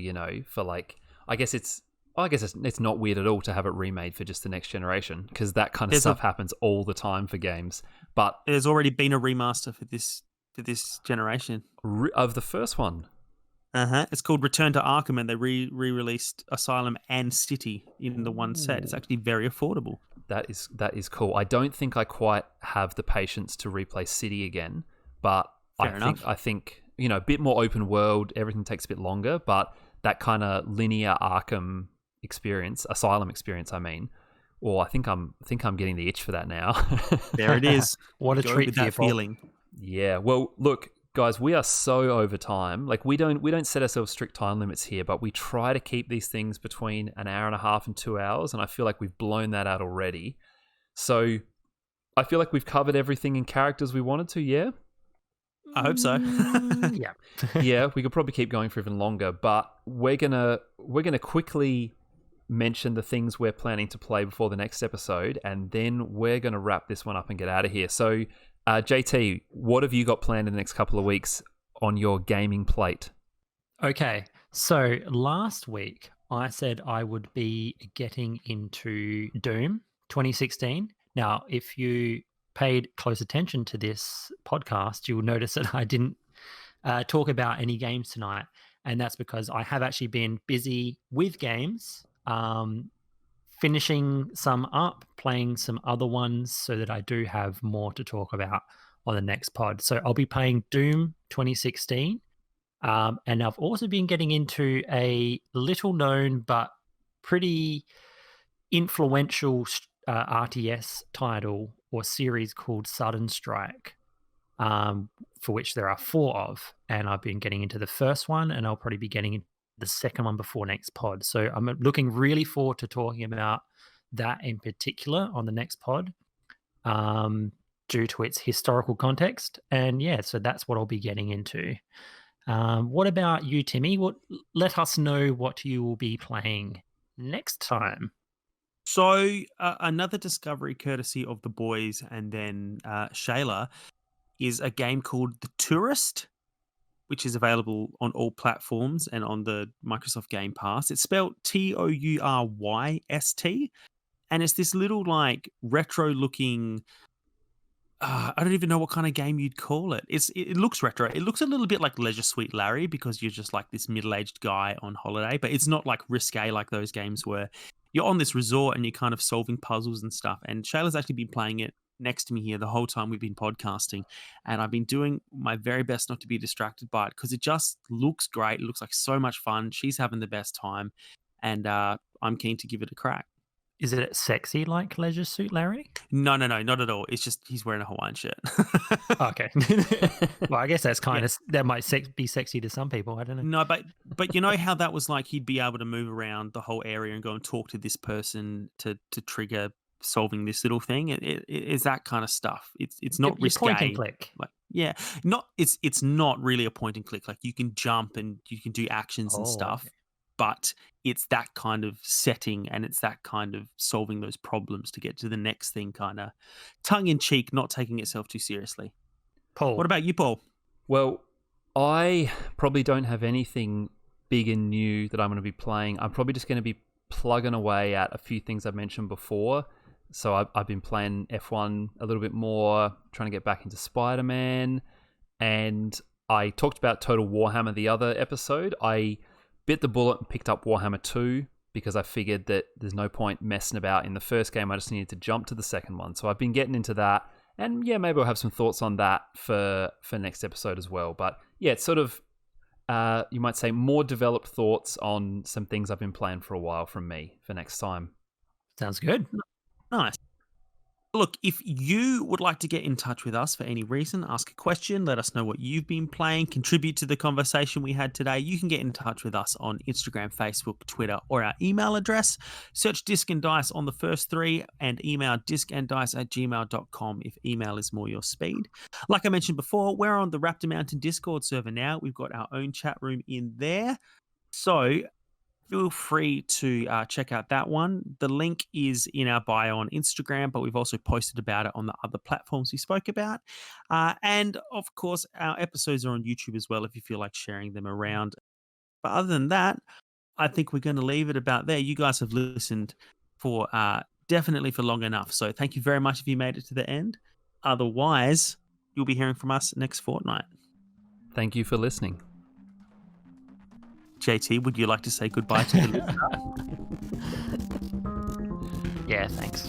like, I guess it's not weird at all to have it remade for just the next generation, because that kind of stuff happens all the time for games. But there's already been a remaster for this generation of the first one. It's called Return to Arkham, and they re-released Asylum and City in the one set. It's actually very affordable. That is cool. I don't think I quite have the patience to replay City again, but I think a bit more open world. Everything takes a bit longer, but that kind of linear Arkham experience, Asylum experience, I mean. Or I think I'm getting the itch for that now. There it is. What a treat for that feeling. Yeah. Well, look, guys, we are so over time. Like, we don't set ourselves strict time limits here, but we try to keep these things between an hour and a half and 2 hours, and I feel like we've blown that out already. So I feel like we've covered everything in characters we wanted to, yeah? I hope so. Yeah. Yeah, we could probably keep going for even longer, but we're gonna quickly mention the things we're planning to play before the next episode, and then we're going to wrap this one up and get out of here. So, JT, what have you got planned in the next couple of weeks on your gaming plate? Okay, so last week I said I would be getting into Doom 2016. Now, if you paid close attention to this podcast, you'll notice that I didn't talk about any games tonight. And that's because I have actually been busy with games, finishing some up, playing some other ones so that I do have more to talk about on the next pod. So I'll be playing Doom 2016. And I've also been getting into a little known but pretty influential RTS title or series called Sudden Strike, for which there are 4 of. And I've been getting into the first one, and I'll probably be getting into the second one before next pod. So I'm looking really forward to talking about that in particular on the next pod, due to its historical context. And yeah, so that's what I'll be getting into. What about you, Timmy? Let us know what you will be playing next time. So another discovery courtesy of the boys and then Shayla is a game called The Tourist, which is available on all platforms and on the Microsoft Game Pass. It's spelled Tourist, and it's this little like retro-looking. I don't even know what kind of game you'd call it. It looks retro. It looks a little bit like Leisure Suite Larry because you're just like this middle-aged guy on holiday, but it's not like risque like those games where you're on this resort and you're kind of solving puzzles and stuff. And Shayla's actually been playing it next to me here the whole time we've been podcasting, and I've been doing my very best not to be distracted by it because it just looks great. It looks like so much fun. She's having the best time, and I'm keen to give it a crack. Is it sexy like Leisure Suit Larry? No, not at all. It's just he's wearing a Hawaiian shirt. Okay. Well, I guess that's kind of that might be sexy to some people. I don't know. No, but you know how that was like he'd be able to move around the whole area and go and talk to this person to trigger solving this little thing. It is that kind of stuff. It's not risque. Point and click. Like it's not really a point and click. Like you can jump and you can do actions and stuff. Okay. But it's that kind of setting and it's that kind of solving those problems to get to the next thing, kind of tongue in cheek, not taking itself too seriously. Paul. What about you, Paul? Well, I probably don't have anything big and new that I'm going to be playing. I'm probably just going to be plugging away at a few things I've mentioned before. So I've been playing F1 a little bit more, trying to get back into Spider-Man. And I talked about Total Warhammer the other episode. I bit the bullet and picked up Warhammer 2 because I figured that there's no point messing about in the first game. I just needed to jump to the second one. So I've been getting into that. And yeah, maybe I'll have some thoughts on that for next episode as well. But yeah, it's sort of, you might say, more developed thoughts on some things I've been playing for a while from me for next time. Sounds good. Nice. Look, if you would like to get in touch with us for any reason, ask a question, let us know what you've been playing, contribute to the conversation we had today, you can get in touch with us on Instagram, Facebook, Twitter, or our email address. Search Disc and Dice on the first 3 and email discandice@gmail.com if email is more your speed. Like I mentioned before, we're on the Raptor Mountain Discord server now. We've got our own chat room in there. So feel free to check out that one. The link is in our bio on Instagram, but we've also posted about it on the other platforms we spoke about. And of course, our episodes are on YouTube as well if you feel like sharing them around. But other than that, I think we're going to leave it about there. You guys have listened for definitely for long enough. So thank you very much if you made it to the end. Otherwise, you'll be hearing from us next fortnight. Thank you for listening. JT, would you like to say goodbye to the listener? Yeah, thanks.